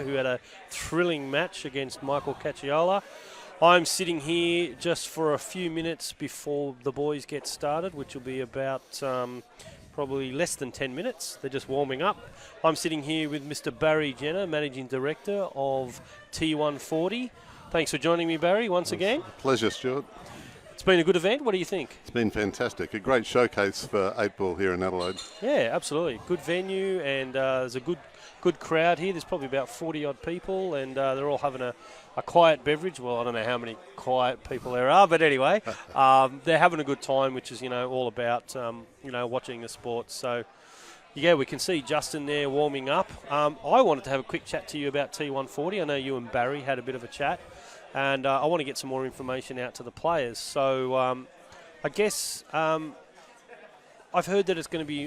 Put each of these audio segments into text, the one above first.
who had a thrilling match against Michael Cacciola. I'm sitting here just for a few minutes before the boys get started, which will be about probably less than 10 minutes. They're just warming up. I'm sitting here with Mr. Barry Jenner, Managing Director of T140. Thanks for joining me, Barry, once again. Pleasure, Stuart. It's been a good event. What do you think? It's been fantastic. A great showcase for 8-ball here in Adelaide. Yeah, absolutely. Good venue, and there's a good crowd here. There's probably about 40-odd people, and they're all having a quiet beverage. Well, I don't know how many quiet people there are, but anyway, they're having a good time, which is, all about, watching the sports. So, yeah, we can see Justin there warming up. I wanted to have a quick chat to you about T140. I know you and Barry had a bit of a chat, and I want to get some more information out to the players. So, I guess I've heard that it's going to be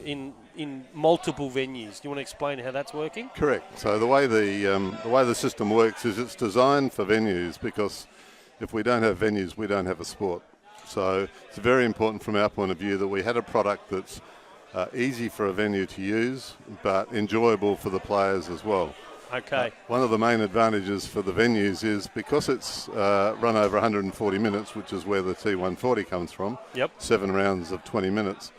in multiple venues. Do you want to explain how that's working? Correct. So the way the system works is it's designed for venues, because if we don't have venues, we don't have a sport. So it's very important from our point of view that we had a product that's easy for a venue to use, but enjoyable for the players as well. Okay. One of the main advantages for the venues is because it's run over 140 minutes, which is where the T140 comes from. Yep. 7 rounds of 20 minutes.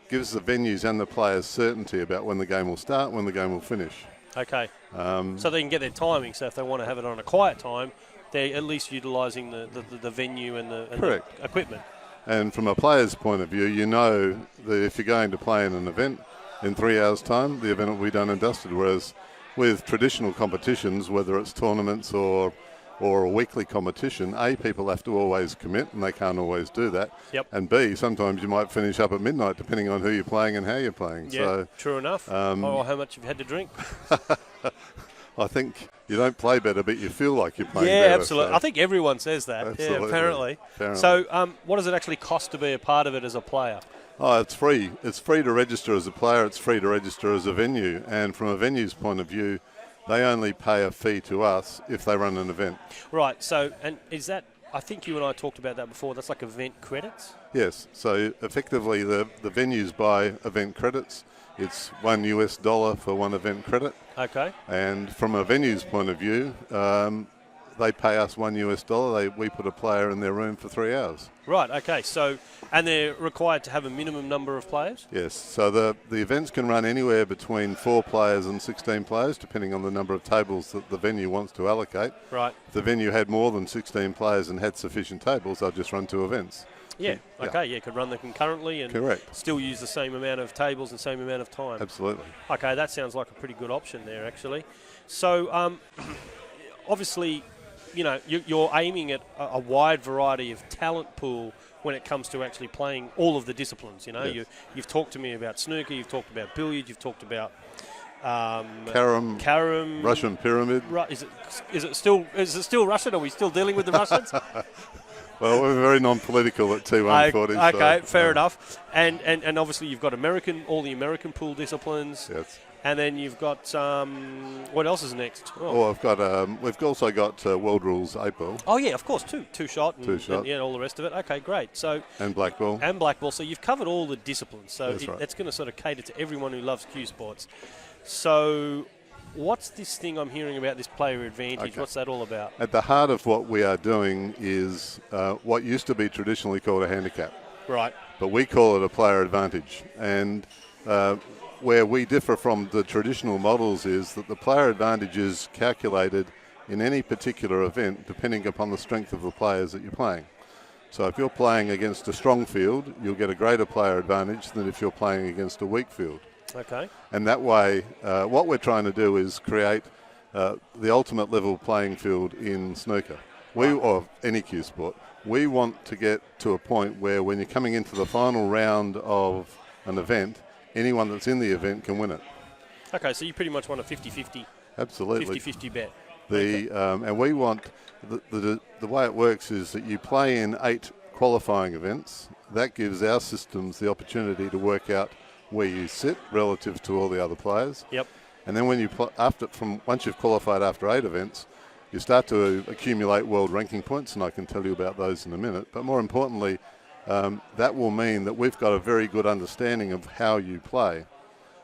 Gives the venues and the players certainty about when the game will start, when the game will finish. Okay. So they can get their timing. So if they want to have it on a quiet time, they're at least utilising the venue and the equipment. And from a player's point of view, you know that if you're going to play in an event in 3 hours' time, the event will be done and dusted. Whereas with traditional competitions, whether it's tournaments or a weekly competition, A, people have to always commit, and they can't always do that. Yep. And B, sometimes you might finish up at midnight, depending on who you're playing and how you're playing. Yeah, so, true enough. Or how much you've had to drink. I think you don't play better, but you feel like you're playing better. Yeah, absolutely. So. I think everyone says that. Absolutely. Yeah, apparently. So what does it actually cost to be a part of it as a player? Oh, it's free. It's free to register as a player. It's free to register as a venue. And from a venue's point of view, they only pay a fee to us if they run an event. Right. So, and is that, I think you and I talked about that before, that's like event credits? Yes. So effectively the venues buy event credits. It's $1 for one event credit. Okay. And from a venue's point of view, they pay us $1. We put a player in their room for 3 hours. Right, okay. So, and they're required to have a minimum number of players? Yes. So the events can run anywhere between 4 players and 16 players, depending on the number of tables that the venue wants to allocate. Right. If the venue had more than 16 players and had sufficient tables, they'll just run 2 events. Yeah, okay, yeah, could run them concurrently and Correct. Still use the same amount of tables and same amount of time. Absolutely. Okay, that sounds like a pretty good option there, actually. So, obviously, you're aiming at a wide variety of talent pool when it comes to actually playing all of the disciplines. Yes. You've talked to me about snooker, you've talked about billiards, you've talked about Carom, Russian pyramid. Is it still Russian? Are we still dealing with the Russians? Well, we're very non-political at T140. Okay, fair enough. And obviously you've got all the American pool disciplines. Yes. And then you've got what else is next? We've also got World Rules 8-ball. Oh yeah, of course, two shot, and yeah, all the rest of it. Okay, great. So and black ball. So you've covered all the disciplines. So it's going to sort of cater to everyone who loves cue sports. So what's this thing I'm hearing about, this player advantage? Okay. What's that all about? At the heart of what we are doing is what used to be traditionally called a handicap. Right. But we call it a player advantage. And where we differ from the traditional models is that the player advantage is calculated in any particular event depending upon the strength of the players that you're playing. So if you're playing against a strong field, you'll get a greater player advantage than if you're playing against a weak field. Okay. And that way, what we're trying to do is create the ultimate level playing field in snooker, or any cue sport. We want to get to a point where when you're coming into the final round of an event, anyone that's in the event can win it. Okay, so you pretty much want a 50-50. Absolutely. 50-50 bet. And we want, the way it works is that you play in 8 qualifying events. That gives our systems the opportunity to work out where you sit relative to all the other players. Yep. And then when you once you've qualified after 8 events, you start to accumulate world ranking points, and I can tell you about those in a minute. But more importantly, that will mean that we've got a very good understanding of how you play.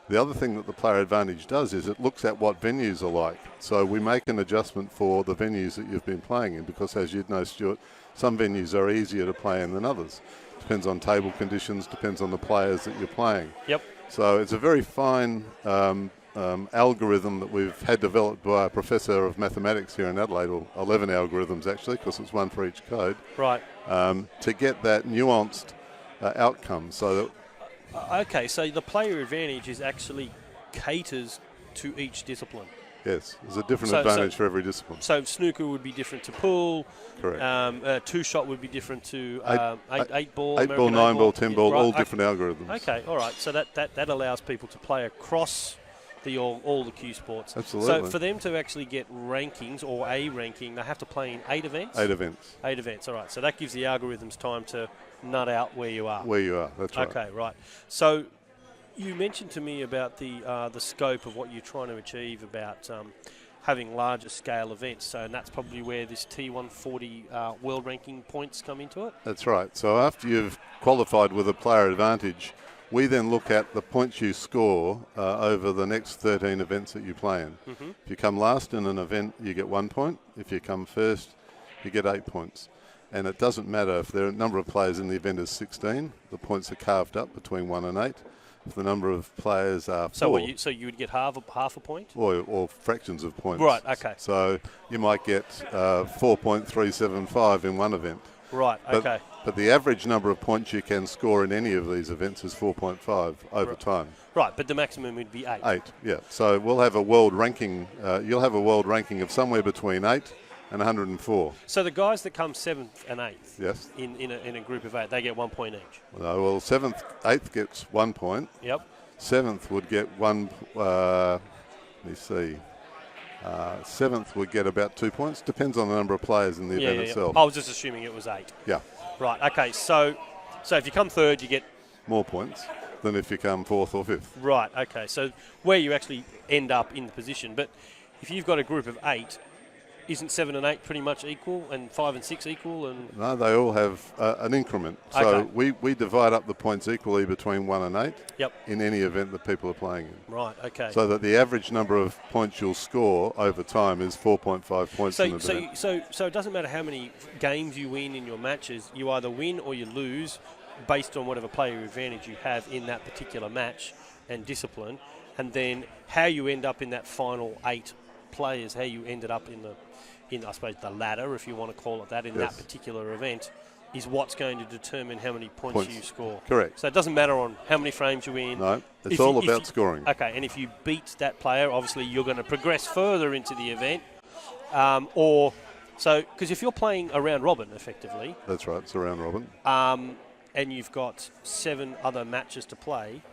The other thing that the player advantage does is it looks at what venues are like. So we make an adjustment for the venues that you've been playing in, because as you'd know, Stuart, some venues are easier to play in than others. Depends on table conditions, depends on the players that you're playing. Yep. So it's a very fine algorithm that we've had developed by a professor of mathematics here in Adelaide, or 11 algorithms actually, because it's one for each code. Right. To get that nuanced outcome. So that Okay, so the player advantage is actually caters to each discipline. yes, there's a different advantage for every discipline. So snooker would be different to pool. Correct. Two-shot would be different to eight ball. 8 ball, 9 ball, 10 ball, all different algorithms. Okay, all right. So that allows people to play across all the cue sports. Absolutely. So for them to actually get rankings or a ranking, they have to play in 8 events? 8 events. 8 events, all right. So that gives the algorithms time to nut out where you are. Where you are, that's right. Okay, right. So you mentioned to me about the scope of what you're trying to achieve about having larger scale events. So and that's probably where this T140 world ranking points come into it? That's right. So after you've qualified with a player advantage, we then look at the points you score over the next 13 events that you play in. Mm-hmm. If you come last in an event, you get 1 point. If you come first, you get 8 points. And it doesn't matter if the number of players in the event is 16, the points are carved up between 1 and 8. If the number of players are 4... So you would get half a point? Or fractions of points. Right, okay. So you might get 4.375 in one event. Right, okay. But the average number of points you can score in any of these events is 4.5 over time. Right, but the maximum would be 8. 8, yeah. So we'll have a world ranking. You'll have a world ranking of somewhere between 8 and 104. So the guys that come 7th and 8th yes. in a group of 8, they get 1 point each? No, well, 8th gets 1 point. Yep. 7th would get 1, let me see. 7th would get about 2 points. Depends on the number of players in the event itself. I was just assuming it was 8. Yeah. Right, okay. So if you come 3rd, you get... more points than if you come 4th or 5th. Right, okay. So where you actually end up in the position. But if you've got a group of 8... isn't 7 and 8 pretty much equal, and 5 and 6 equal? And no, they all have an increment. So okay. we divide up the points equally between 1 and 8 yep. in any event that people are playing in. Right, okay. So that the average number of points you'll score over time is 4.5 points in an event. So it doesn't matter how many games you win in your matches, you either win or you lose based on whatever player advantage you have in that particular match and discipline, and then how you end up in that final 8 players, how you ended up in I suppose the ladder, if you want to call it that, in yes. that particular event, is what's going to determine how many points you score. Correct. So it doesn't matter on how many frames you win. No, it's all about scoring. Okay, and if you beat that player, obviously you're going to progress further into the event, because if you're playing a round robin, effectively. That's right, it's a round robin. And you've got 7 other matches to play,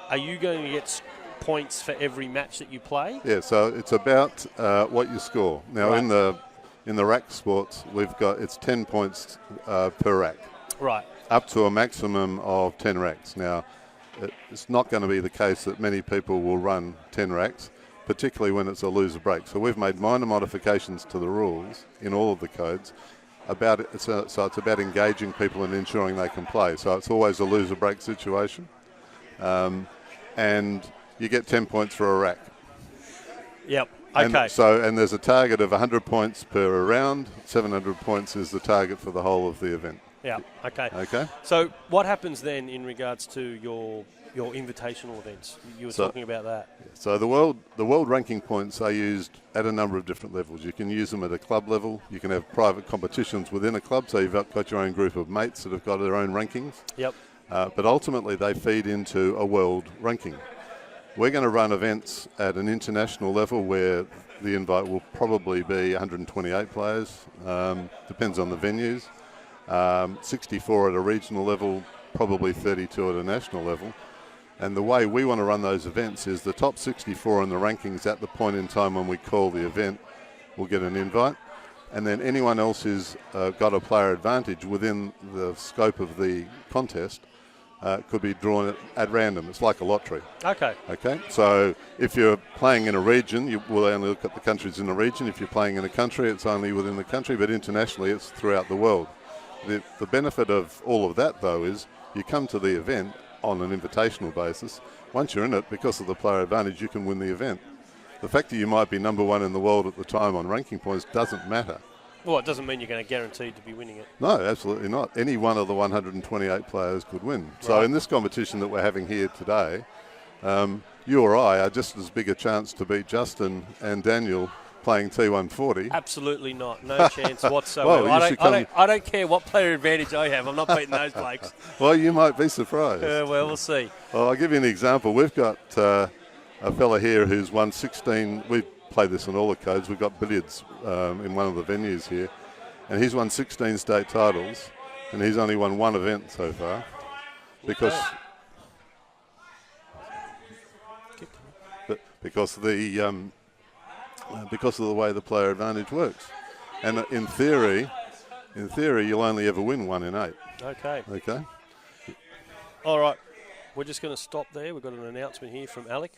are you going to get points for every match that you play? Yeah, so it's about what you score. Now right. in the rack sports, it's 10 points per rack. Right. Up to a maximum of 10 racks. Now, it's not going to be the case that many people will run 10 racks, particularly when it's a loser break. So we've made minor modifications to the rules in all of the codes about it. So it's about engaging people and ensuring they can play. So it's always a loser break situation. And you get 10 points for a rack. Yep. Okay. And there's a target of 100 points per round. 700 points is the target for the whole of the event. Yeah. Okay. Okay. So what happens then in regards to your invitational events? You were talking about that. So the world ranking points are used at a number of different levels. You can use them at a club level. You can have private competitions within a club. So you've got your own group of mates that have got their own rankings. Yep. But ultimately they feed into a world ranking. We're going to run events at an international level where the invite will probably be 128 players. Depends on the venues. 64 at a regional level, probably 32 at a national level. And the way we want to run those events is the top 64 in the rankings at the point in time when we call the event will get an invite. And then anyone else who's got a player advantage within the scope of the contest could be drawn at random. It's like a lottery. Okay. Okay. So if you're playing in a region, you will only look at the countries in the region. If you're playing in a country, it's only within the country. But internationally, it's throughout the world. The benefit of all of that, though, is you come to the event on an invitational basis. once you're in it, because of the player advantage, you can win the event. The fact that you might be number one in the world at the time on ranking points doesn't matter. Well, it doesn't mean you're going to guarantee to be winning it. No, absolutely not. Any one of the 128 players could win. Right. So in this competition that we're having here today, you or I are just as big a chance to beat Justin and Daniel playing T140. Absolutely not. No chance whatsoever. Well, I don't care what player advantage I have. I'm not beating those blokes. Well, you might be surprised. Well, we'll see. Well, I'll give you an example. We've got a fella here who's won 16. We've played this on all the codes. We've got billiards in one of the venues here. And he's won 16 state titles. And he's only won one event so far. Because... Okay. Because of the way the player advantage works. And in theory, you'll only ever win 1 in 8. Okay. Okay. All right. We're just going to stop there. We've got an announcement here from Alec.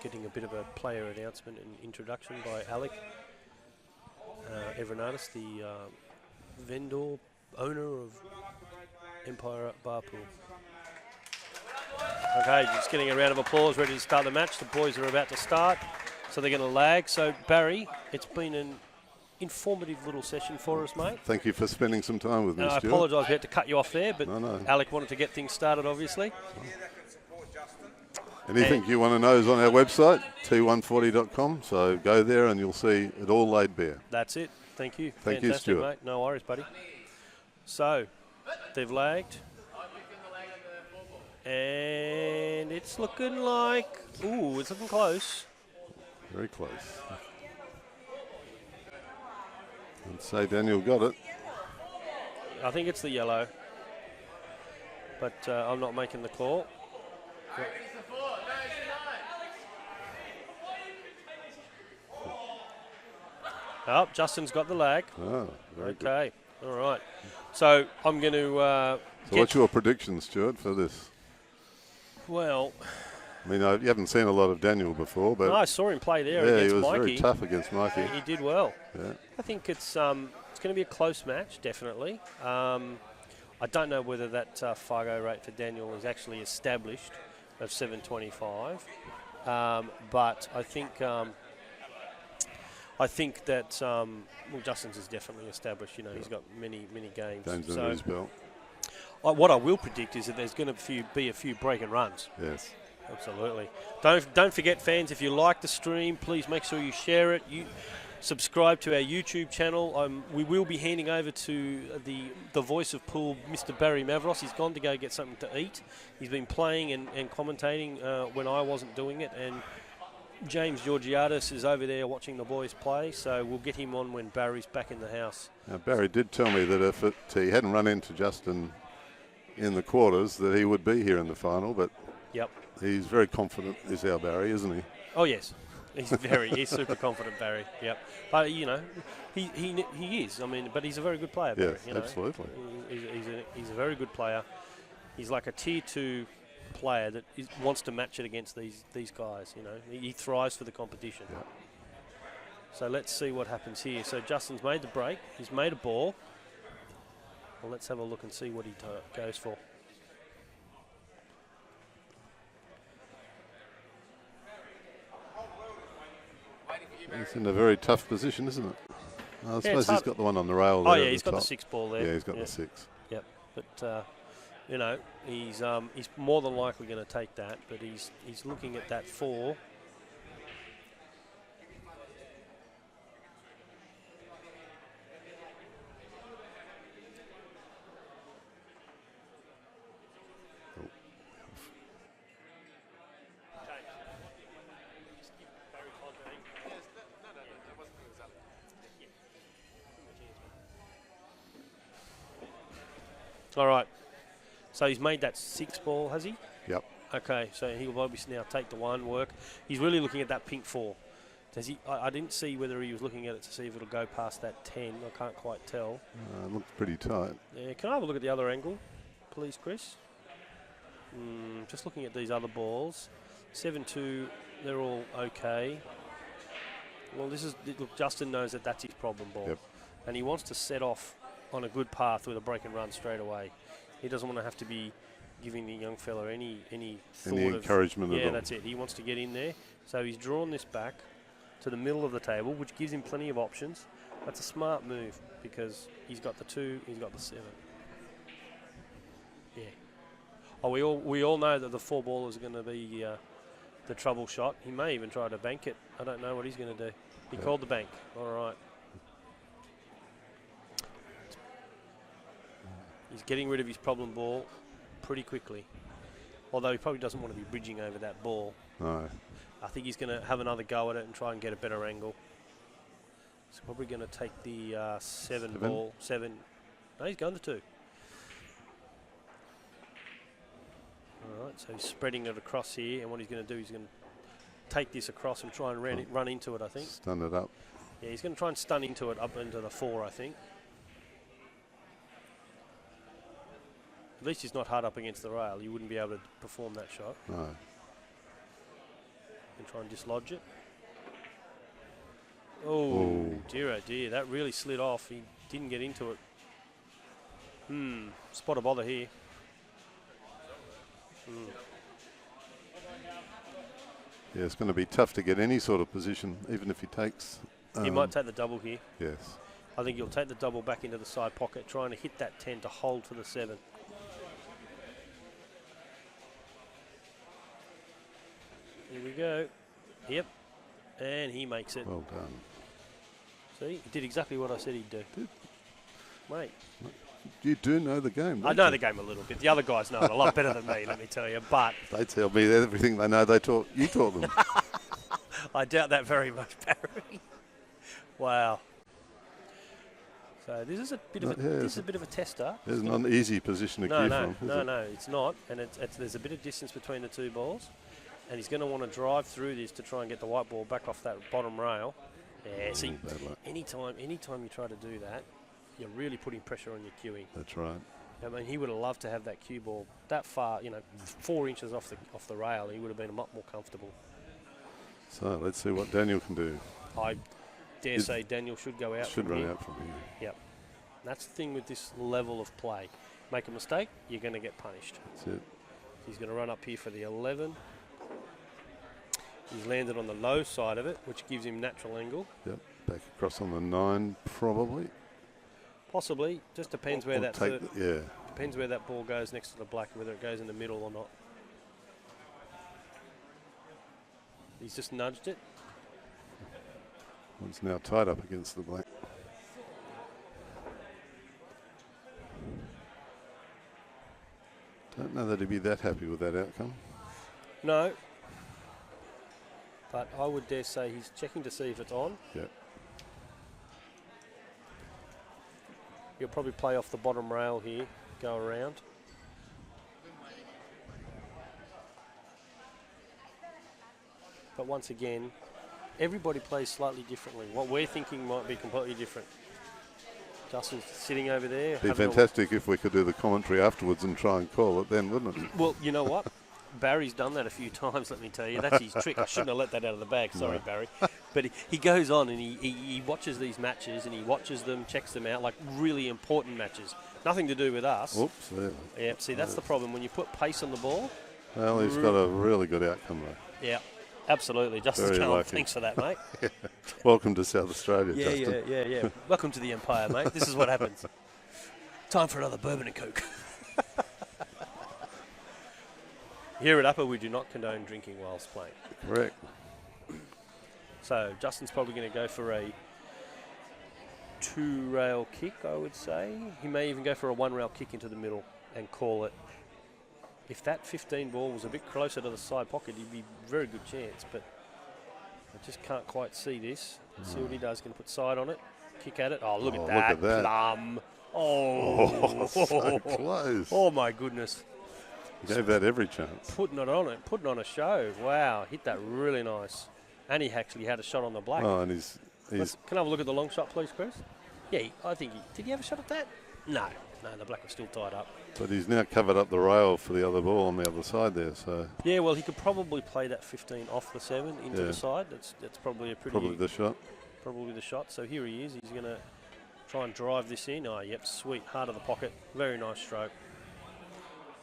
Getting a bit of a player announcement and introduction by Alec Evernatus, the vendor, owner of Empire Barpool. Okay, just getting a round of applause, ready to start the match. The boys are about to start, so they're going to lag. So, Barry, it's been an informative little session for us, mate. Thank you for spending some time with me, I Stuart. apologise, we had to cut you off there, but no. Alec wanted to get things started, obviously. Anything you want to know is on our website, t140.com, so go there and you'll see it all laid bare. That's it. Thank you. Thank Fantastic, you, Stuart. Mate. No worries, buddy. So, they've lagged. And it's looking like... Ooh, it's looking close. Very close. I'd say Daniel got it. I think it's the yellow. But I'm not making the call. Yep. Oh, Justin's got the lag. Oh, very good. Okay, all right. So I'm going to... so what's your prediction, Stuart, for this? Well... I mean, you haven't seen a lot of Daniel before, but... No, I saw him play there against Mikey. Yeah, he was very tough against Mikey. He did well. Yeah. I think it's going to be a close match, definitely. I don't know whether that Fargo rate for Daniel is actually established of 725, but I think that Justin's is definitely established. You know, he's got many games. Games under his belt. What I will predict is that there's going to be a few break and runs. Yes. Absolutely. Don't forget, fans, if you like the stream, please make sure you share it. You subscribe to our YouTube channel. We will be handing over to the voice of pool, Mr. Barry Mavros. He's gone to go get something to eat. He's been playing and commentating when I wasn't doing it, and James Georgiadis is over there watching the boys play, so we'll get him on when Barry's back in the house. Now, Barry did tell me that if he hadn't run into Justin in the quarters, that he would be here in the final, but yep. He's very confident, is our Barry, isn't he? Oh, yes. He's super confident, Barry. Yep. But, you know, he is. I mean, but he's a very good player, Barry. Yes, you know? absolutely. He's a very good player. He's like a tier 2 player that wants to match it against these guys, you know. He thrives for the competition. Yep. So let's see what happens here. So Justin's made the break. He's made a ball. Well, let's have a look and see what he goes for. He's in a very tough position, isn't it? I suppose he's got the one on the rail there. Oh, yeah, he's got the 6 ball there. Yeah, he's got the 6. Yep. But, you know, he's more than likely going to take that, but he's looking at that 4. All right. So he's made that 6 ball, has he? Yep. Okay, so he'll obviously now take the 1 work. He's really looking at that pink 4. Does he? I didn't see whether he was looking at it to see if it'll go past that 10. I can't quite tell. It looks pretty tight. Yeah, can I have a look at the other angle, please, Chris? Just looking at these other balls. 7-2, they're all okay. Well, look, Justin knows that that's his problem ball. Yep. And he wants to set off on a good path with a break and run straight away. He doesn't want to have to be giving the young fella any thought Any encouragement of... at all. Yeah, that's it. He wants to get in there. So he's drawn this back to the middle of the table, which gives him plenty of options. That's a smart move because he's got the 2, he's got the 7. Yeah. Oh, we all know that the 4 ball is going to be the trouble shot. He may even try to bank it. I don't know what he's going to do. He called the bank. All right. He's getting rid of his problem ball pretty quickly. Although he probably doesn't want to be bridging over that ball. No. I think he's going to have another go at it and try and get a better angle. He's probably going to take the 7 ball. 7. No, he's going to 2. All right, so he's spreading it across here, and what he's going to do is he's going to take this across and try and run into it, I think. Stun it up. Yeah, he's going to try and stun into it up into the 4, I think. At least he's not hard up against the rail. You wouldn't be able to perform that shot. No. And try and dislodge it. Oh, dear, oh dear. That really slid off. He didn't get into it. Spot of bother here. Yeah, it's going to be tough to get any sort of position, even if he takes... He might take the double here. Yes. I think he'll take the double back into the side pocket, trying to hit that 10 to hold for the 7. Here we go. Yep. And he makes it. Well done. See, he did exactly what I said he'd do. Mate. You do know the game, don't I know you? the game a little bit. The other guys know it a lot better than me, let me tell you. But They tell me everything they know you taught them. I doubt that very much, Barry. Wow. So this is a bit of a tester. There's not an easy position to cue from. No, it's not. And there's a bit of distance between the 2 balls. And he's going to want to drive through this to try and get the white ball back off that bottom rail. Yeah, see, anytime you try to do that, you're really putting pressure on your cueing. That's right. I mean, he would have loved to have that cue ball that far, 4 inches off the rail. He would have been a lot more comfortable. So let's see what Daniel can do. I dare say Daniel should go out. Should run out from here. Yep. That's the thing with this level of play. Make a mistake, you're going to get punished. That's it. He's going to run up here for the 11. He's landed on the low side of it, which gives him natural angle. Yep. Back across on the 9, probably. Possibly. Just depends where that depends where that ball goes next to the black, whether it goes in the middle or not. He's just nudged it. One's now tied up against the black. Don't know that he'd be that happy with that outcome. No. But I would dare say he's checking to see if it's on. Yep. He'll probably play off the bottom rail here, go around. But once again, everybody plays slightly differently. What we're thinking might be completely different. Justin's sitting over there. It'd be fantastic if we could do the commentary afterwards and try and call it then, wouldn't it? Well, you know what? Barry's done that a few times, let me tell you. That's his trick. I shouldn't have let that out of the bag. Sorry, no. Barry. But he goes on and he watches these matches and he watches them, checks them out, like really important matches. Nothing to do with us. Oops. Yeah, see, that's the problem. When you put pace on the ball. Well, he's got a really good outcome, though. Yeah, absolutely. Justin Callum, thanks for that, mate. Yeah. Welcome to South Australia, Justin. Yeah. Welcome to the Empire, mate. This is what happens. Time for another bourbon and coke. Here at Upper, we do not condone drinking whilst playing. Correct. So Justin's probably going to go for a 2-rail kick, I would say. He may even go for a 1-rail kick into the middle and call it. If that 15 ball was a bit closer to the side pocket, he'd be a very good chance, but I just can't quite see this. See what he does. Going to put side on it, kick at it. Oh, look at that. Look at that. Plum. Oh, so close. Oh, my goodness. He gave that every chance. Putting on a show. Wow, hit that really nice. And he actually had a shot on the black. Oh, and he's Can I have a look at the long shot, please, Chris? Yeah, I think did he have a shot at that? No, the black was still tied up. But he's now covered up the rail for the other ball on the other side there. So Yeah, well, he could probably play that 15 off the 7 into the side. That's probably a pretty... probably the shot. Probably the shot. So here he is. He's going to try and drive this in. Oh, yep, sweet. Heart of the pocket. Very nice stroke.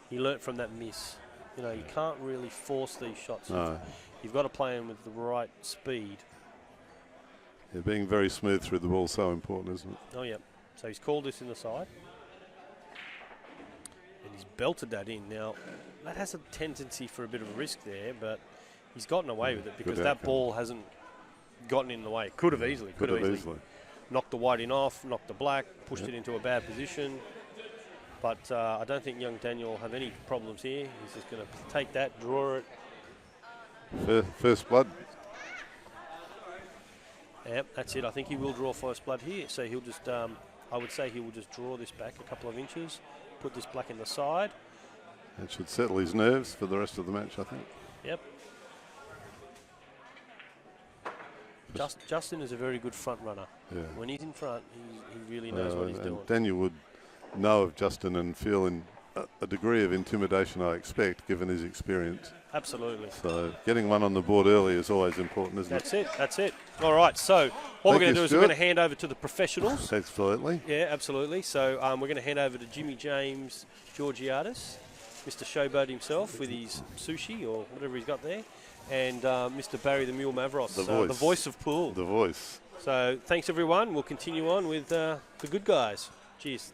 He learnt from that miss. You know, you can't really force these shots. No. You've got to play them with the right speed. Yeah, being very smooth through the ball is so important, isn't it? Oh, yeah. So he's called this in the side. And he's belted that in. Now, that has a tendency for a bit of a risk there, but he's gotten away with it because that ball hasn't gotten in the way. Could have easily. Knocked the white in off, knocked the black, pushed it into a bad position. But I don't think young Danyal will have any problems here. He's just going to take that, draw it. First blood. Yep, that's it. I think he will draw first blood here. So he'll just, I would say he will just draw this back a couple of inches, put this black in the side. That should settle his nerves for the rest of the match, I think. Yep. Justin is a very good front runner. Yeah. When he's in front, he really knows what he's doing. Daniel would know of Justin and feel in a degree of intimidation, I expect, given his experience. Absolutely. So getting one on the board early is always important, isn't it? That's it. All right, so what we're going to do is we're going to hand over to the professionals. Absolutely. Yeah, absolutely. So we're going to hand over to Jimmy James Georgiadis, Mr. Showboat himself with his sushi or whatever he's got there, and Mr. Barry the Mule Mavros, the voice of pool. The voice. So thanks, everyone. We'll continue on with the good guys. Cheers.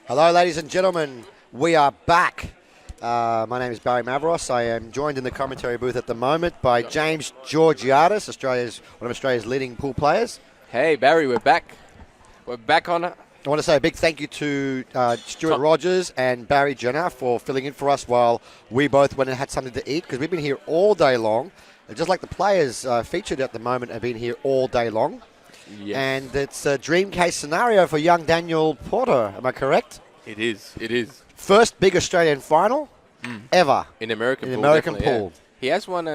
Hello, ladies and gentlemen. We are back. My name is Barry Mavros. I am joined in the commentary booth at the moment by James Georgiadis, one of Australia's leading pool players. Hey, Barry, we're back. We're back on it. I want to say a big thank you to Stuart Rogers and Barry Jenner for filling in for us while we both went and had something to eat, because we've been here all day long. And just like the players featured at the moment have been here all day long. Yes. And it's a dream case scenario for young Daniel Porter. Am I correct? It is. It is. First big Australian final ever in American pool. Yeah. He has won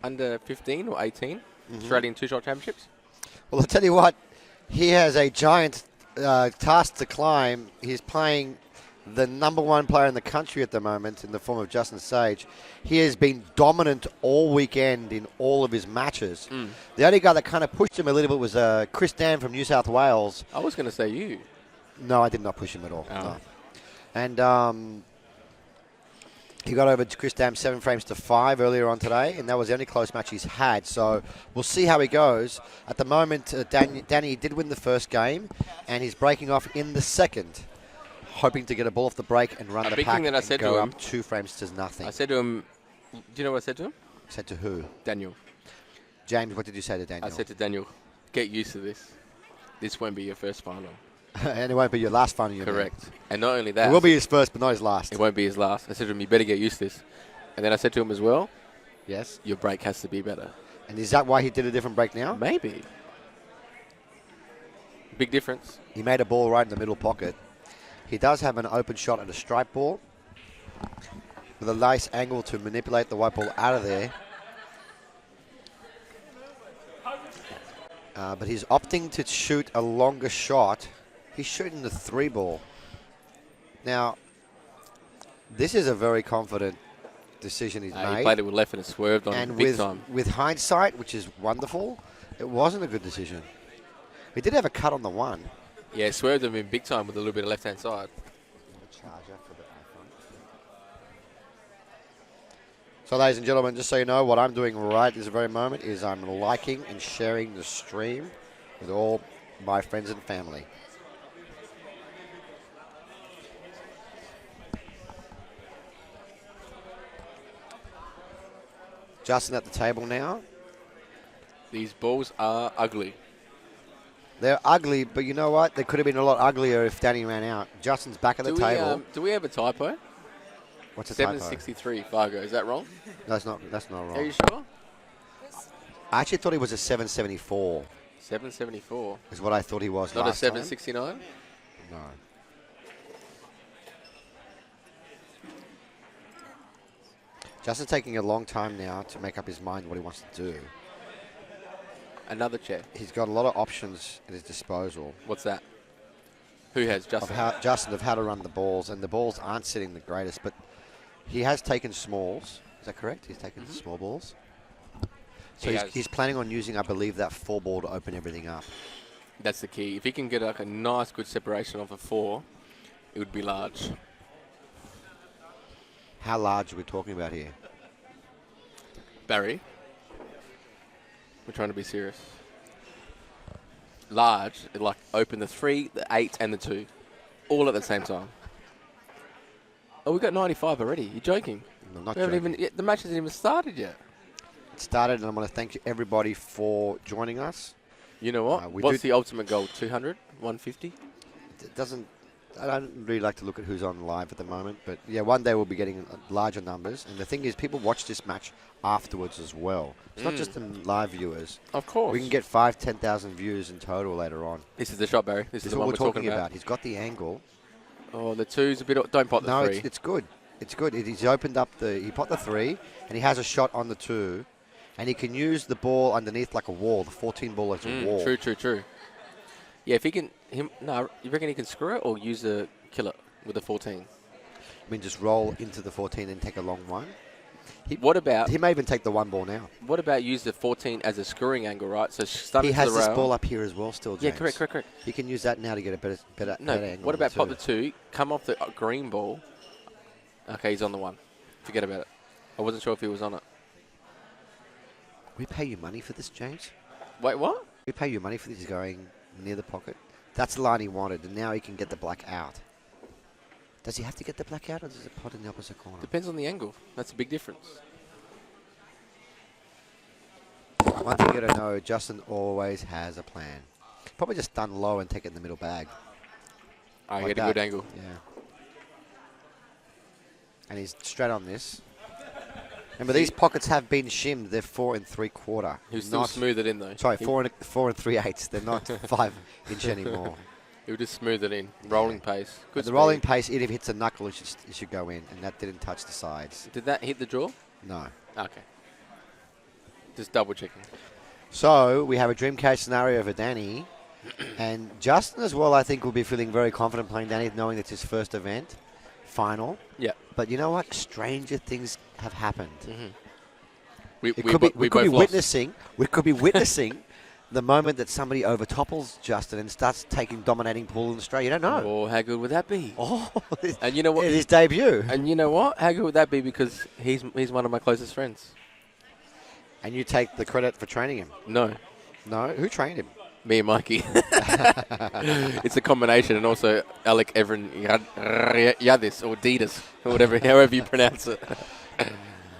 under 15 or 18 Australian two-shot championships. Well, I'll tell you what, he has a giant task to climb. He's playing the number one player in the country at the moment in the form of Justin Sage. He has been dominant all weekend in all of his matches. The only guy that kind of pushed him a little bit was Chris Dan from New South Wales. I was going to say you. No, I did not push him at all. Oh. No. And he got over to Chris Dam 7 frames to 5 earlier on today, and that was the only close match he's had. So we'll see how he goes. At the moment, Danny did win the first game, and he's breaking off in the second, hoping to get a ball off the break and run the big pack thing that I said and go to him, up 2 frames to nothing. I said to him, do you know what I said to him? Said to who? Daniel. James, what did you say to Daniel? I said to Daniel, get used to this. This won't be your first final. And it won't be your last final. Correct. And not only that. It will be his first, but not his last. It won't be his last. I said to him, you better get used to this. And then I said to him as well, yes, your break has to be better. And is that why he did a different break now? Maybe. Big difference. He made a ball right in the middle pocket. He does have an open shot at a stripe ball with a nice angle to manipulate the white ball out of there. But he's opting to shoot a longer shot. He's shooting the 3 ball. Now, this is a very confident decision he's made. He played it with left and it swerved on and big time. With hindsight, which is wonderful, it wasn't a good decision. He did have a cut on the 1. Yeah, swerved him in big time with a little bit of left-hand side. So, ladies and gentlemen, just so you know, what I'm doing right this very moment is I'm liking and sharing the stream with all my friends and family. Justin at the table now. These balls are ugly. They're ugly, but you know what? They could have been a lot uglier if Danny ran out. Justin's back at the table. Do we have a typo? What's a typo? 763 Fargo. Is that wrong? That's not wrong. Are you sure? I actually thought he was a 774. 774. Is what I thought he was Not last a 769? No. Justin's taking a long time now to make up his mind what he wants to do. Another check. He's got a lot of options at his disposal. What's that? Who has Justin? Justin of how to run the balls, and the balls aren't sitting the greatest, but he has taken smalls. Is that correct? He's taken small balls. So he's planning on using, I believe, that 4 ball to open everything up. That's the key. If he can get like a nice, good separation off a 4, it would be large. How large are we talking about here? Barry, we're trying to be serious. Large, like open the 3, the 8, and the 2, all at the same time. Oh, we got 95 already. You're joking? I'm not We haven't joking. even. The match hasn't even started yet. It started, and I want to thank everybody for joining us. You know what? What's the ultimate goal? 200? 150? It doesn't. I don't really like to look at who's on live at the moment, but yeah, one day we'll be getting larger numbers. And the thing is, people watch this match afterwards as well. It's not just the live viewers. Of course. We can get 5,000, 10,000 views in total later on. This is the shot, Barry. This is the what one we're talking about. He's got the angle. Oh, the 2's a bit. Don't pot the No, 3. it's good. It's good. He's opened up he pot the 3, and he has a shot on the 2, and he can use the ball underneath like a wall. The 14 ball as a wall. True. Yeah, if he can, you reckon he can screw it or use a killer with the 14? I mean, just roll into the 14 and take a long one. What about He may even take the 1 ball now. What about use the 14 as a screwing angle, right? So starting He has to the this rail. ball up here as well still, Yeah, James. correct. He can use that now to get a better No, angle. what on the about pop the 2? 2, come off the green ball? Okay, he's on the 1. Forget about it. I wasn't sure if he was on it. We pay you money for this, James? Wait, what? We pay you money for this going near the pocket? That's the line he wanted, and now he can get the black out. Does he have to get the black out, or does it pot in the opposite corner? Depends on the angle. That's a big difference. One thing you got to know, Justin always has a plan. Probably just done low and take it in the middle bag. I Like get a that. good angle. Yeah. And he's straight on this. Remember, these pockets have been shimmed. They're 4 3/4. He'll still smooth it in, though. Sorry, 4 3/8. They're not 5 inch anymore. He'll just smooth it in. Rolling pace. Good But the speed. rolling pace, even if it hits a knuckle, it should go in, and that didn't touch the sides. Did that hit the draw? No. Okay. Just double checking. So we have a dream case scenario for Danny, and Justin as well. I think will be feeling very confident playing Danny, knowing it's his first event, final. Yeah. But you know what? Stranger things have happened. We We could be both lost. witnessing. We could be witnessing the moment that somebody overtopples Justin and starts taking dominating pool in Australia. You don't know. Oh, how good would that be? Oh, And you know what? his debut. And you know what? How good would that be? Because he's one of my closest friends. And you take the credit for training him. No, No, who trained him? me and Mikey. It's a combination, and also Alec Everin Yadis or Didas or whatever, however you pronounce it.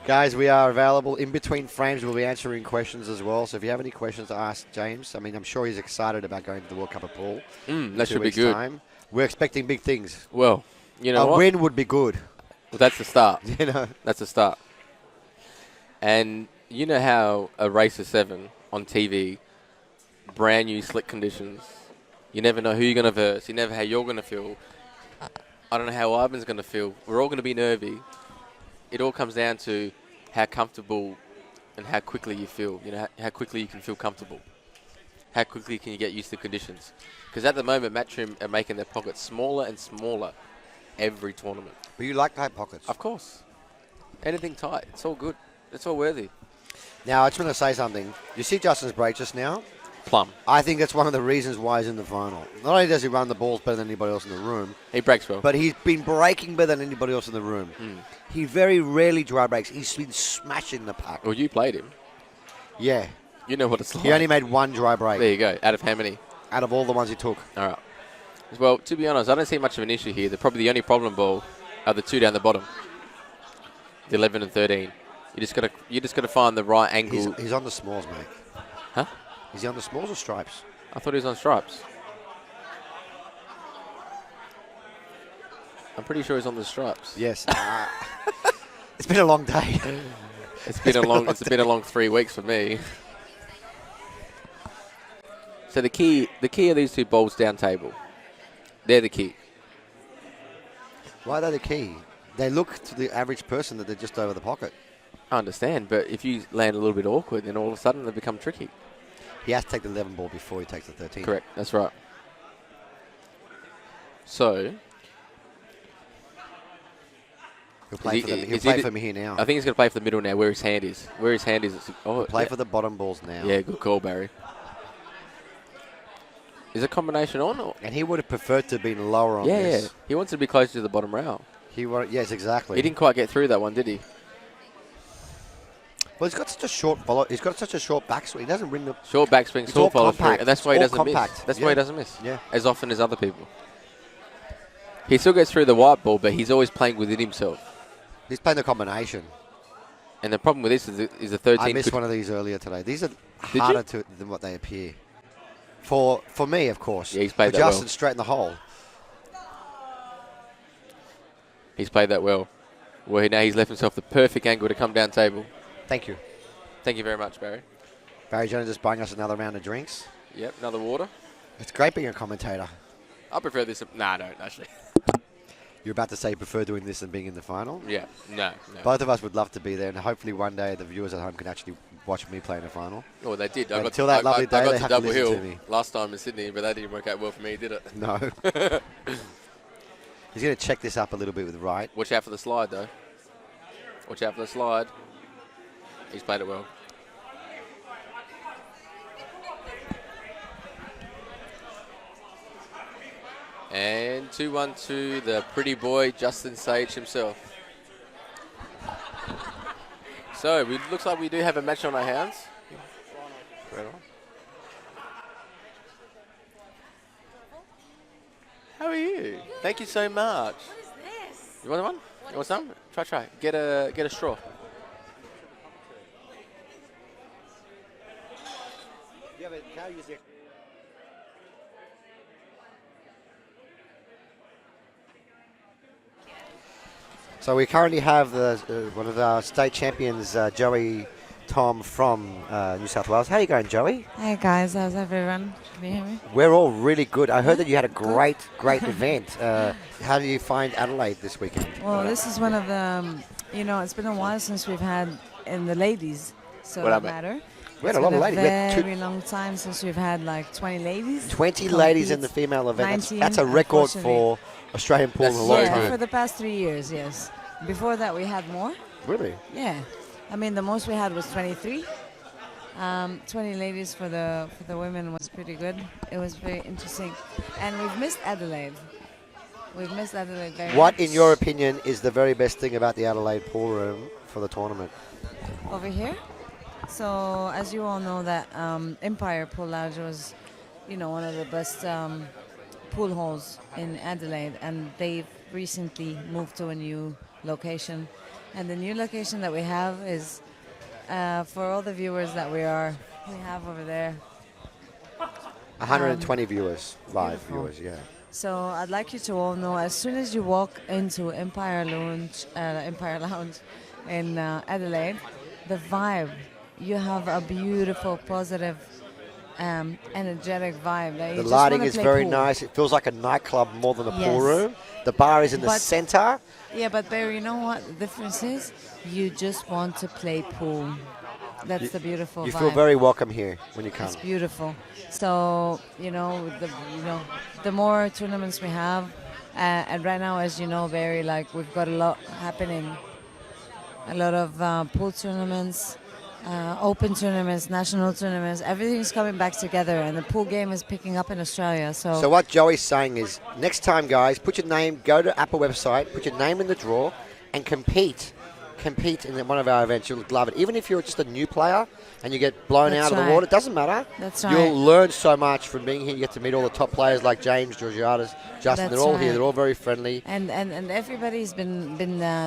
Guys, we are available in between frames. We'll be answering questions as well. So if you have any questions to ask James, I mean, I'm sure he's excited about going to the World Cup of Pool. That should be 2 weeks' good. time. We're expecting big things. Well, you know A what? win would be good. Well, that's the start. You know. That's the start. And you know how a race of 7 on TV, brand new slick conditions, you never know who you're going to verse. You never know how you're going to feel. I don't know how Ivan's going to feel. We're all going to be nervy. It all comes down to how comfortable and how quickly you feel. You know, how quickly you can feel comfortable. How quickly can you get used to conditions? Because at the moment, Matchroom are making their pockets smaller and smaller every tournament. But you like tight pockets. Of course. Anything tight. It's all good. It's all worthy. Now, I just want to say something. You see Justin's break just now? Plum. I think that's one of the reasons why he's in the final. Not only does he run the balls better than anybody else in the room, He breaks well. but he's been breaking better than anybody else in the room. He very rarely dry breaks. He's been smashing the puck. Well, you played him. Yeah. You know what it's like. He only made 1 dry break There you go. Out of how many? out of all the ones he took. All right. Well, to be honest, I don't see much of an issue here. Probably the only problem ball are the 2 down the bottom, the 11 and 13. You just got to find the right angle. He's on the smalls, mate. Huh? Is he on the smalls or stripes? I thought he was on stripes. I'm pretty sure he's on the stripes. Yes. It's been a long day. It's been a long 3 weeks for me. So the key of these two balls down table. They're the key. Why are they the key? They look to the average person that they're just over the pocket. I understand, but if you land a little bit awkward, then all of a sudden they become tricky. He has to take the 11 ball before he takes the 13. Correct, that's right. So He'll play for me here now. I think he's going to play for the middle now, where his hand is. Play for the bottom balls now. Yeah, good call, Barry. Is a combination on? Or? And he would have preferred to have been lower on this. Yeah. He wants to be closer to the bottom rail. Yes, exactly. He didn't quite get through that one, did he? Well, he's got such a short follow. He's got such a short backswing. He doesn't bring the short backswing, it's short all follow through, compact. and that's why he It's doesn't all miss. compact. That's why he doesn't miss. Yeah. As often as other people. He still gets through the white ball, but he's always playing within himself. He's playing the combination. And the problem with this is the 13. I missed one of these earlier today. These are harder than what they appear. For me, of course. Yeah, he's played for that Justin well. Straight in the hole. He's played that well. Well, now he's left himself the perfect angle to come down table. Thank you. Thank you very much, Barry. Barry Jones just buying us another round of drinks. Yep, another water. It's great being a commentator. I prefer this. Nah, I don't, actually. You're about to say you prefer doing this than being in the final? Yeah, no. Both of us would love to be there, and hopefully one day the viewers at home can actually watch me play in a final. Oh, they did. Until that lovely day, I they got have to to Double listen Hill to me. last time in Sydney, but that didn't work out well for me, did it? No. He's going to check this up a little bit with right. Watch out for the slide, though. Watch out for the slide. He's played it well. And 2-1 to the pretty boy, Justin Sage himself. So, it looks like we do have a match on our hands. Right on. How are you? Thank you so much. What is this? You want one? You want some? Try. Get a straw. So we currently have one of our state champions, Joey Tom from New South Wales. How are you going, Joey? Hey guys, how's everyone? Can you hear me? We're all really good. I heard that you had a great event. How do you find Adelaide this weekend? Well, this is one of the, it's been a while since we've had in the ladies, so What no happened? matter. We had a lot of ladies. We had Very long time since we've had like 20 ladies. 20 ladies in the female event. 19, That's a record unfortunately. for Australian pool in a That's long so Yeah, time. for the past 3 years, yes. Before that, we had more. Really? Yeah, I mean the most we had was 23. 20 ladies for the women was pretty good. It was very interesting, and we've missed Adelaide. We've missed Adelaide very What, much. in your opinion, is the very best thing about the Adelaide pool room for the tournament? Over here? So, as you all know, that Empire Pool Lounge was, one of the best pool halls in Adelaide, and they've recently moved to a new location. And the new location that we have is, for all the viewers that we have over there. 120 viewers, live beautiful. viewers, yeah. So I'd like you to all know, as soon as you walk into Empire Lounge in Adelaide, the vibe, you have a beautiful, positive, energetic vibe. That you The just lighting wanna is play very pool. nice. It feels like a nightclub more than a pool Yes. room. The bar is in the But- center. Yeah, but Barry, you know what the difference is? You just want to play pool. That's the beautiful You vibe. feel very welcome here when you come. It's beautiful. So, the more tournaments we have, and right now, as you know, Barry, like we've got a lot happening. A lot of pool tournaments, open tournaments, national tournaments. Everything's coming back together, and the pool game is picking up in Australia. So what Joey's saying is, next time, guys, put your name, go to Apple website, put your name in the draw, and compete in one of our events. You'll love it. Even if you're just a new player and you get blown That's out of the right. water, it doesn't matter. That's You'll right. learn so much from being here. You get to meet all the top players like James, Georgiades, Justin. That's They're all here. right. They're all very friendly. And everybody's been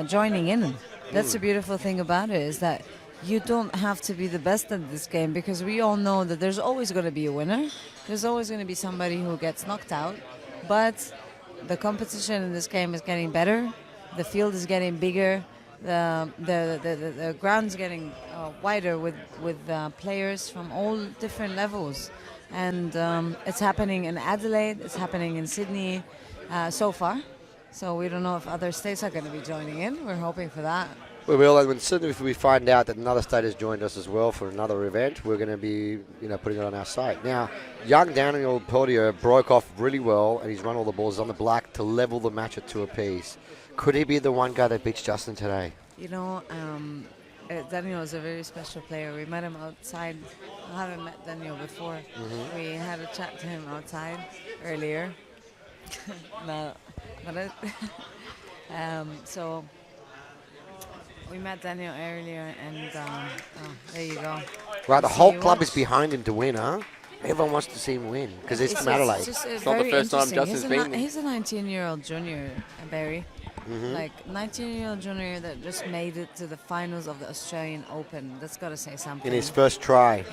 joining in. That's the beautiful thing about it, is that you don't have to be the best at this game, because we all know that there's always going to be a winner. There's always going to be somebody who gets knocked out. But the competition in this game is getting better. The field is getting bigger. The ground's getting wider with players from all different levels. And it's happening in Adelaide. It's happening in Sydney so far. So we don't know if other states are going to be joining in. We're hoping for that. We will, and certainly if we find out that another state has joined us as well for another event, we're going to be, putting it on our site. Now, young Danyal Portier broke off really well, and he's run all the balls on the black to level the match at 2 apiece. Could he be the one guy that beats Justin today? Daniel is a very special player. We met him outside. I haven't met Daniel before. Mm-hmm. We had a chat to him outside earlier. So we met Daniel earlier, and there you go. Right, the whole club is behind him to win, huh? Everyone wants to see him win because it's from Adelaide. It's not the first time Justin's been. He's a 19-year-old junior, Barry. Mm-hmm. Like 19-year-old junior that just made it to the finals of the Australian Open. That's got to say something. In his first try.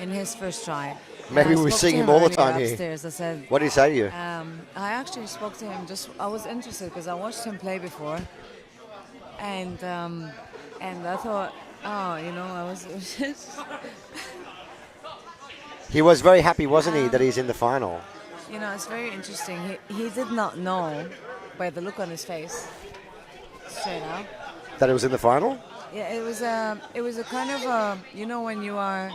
Maybe we're seeing him all the time here. Upstairs. I said, what did he say to you? I actually spoke to him. I was interested because I watched him play before, and I thought, I was. He was very happy, wasn't he, that he's in the final? It's very interesting. He did not know by the look on his face. Straight out. That it was in the final? Yeah, it was a kind of a, when you are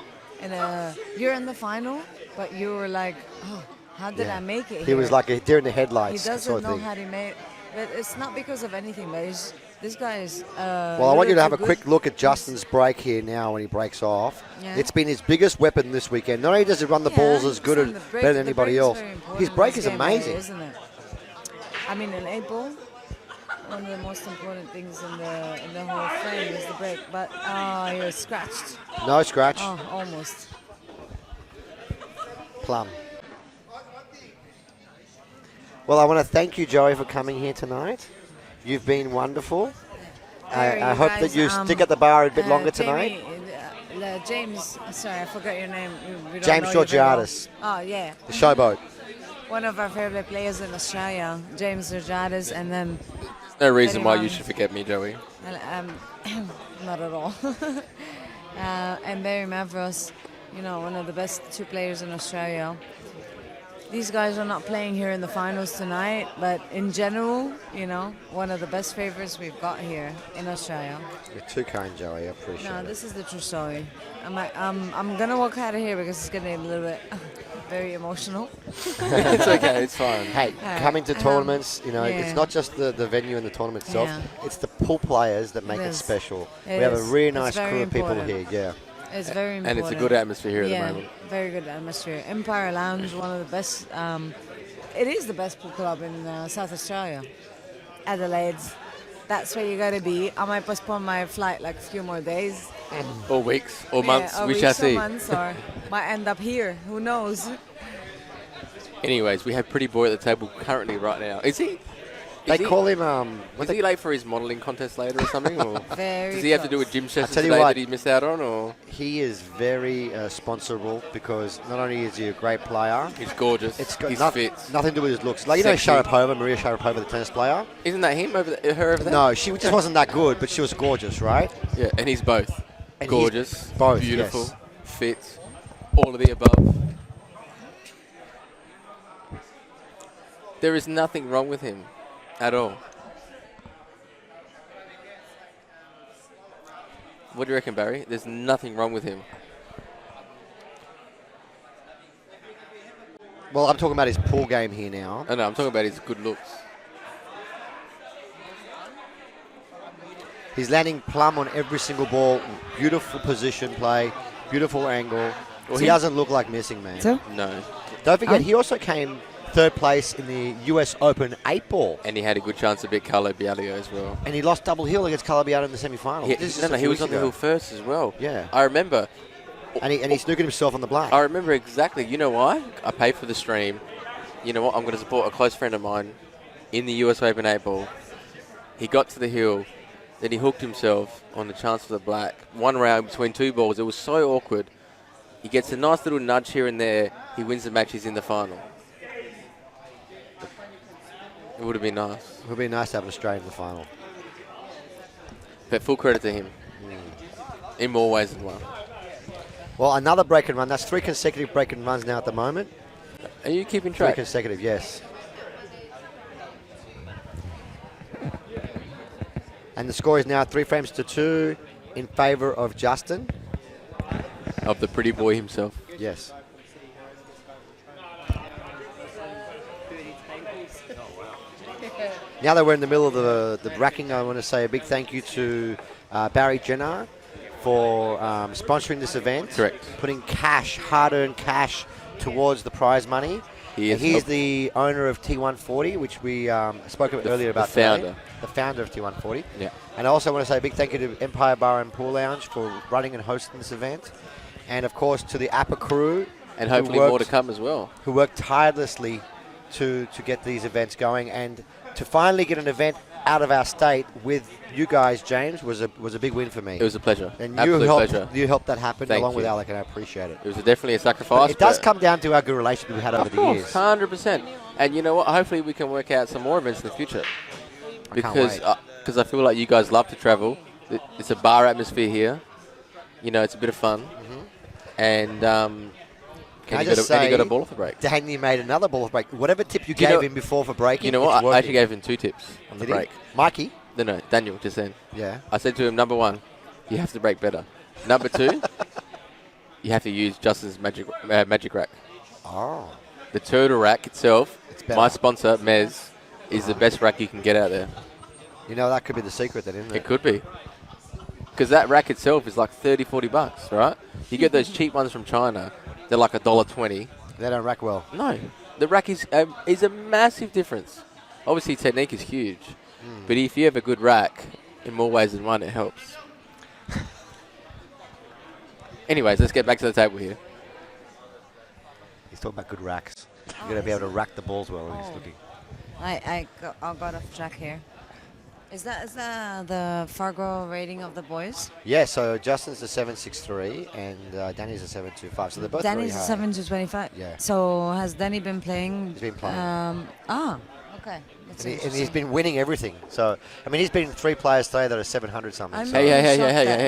you're in the final, but you were like, oh, how did I make it? He was like a deer in the headlights. He doesn't know how to make, but it's not because of anything. But this guy is. Well, I want you to have a quick look at Justin's break here now when he breaks off. Yeah. It's been his biggest weapon this weekend. Not only does he run the balls as good and better than anybody else, his break is amazing, isn't it? I mean, an 8-ball. One of the most important things in the whole frame is the break, but he was scratched. No scratch. Oh, almost. Plum. Well, I want to thank you, Joey, for coming here tonight. You've been wonderful. I hope that you stick at the bar a bit longer tonight. James, sorry, I forgot your name. James Georgiadis. Oh, yeah. The showboat. One of our favorite players in Australia, James Georgiadis, and then... No reason why you should forget me, Joey. Not at all. And Barry Mavros, one of the best 2 players in Australia. These guys are not playing here in the finals tonight, but in general, one of the best favorites we've got here in Australia. You're too kind, Joey. I appreciate it. No, this is the true story. I'm gonna walk out of here because it's getting a little bit very emotional. It's okay, it's fine. Hey, coming to tournaments, it's not just the venue and the tournament itself. Yeah. It's the pool players that make it special. We have a really nice crew of people here. Yeah. It's very important. And it's a good atmosphere here at the moment. Very good atmosphere. Empire Lounge, one of the best. It is the best pool club in South Australia. Adelaide. That's where you got to be. I might postpone my flight like a few more days. Or weeks, or months. Or we shall see. Or months, or might end up here. Who knows? Anyways, we have Pretty Boy at the table currently right now. Is he? They call him... is he late for his modelling contest later or something? Or does he have to do a gym session today that he missed out on? Or he is very sponsorable because not only is he a great player... He's gorgeous. He's fit. Nothing to do with his looks. Like, Sharapova, Maria Sharapova, the tennis player? Isn't that him over her over there? No, she just wasn't that good, but she was gorgeous, right? Yeah, and he's both. And gorgeous, both, beautiful, yes. fit, all of the above. There is nothing wrong with him at all. What do you reckon, Barry? There's nothing wrong with him. Well, I'm talking about his pool game here now. Oh, no, I'm talking about his good looks. He's landing plumb on every single ball. Beautiful position play, beautiful angle. Well, he doesn't look like missing, man. No. Don't forget, he also came 3rd place in the US Open 8-ball. And he had a good chance to beat Carlo Bialio as well. And he lost double hill against Carlo Bialio in the semi-final. He was on the hill first as well. Yeah. I remember. And he snookered himself on the black. I remember exactly. You know why? I paid for the stream. You know what? I'm going to support a close friend of mine in the US Open 8-ball. He got to the hill. Then he hooked himself on the chance for the black. One round between two balls. It was so awkward. He gets a nice little nudge here and there. He wins the match. He's in the final. It would have been nice. It would be nice to have Australia in the final. But full credit to him. In more ways than one. Well, another break and run. That's 3 consecutive break and runs now at the moment. Are you keeping 3 track? consecutive, yes. And the score is now 3 frames to 2 in favour of Justin. Of the pretty boy himself. Yes. Now that we're in the middle of the racking, I want to say a big thank you to Barry Jenner for sponsoring this event. Correct. Putting cash, hard-earned cash, towards the prize money. He's the owner of T140, which we spoke about earlier about the founder. today. The founder of T140. Yeah. And I also want to say a big thank you to Empire Bar and Pool Lounge for running and hosting this event. And, of course, to the APA crew. And hopefully more to come as well. Who worked tirelessly to get these events going. And to finally get an event out of our state with you guys, James, was a big win for me. It was a pleasure. And Absolute you helped that happen Thank along you. with Alec, and I appreciate it. It was definitely a sacrifice. But it does come down to our good relationship we've had over the years. 100%. And you know what? Hopefully we can work out some more events in the future. Because I feel like you guys love to travel. It's a bar atmosphere here. You know, it's a bit of fun. And and you got a ball off a break. Danny made another ball off break. Whatever tip you gave him before for breaking, you know what? I actually gave him 2 tips on the break. Mikey? No, Daniel, just then. Yeah. I said to him, number 1, you have to break better. Number 2, you have to use Justin's magic rack. Oh. The turtle rack itself, my sponsor, Mez, is the best rack you can get out there. You know, that could be the secret then, isn't it? It could be. Because that rack itself is like $30-40, right? You get those cheap ones from China, they're like $1.20. They don't rack well. No. The rack is a massive difference. Obviously, technique is huge. But if you have a good rack, in more ways than one, it helps. Anyways, let's get back to the table here. He's talking about good racks. You've got to be able to rack the balls well when he's looking. I got off track here. Is that the Fargo rating of the boys? Yeah, so Justin's a 7.63 and Danny's a 7.25. So they're both Danny's really a high. 7-25. Yeah. So has Danny been playing? He's been playing. Okay. That's And he's interesting. been winning everything. So, I mean, he's been 3 players today that are 700 something. I'm So really Hey. shocked that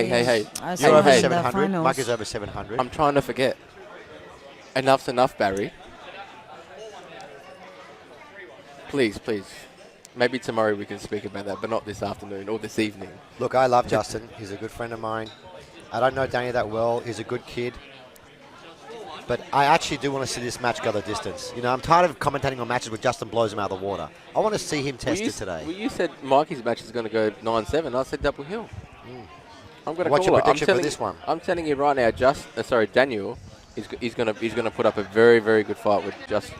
he's- you're over in the 700. finals. Mike is over 700. I'm trying to forget. Enough's enough, Barry. Please. Maybe tomorrow we can speak about that, but not this afternoon or this evening. Look, I love Justin. He's a good friend of mine. I don't know Danny that well. He's a good kid. But I actually do want to see this match go the distance. You know, I'm tired of commentating on matches where Justin blows him out of the water. I want to see him test it today. Well, you said Mikey's match is going to go 9-7. I said double hill. I'm going to What's call your it. prediction for this one? I'm telling you right now, Daniel, he's going to put up a very, very good fight with Justin.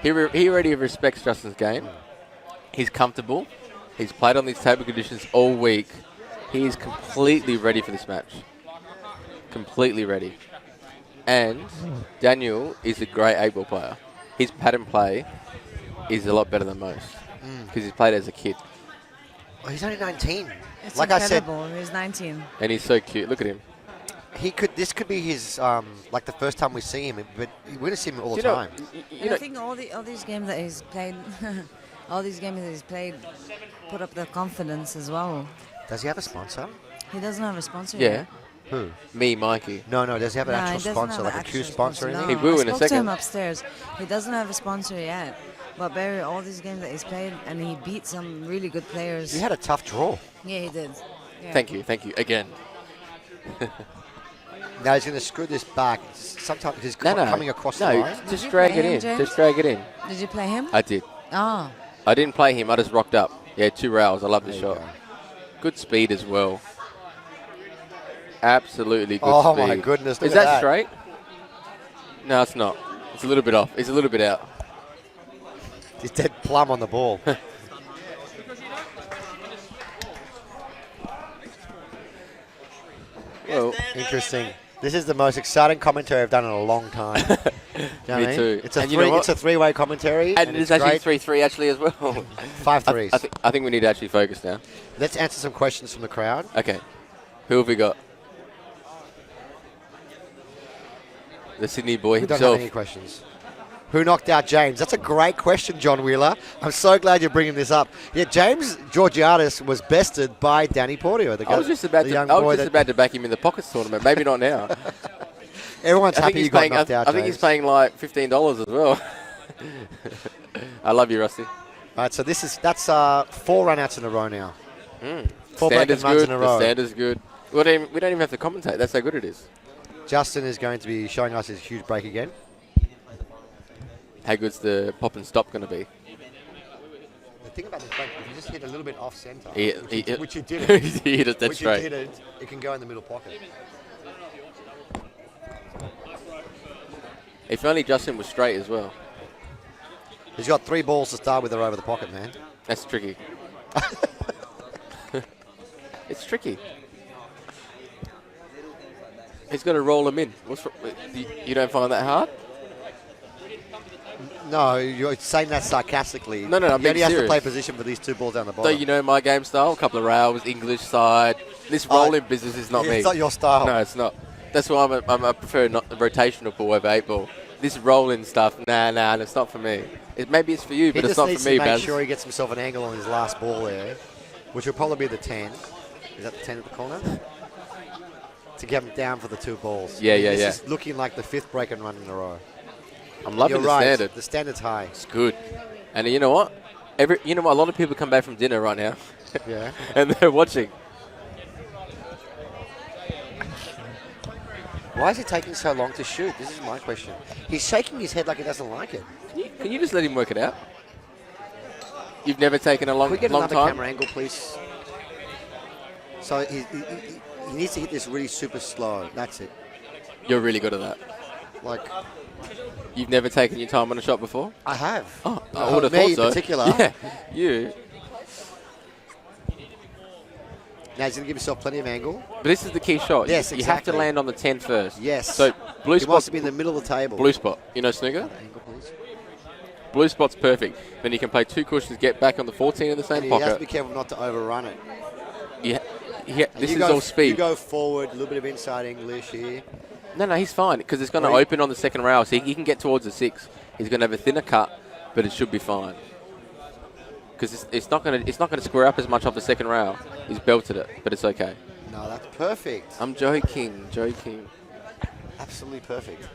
He already respects Justin's game. He's comfortable. He's played on these table conditions all week. He is completely ready for this match. Completely ready. And Daniel is a great 8-ball player. His pattern play is a lot better than most because he's played as a kid. Oh, he's only 19. It's like incredible. I said, He's 19. And he's so cute. Look at him. this could be his like the first time we see him, but we're going to see him all the You know, time. And I think all these games that he's played, put up the confidence as well. Does he have a sponsor? He doesn't have a sponsor Yeah. yet. Who? Me, Mikey. No, does he have an No, actual he doesn't sponsor, have like an a Q actual sponsor or No, anything? He will I in a spoke to second. him upstairs. He doesn't have a sponsor yet. But Barry, all these games that he's played, and he beat some really good players. He had a tough draw. Yeah, he did. Yeah. Thank you again. Now he's going to screw this back. Sometimes he's No. coming across the line. Just Did you drag play it him, in. James? Just drag it in. Did you play him? I did. Oh. I didn't play him. I just rocked up. Yeah, 2 rails. I love the There you shot. go. Good speed as well. Absolutely good Oh, speed. my goodness, look Is at that that. straight? No, it's not. It's a little bit off. It's a little bit out. He's dead plumb on the ball. Well, Interesting. This is the most exciting commentary I've done in a long time. You know what I Me mean? too. It's a And you know what? it's a three-way commentary. And it's actually great. 3-3 actually as well. 5 threes. I think we need to actually focus now. Let's answer some questions from the crowd. Okay. Who have we got? The Sydney boy We don't himself. have any questions. Who knocked out James? That's a great question, John Wheeler. I'm so glad you're bringing this up. Yeah, James Georgiadis was bested by Danny Portillo, I was just about to back him in the Pockets tournament. Maybe not now. Everyone's happy you got knocked out, I think he's paying like $15 as well. I love you, Rusty. All right, so that's 4 run-outs in a row now. 4 breaking Standard's runs good. in a The row. standard's good. We don't even have to commentate. That's how good it is. Justin is going to be showing us his huge break again. How good's the pop and stop going to be? The thing about this break, if you just hit a little bit off centre, which you he didn't, hit it that which straight. you didn't, it can go in the middle pocket. If only Justin was straight as well. He's got 3 balls to start with that are over the pocket, man. That's tricky. It's tricky. He's got to roll them in. You don't find that hard? No, you're saying that sarcastically. No, I'm he being only has to serious. play position for these 2 balls down the So bottom. you know my game style, a couple of rails, English side. This rolling business is not me. It's not your style. No, it's not. That's why I prefer not the rotational ball over 8 ball. This rolling stuff, nah, it's not for me. Maybe it's for you, but it's not for me, He just needs to Baz. make sure he gets himself an angle on his last ball there, which will probably be the 10. Is that the 10 at the corner? To get him down for the 2 balls. Yeah. This is looking like the 5th break and run in a row. I'm loving You're the right. standard. The standard's high. It's good. And you know what? A lot of people come back from dinner right now. Yeah. And they're watching. Why is it taking so long to shoot? This is my question. He's shaking his head like he doesn't like it. Can you just let him work it out? You've never taken a long Can we get long another time? camera angle, please? So he needs to hit this really super slow. That's it. You're really good at that. Like, You've never taken your time on a shot before? I have. Oh, I would have me thought in so. particular. Yeah, you. Now he's going to give himself plenty of angle. But this is the key shot. Yes, You have to exactly. land on the 10 first. Yes. So blue He wants spot, to be in the middle of the table. blue spot. You know snooker? Angle, please. Blue spot's perfect. Then you can play 2 cushions, get back on the 14 in the same And he has to pocket. be careful not to overrun it. This You is go- all speed. You go forward, a little bit of inside English here. No, he's fine because it's going to Well, open on the second rail, so he can get towards the 6. He's going to have a thinner cut, but it should be fine. Because it's not going to square up as much off the second rail. He's belted it, but it's okay. No, that's perfect. I'm joking. Absolutely perfect.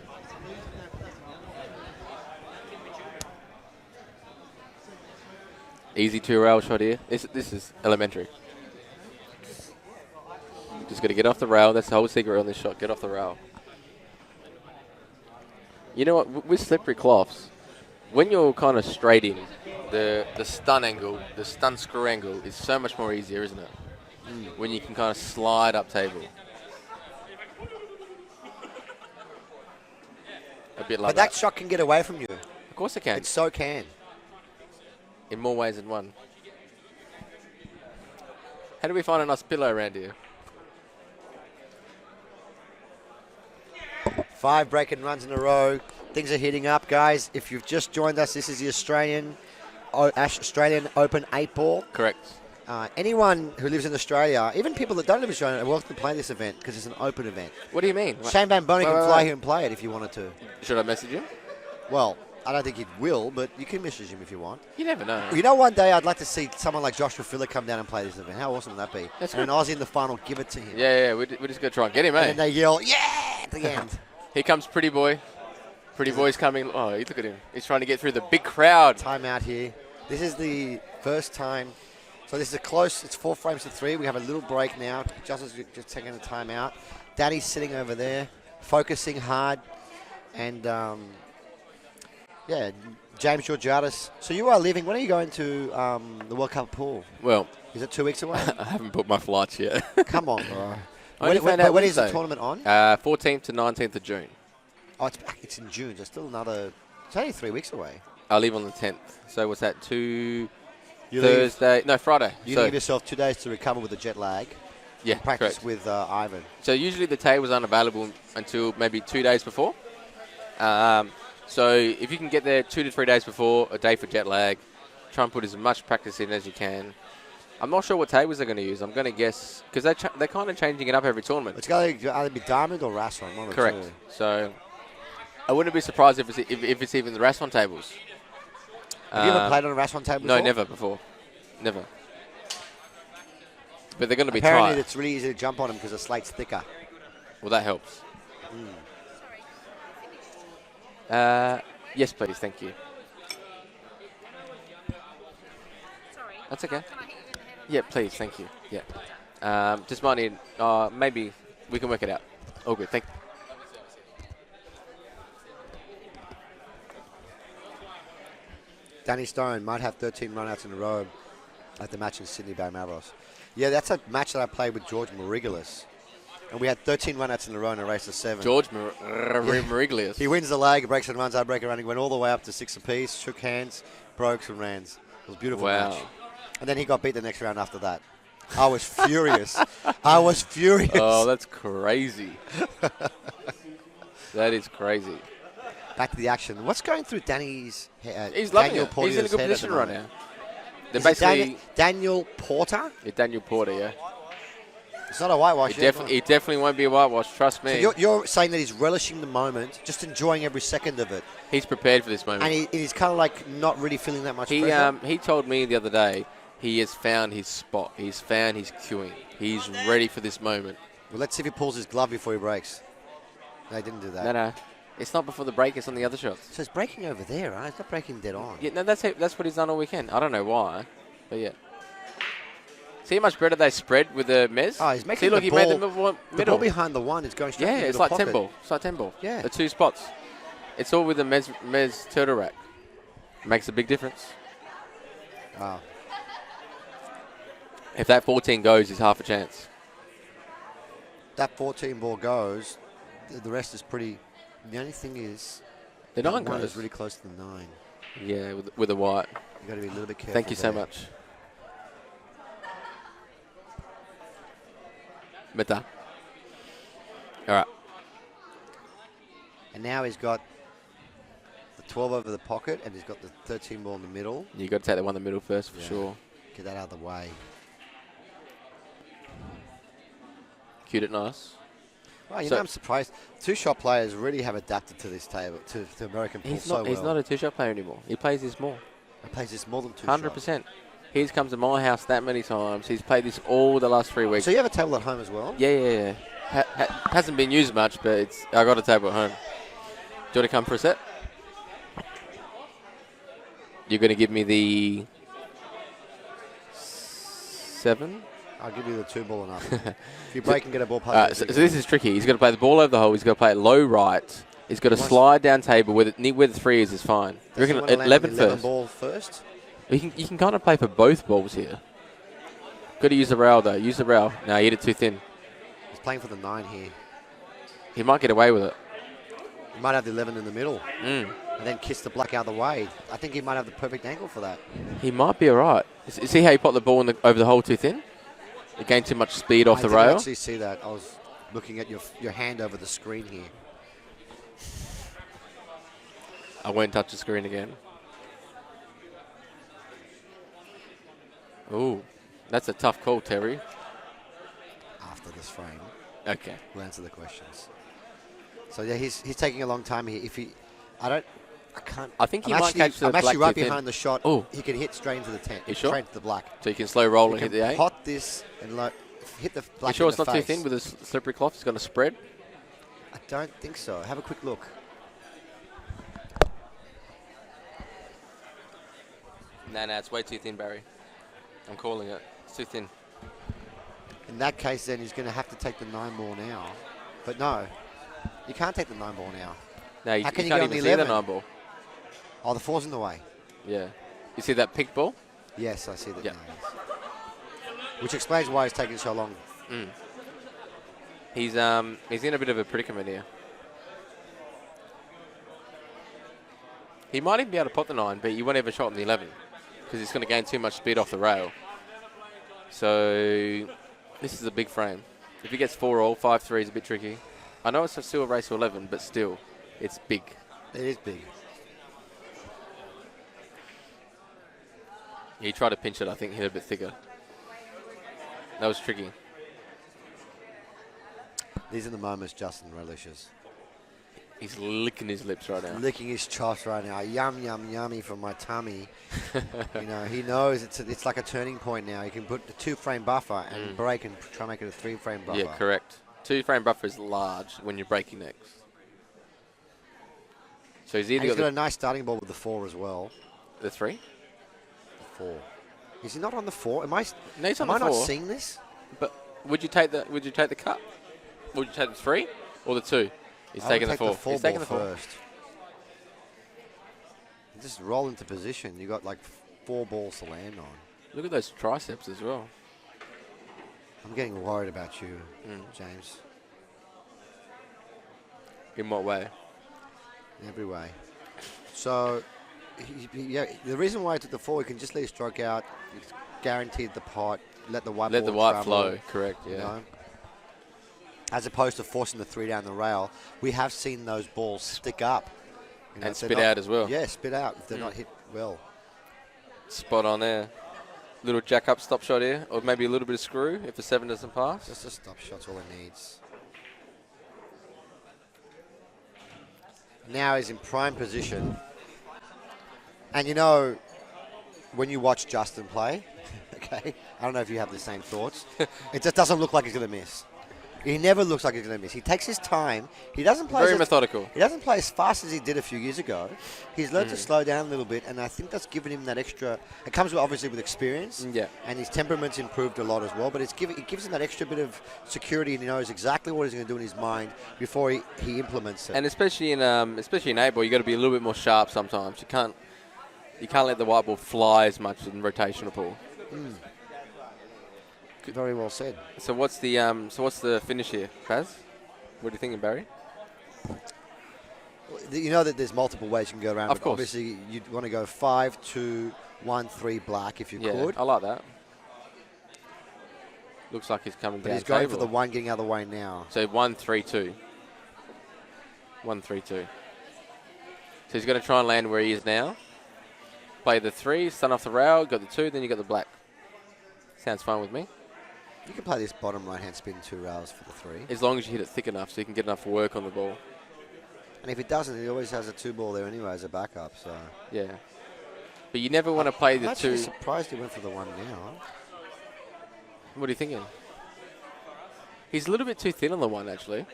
Easy 2 rail shot here. This is elementary. Just got to get off the rail. That's the whole secret on this shot. Get off the rail. You know what? With slippery cloths, when you're kind of straight in, the stun angle, the stun screw angle is so much more easier, isn't it? When you can kind of slide up table. A bit like But that shot can get away from you. Of course it can. It so can. In more ways than one. How do we find a nice pillow around here? 5 breaking runs in a row. Things are heating up, guys. If you've just joined us, this is the Australian Open 8 ball. Correct. Anyone who lives in Australia, even people that don't live in Australia, are welcome to play this event because it's an open event. What do you mean? Shane Van Boney Wait, can wait, fly wait. here and play it if you wanted to. Should I message him? Well, I don't think he will, but you can message him if you want. You never know. You know, one day I'd like to see someone like Joshua Filler come down and play this event. How awesome would that be? That's and good. an Aussie in the final, give it to him. Yeah, we're just going to try and get him, And eh? then they yell, yeah, at the end. Here comes Pretty Boy. Pretty Boy's coming. Oh, look at him. He's trying to get through the big crowd. Timeout here. This is the first time. So this is a close. It's 4 frames to 3. We have a little break now. Justin's just taking a timeout. Daddy's sitting over there, focusing hard. And, James Georgiadis. So you are leaving. When are you going to the World Cup pool? Well, Is it 2 weeks away? I haven't booked my flights yet. Come on, bro. Only found out When is the Wednesday. tournament on? 14th to 19th of June. Oh, it's in June. There's still another. It's only 3 weeks away. I'll leave on the 10th. So what's that? You Thursday? No, Friday. You So give yourself 2 days to recover with the jet lag. Yeah, practice correct. with Ivan. So usually the tables aren't available until maybe 2 days before. So if you can get there 2 to 3 days before, a day for jet lag, try and put as much practice in as you can. I'm not sure what tables they're going to use. I'm going to guess, because they're kind of changing it up every tournament. It's got to either be Diamond or Rasson, one of the Correct. two. So I wouldn't be surprised if it's even the Rasson tables. Have you ever played on a Rasson table before? No, never before. Never. But they're going to be Apparently tight. it's really easy to jump on them because the slate's thicker. Well, that helps. Yes, please. Thank you. That's okay. Yeah, please. Thank you. Yeah. Just might need, maybe we can work it out. All good. Thank you. Danny Stone might have 13 runouts in a row at the match in Sydney Bay Maros. Yeah, that's a match that I played with George Marigalis. And we had 13 runouts in a row in a race of 7. George Mariglius. He wins the leg, breaks and runs, I break around. He went all the way up to 6 apiece, shook hands, broke and rans. It was a beautiful Wow. match. And then he got beat the next round after that. I was furious. I was furious. Oh, that's crazy. That is crazy. Back to the action. What's going through Danny's head? He's loving Daniel it. He's Porter's in a good head at the position right moment? now. They're Is it basically Daniel Porter? Daniel Porter, yeah. It's not a whitewash. He definitely won't be a whitewash. Trust me. So you're saying that he's relishing the moment, just enjoying every second of it, He's prepared for this moment. and he's kind of like not really feeling that much pressure. He told me the other day he has found his spot. He's found his cueing. He's ready for this moment. Well, let's see if he pulls his glove before he breaks. No, he didn't do that. No. It's not before the break. It's on the other shots. So it's breaking over there, right? It's not breaking dead on. Yeah, no, that's what he's done all weekend. I don't know why, but yeah. See how much better they spread with the Mez? Oh, he's making See, look, the he ball, made the middle. The ball behind the one is going straight Yeah, into it's the like pocket. 10 ball. It's like 10 ball. Yeah. The 2 spots. It's all with the Mez turtle rack. Makes a big difference. Wow. If that 14 goes, he's half a chance. That 14 ball goes, the rest is pretty. The only thing is, The that 9 one goes. is really close to the 9. Yeah, with the white. You've got to be a little bit careful. Thank you so there. much. Meta. All right. And now he's got the 12 over the pocket, and he's got the 13 ball in the middle. You got to take that one in the middle first for Yeah. sure. Get that out of the way. Cued it nice. Well, you So- know, I'm surprised. 2-shot players really have adapted to this table, to American pool He's so not. He's well. not a 2-shot player anymore. He plays this more. He plays this more than 2-shot. 100%. He's come to my house that many times. He's played this all the last 3 weeks. So you have a table at home as well? Yeah. Hasn't been used much, but I got a table at home. Do you want to come for a set? You're going to give me the 7? I'll give you the 2 ball enough. If you break and get a ball past So this is tricky. He's got to play the ball over the hole. He's got to play it low right. He's got to slide down table where the 3 is fine. You reckon 11 first? ball first? You can kind of play for both balls here. Got to use the rail though. Use the rail. No, he hit it too thin. He's playing for the 9 here. He might get away with it. He might have the 11 in the middle Mm. and then kiss the black out of the way. I think he might have the perfect angle for that. He might be all right. See how he popped the ball over the hole too thin? It gained too much speed off the I didn't rail. actually see that. I was looking at your hand over the screen here. I won't touch the screen again. Ooh, that's a tough call, Terry. After this frame, Okay. we'll answer the questions. So yeah, he's taking a long time here. I can't. I think he I'm might actually, catch the I'm black actually right too thin. behind the shot. Oh. He can hit straight into the tent. You sure? Straight into the black. So you can slow roll and He hit can the 8. pot this and hit the You black sure in it's the not too face. thin with a slippery cloth? It's going to spread. I don't think so. Have a quick look. No, it's way too thin, Barry. I'm calling it. It's too thin. In that case, then he's going to have to take the 9 ball now. But no, you can't take the 9 ball now. No, you How can can't you get on even the see the 11? 9 ball. Oh, the 4's in the way. Yeah. You see that pink ball? Yes, I see that Yeah. now. Yes. Which explains why it's taking so long. Mm. He's in a bit of a predicament here. He might even be able to pot the 9, but you won't have a shot on the 11 because he's going to gain too much speed off the rail. So This is a big frame. If he gets 4-all, 5-3 is a bit tricky. I know it's still a race to 11, but still, it's big. It is big. He tried to pinch it, I think, hit it a bit thicker. That was tricky. These are the moments Justin relishes. He's licking his lips right now. Licking his chops right now. Yum, yum, yummy from my tummy. He knows it's like a turning point now. He can put the 2-frame buffer and break and try to make it a 3-frame buffer. Yeah, correct. 2-frame buffer is large when you're breaking next. So he's got a nice starting ball with the 4 as well. The 3? The 4. Is he not on the 4? Am I No, he's on the 4. not seeing this? But would you take the cut? Would you take the 3 or the 2? He's taking the 4. He's taking the 4 first. Just roll into position. You got like 4 balls to land on. Look at those triceps as well. I'm getting worried about you, James. In what way? In every way. So, the reason why I took the 4, he can just let his stroke out. It's guaranteed the pot. Let the white flow. Correct. Yeah. You know? As opposed to forcing the 3 down the rail, we have seen those balls stick up. And spit out as well. Yeah, spit out if they're not hit well. Spot on there. Little jack up stop shot here, or maybe a little bit of screw if the 7 doesn't pass. Just a stop shot's all it needs. Now he's in prime position. And when you watch Justin play, okay, I don't know if you have the same thoughts, it just doesn't look like he's going to miss. He never looks like he's going to miss. He takes his time. He doesn't play very methodical. He doesn't play as fast as he did a few years ago. He's learned to slow down a little bit, and I think that's given him that extra. It comes obviously with experience, and his temperament's improved a lot as well. But it gives him that extra bit of security, and he knows exactly what he's going to do in his mind before he implements it. And especially in 8-ball, you got to be a little bit more sharp sometimes. You can't let the white ball fly as much in rotational pool. Very well said. So what's the finish here, Paz? What are you thinking, Barry? You know that there's multiple ways you can go around. Of course. Obviously, you'd want to go 5, 2, 1, 3 black if you could. I like that. Looks like he's coming down. But he's going for the 1 getting out of the way now. So 1, 3, 2. 1, 3, 2. So he's going to try and land where he is now. Play the 3, stun off the rail, got the 2, then you got the black. Sounds fine with me. You can play this bottom right-hand spin 2 rails for the 3. As long as you hit it thick enough so you can get enough work on the ball. And if it doesn't, he always has a 2 ball there anyway as a backup. So yeah. But you never want to play the 2. I'm actually surprised he went for the 1 now. What are you thinking? He's a little bit too thin on the 1, actually.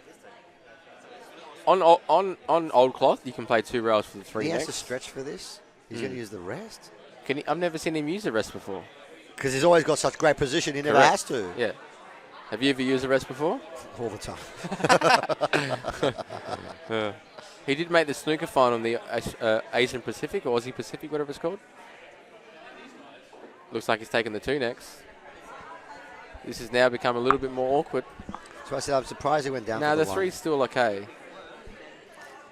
On old cloth, you can play 2 rails for the 3 He next. has to stretch for this. He's going to use the rest. I've never seen him use the rest before. Because he's always got such great position, he never has to. Yeah. Have you ever used the rest before? All the time. He did make the snooker final in the Asian Pacific, or Aussie Pacific, whatever it's called. Looks like he's taking the 2 next. This has now become a little bit more awkward. So I said I'm surprised he went down No, for the the 1. 3's still okay.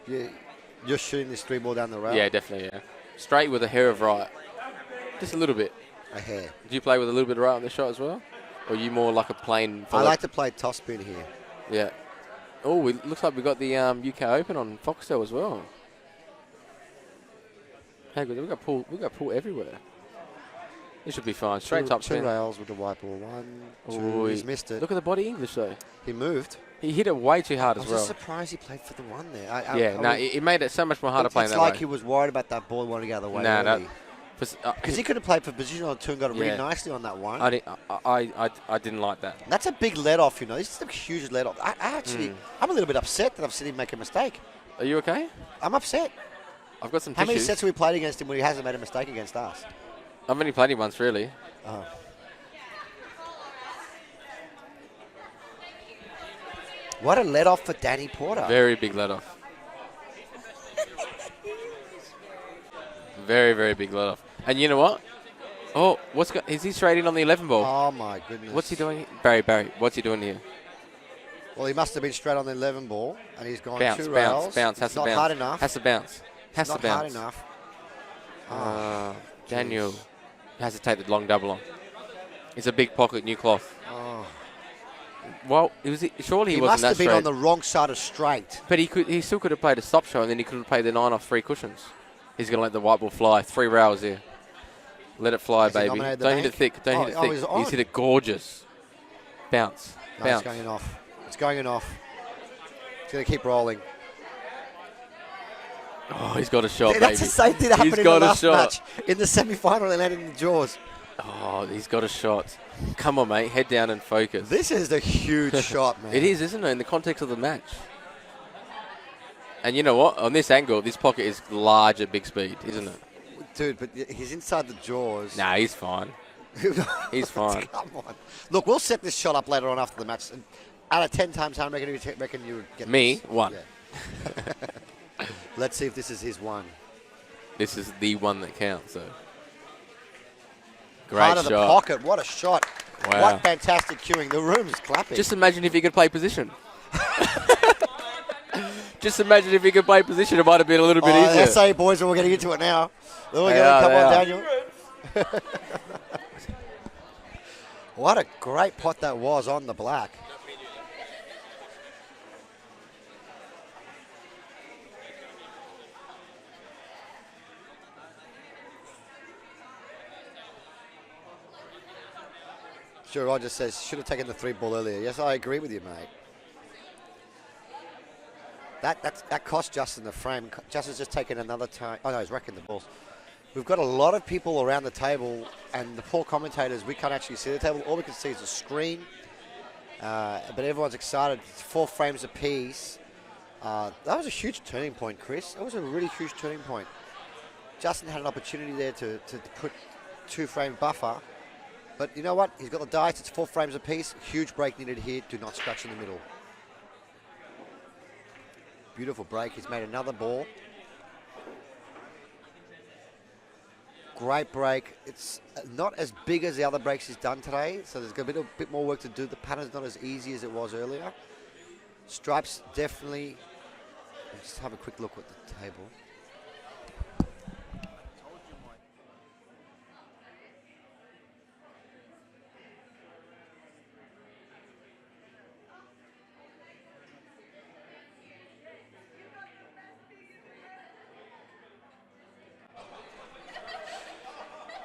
You're shooting this 3 ball down the rail? Yeah, definitely, yeah. Straight with a hair of right. Just a little bit. A hair. Do you play with a little bit of right on the shot as well? Or are you more like a plain... I like to play top spin here. Yeah. Oh, it looks like we got the UK Open on Foxtel as well. Hey, we got pull everywhere. This should be fine. Straight top spin. 2 rails with the white ball. 1, 2. He's missed it. Look at the body English though. He moved. He hit it way too hard as well. I was just surprised he played for the 1 there. It made it so much more harder playing that way. It's like he was worried about that ball wanting to get out of the way. No, because he could have played for position on 2 and got it really nicely on that 1. I didn't like that. That's a big let off, This is a huge let off. I'm a little bit upset that I've seen him make a mistake. Are you okay? I'm upset. I've got some How many tissues. sets have we played against him where he hasn't made a mistake against us? I've only played him once, really. Oh. What a let off for Danny Porter. Very big let off. Very, very big let off. And you know what? Oh, is he straight in on the 11 ball? Oh, my goodness. What's he doing? Barry, what's he doing here? Well, he must have been straight on the 11 ball, and he's gone bounce, 2 bounce, rails. bounce. Has it's to not bounce. hard enough. Has to bounce. Has it's to not bounce. hard enough. Daniel has to take the long double on. It's a big pocket, new cloth. Oh. Well, surely he must wasn't that have been straight. on the wrong side of straight. But he still could have played a stop shot, and then he could have played the 9 off 3 cushions. He's going to let the white ball fly. 3 rails here. Let it fly, Has he baby. nominated the Don't hit it bank? thick. Don't hit it thick. he's on. He's hit it gorgeous. Bounce. No, Bounce. it's going in off. It's going in off. It's going to keep rolling. Oh, he's got a shot, That's baby. the same thing that happened He's in the got a last shot. match. In the semi-final, they landed in the jaws. Oh, he's got a shot. Come on, mate. Head down and focus. This is a huge shot, man. It is, isn't it, in the context of the match? And you know what? On this angle, this pocket is large at big speed, isn't it? Dude, but he's inside the jaws. Nah, he's fine. He's fine. Come on. Look, we'll set this shot up later on after the match. And out of 10 times, how many reckon you would get Me? this? 1. Yeah. Let's see if this is his one. This is the one that counts, so. Great Heart of shot. the pocket. What a shot. Wow. What fantastic cueing. The room's clapping. Just imagine if he could play position. Just imagine if he could play position, it might have been a little bit easier. Let's say, boys, we're getting into it now. There we They go. are, Come they on, are. Daniel. What a great pot that was on the black. Sure, Roger says, should have taken the 3-ball earlier. Yes, I agree with you, mate. That cost Justin the frame. Justin's just taken another time. Oh, no, he's wrecking the balls. We've got a lot of people around the table, and the poor commentators, we can't actually see the table. All we can see is a screen. But everyone's excited. It's 4 frames apiece. That was a huge turning point, Chris. That was a really huge turning point. Justin had an opportunity there to put 2-frame buffer. But you know what? He's got the dice. It's 4 frames apiece. Huge break needed here. Do not scratch in the middle. Beautiful break. He's made another ball. Great break. It's not as big as the other breaks he's done today, so there's got a bit more work to do. The pattern's not as easy as it was earlier. Stripes definitely. Let's just have a quick look at the table.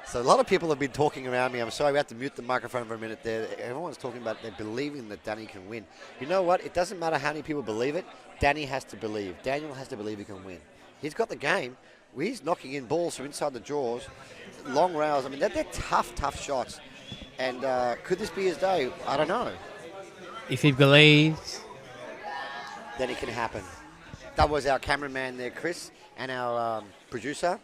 So a lot of people have been talking around me. I'm sorry, we have to mute the microphone for a minute there. Everyone's talking about they're believing that Danny can win. You know what? It doesn't matter how many people believe it. Danny has to believe. Daniel has to believe he can win. He's got the game. He's knocking in balls from inside the jaws. Long rails. I mean, they're tough shots. And could this be his day? I don't know. If he believes. Then it can happen. That was our cameraman there, Chris, and our producer.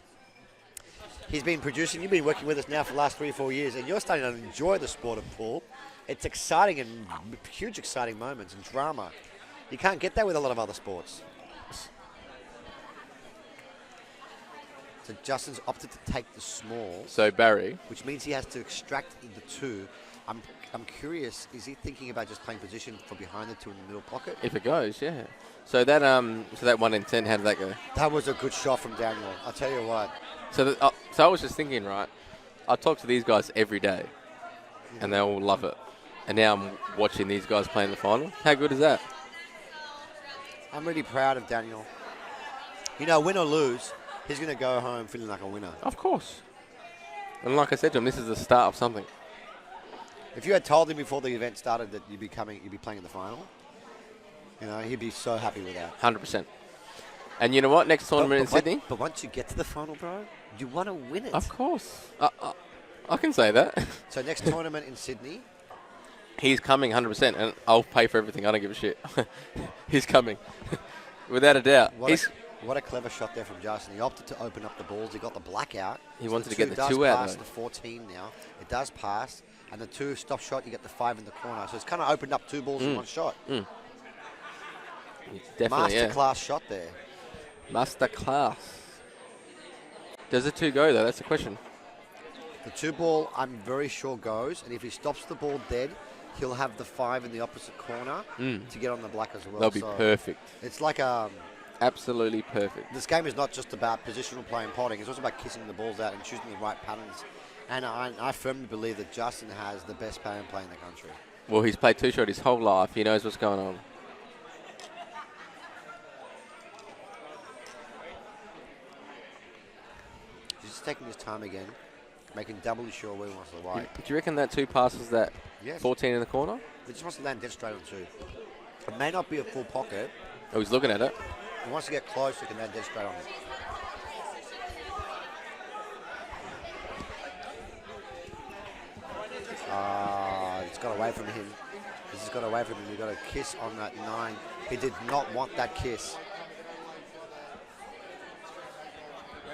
He's been producing. You've been working with us now for the last 3 or 4 years, and you're starting to enjoy the sport of pool. It's exciting and huge exciting moments and drama. You can't get that with a lot of other sports. So Justin's opted to take the small. So Barry. Which means he has to extract the 2. I'm curious, is he thinking about just playing position for behind the 2 in the middle pocket? If it goes, yeah. So that 1 in 10, how did that go? That was a good shot from Daniel. I'll tell you what. So I was just thinking, right, I talk to these guys every day, and they all love it. And now I'm watching these guys play in the final. How good is that? I'm really proud of Daniel. You know, win or lose, he's going to go home feeling like a winner. Of course. And like I said to him, this is the start of something. If you had told him before the event started that you'd be playing in the final, you know, he'd be so happy with that. 100%. And you know what? Next tournament in Sydney? But once you get to the final, bro, you want to win it. Of course. I can say that. So next tournament in Sydney. He's coming 100%, and I'll pay for everything. I don't give a shit. He's coming. Without a doubt. What a clever shot there from Justin. He opted to open up the balls. He got the black out. He so wanted the to get the 2 out, does though. pass the 14 now. It does pass. And the 2 stop shot, you get the 5 in the corner. So it's kind of opened up 2 balls in one shot. Definitely, Masterclass shot there. Masterclass. Does the 2 go, though? That's the question. The 2 ball, I'm very sure goes. And if he stops the ball dead, he'll have the 5 in the opposite corner to get on the black as well. That'll be perfect. It's like absolutely perfect. This game is not just about positional play and potting. It's also about kissing the balls out and choosing the right patterns. And I firmly believe that Justin has the best pattern play in the country. Well, he's played two-shot his whole life. He knows what's going on. He's just taking his time again, making doubly sure where he wants to lie. Do you reckon that 2 passes that Yes. 14 in the corner? He just wants to land dead straight on 2. It may not be a full pocket. Oh, he's looking at it. He wants to get close, he can land dead straight on it. It's got away from him. This has got away from him. He got a kiss on that 9. He did not want that kiss.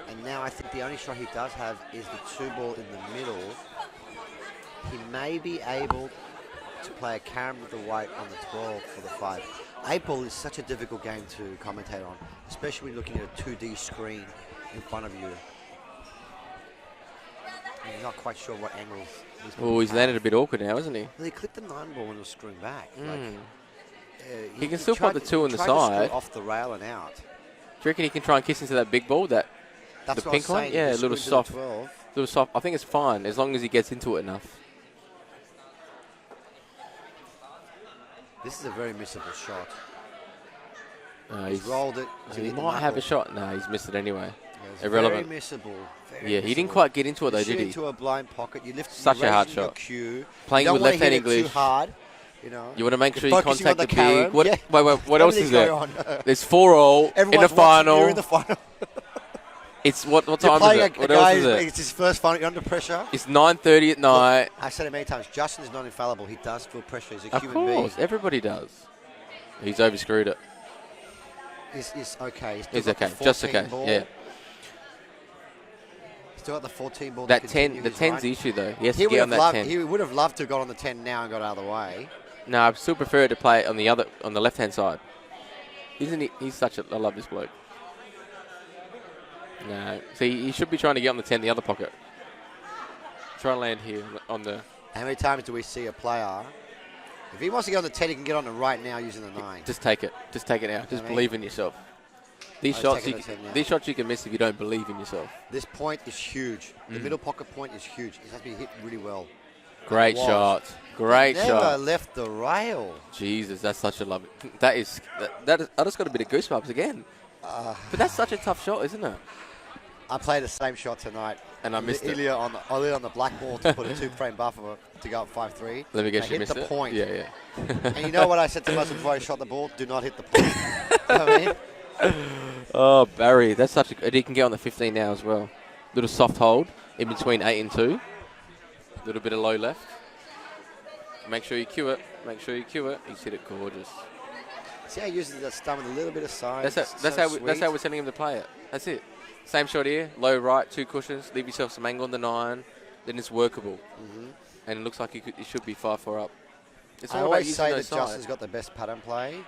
And now I think the only shot he does have is the 2 ball in the middle. He may be able to play a carom with the white on the 12 for the 5. 8 ball is such a difficult game to commentate on, especially when you're looking at a 2D screen in front of you. And you're not quite sure what angles. Oh, he's landed a bit awkward now, isn't he? Well, he clipped the 9 ball when it was screwing back. He can still put the 2 on the tried to side. screw off the rail and out. Do you reckon he can try and kiss into that big ball, that That's the what I was pink one? saying. Yeah, a He little screwed soft. into the 12. Little soft. I think it's fine as long as he gets into it enough. This is a very missable shot. He's rolled it. He might have a shot. No, he's missed it anyway. Yeah, it's Irrelevant. Very missable. Very Yeah, he didn't missable. quite get into it though, You shoot did he? into a blind pocket. You lift. Such you're a hard raising your shot. cue. Playing you with don't wanna left-hand hit it too English. hard. You know. You want to make sure You're you focusing contact on the carom. big. What, Yeah. wait, what else is Everything's there? going on. There's 4-all in the Everyone's watching final. you in the final. It's what You're time is playing it? a What guy else is it? it's his first final. You're under pressure. It's 9:30 at night. Look, I've said it many times. Justin is not infallible. He does feel pressure. He's a Of human course, being. everybody does. He's overscrewed it. He's okay. He's still got okay, the just 14 okay. ball. Yeah. Still got the 14 ball. That to 10, continue the his 10's run. the issue though. He has He to would get on have that loved. 10. He would have loved to have got on the 10 now and got out of the way. No, I still prefer to play it on the left-hand side. Isn't he? He's such a. I love this bloke. No, see, he should be trying to get on the 10, the other pocket. Try and land here on the. How many times do we see a player? If he wants to get on the 10, he can get on it right now using the 9. Just take it. Just take it now. Just I mean- believe in yourself. These I was shots, taking the 10 now. these shots you can miss if you don't believe in yourself. This point is huge. The middle pocket point is huge. It has to be hit really well. Great was. shot. Great Never shot. left the rail. Jesus, that's such a love. That is. I just got a bit of goosebumps again. But that's such a tough shot, isn't it? I played the same shot tonight. And I missed it. Ilya on the black ball to put a 2-frame buffer to go up 5-3. Let me guess, I you hit missed the it. point. Yeah. And you know what I said to myself before I shot the ball? Do not hit the point. You know what I mean? Oh, Barry, that's such a. He can get on the 15 now as well. Little soft hold in between 8 and 2. Little bit of low left. Make sure you cue it. Make sure you cue it. He's hit it gorgeous. See how he uses that stump with a little bit of size. That's how we're sending him to play it. That's it. Same shot here. Low right, 2 cushions. Leave yourself some angle on the 9. Then it's workable. And it looks like you should be 5-4 up. It's I all about always using say those that Justin's sides. got the best pattern play,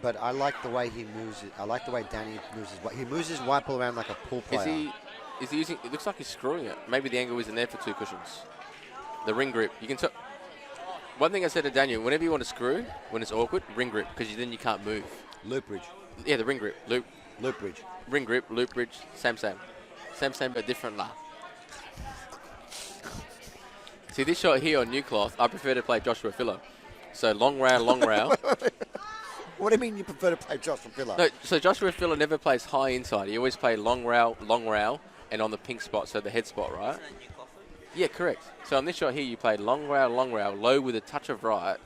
but I like the way he moves it. I like the way Danny moves his white. He moves his white ball around like a pool player. Is he using? It looks like he's screwing it. Maybe the angle isn't there for 2 cushions. The ring grip. You can. One thing I said to Daniel: whenever you want to screw, when it's awkward, ring grip, because then you can't move. Loop bridge. Yeah, the ring grip. Loop Bridge. ring grip, loop bridge, same, but different lah. See this shot here on new cloth, I prefer to play Joshua Filler. So long rail. What do you mean you prefer to play Joshua Filler? No, so Joshua Filler never plays high inside. He always plays long rail, and on the pink spot, so the head spot, right? Yeah, correct. So on this shot here, you play long rail, low with a touch of right.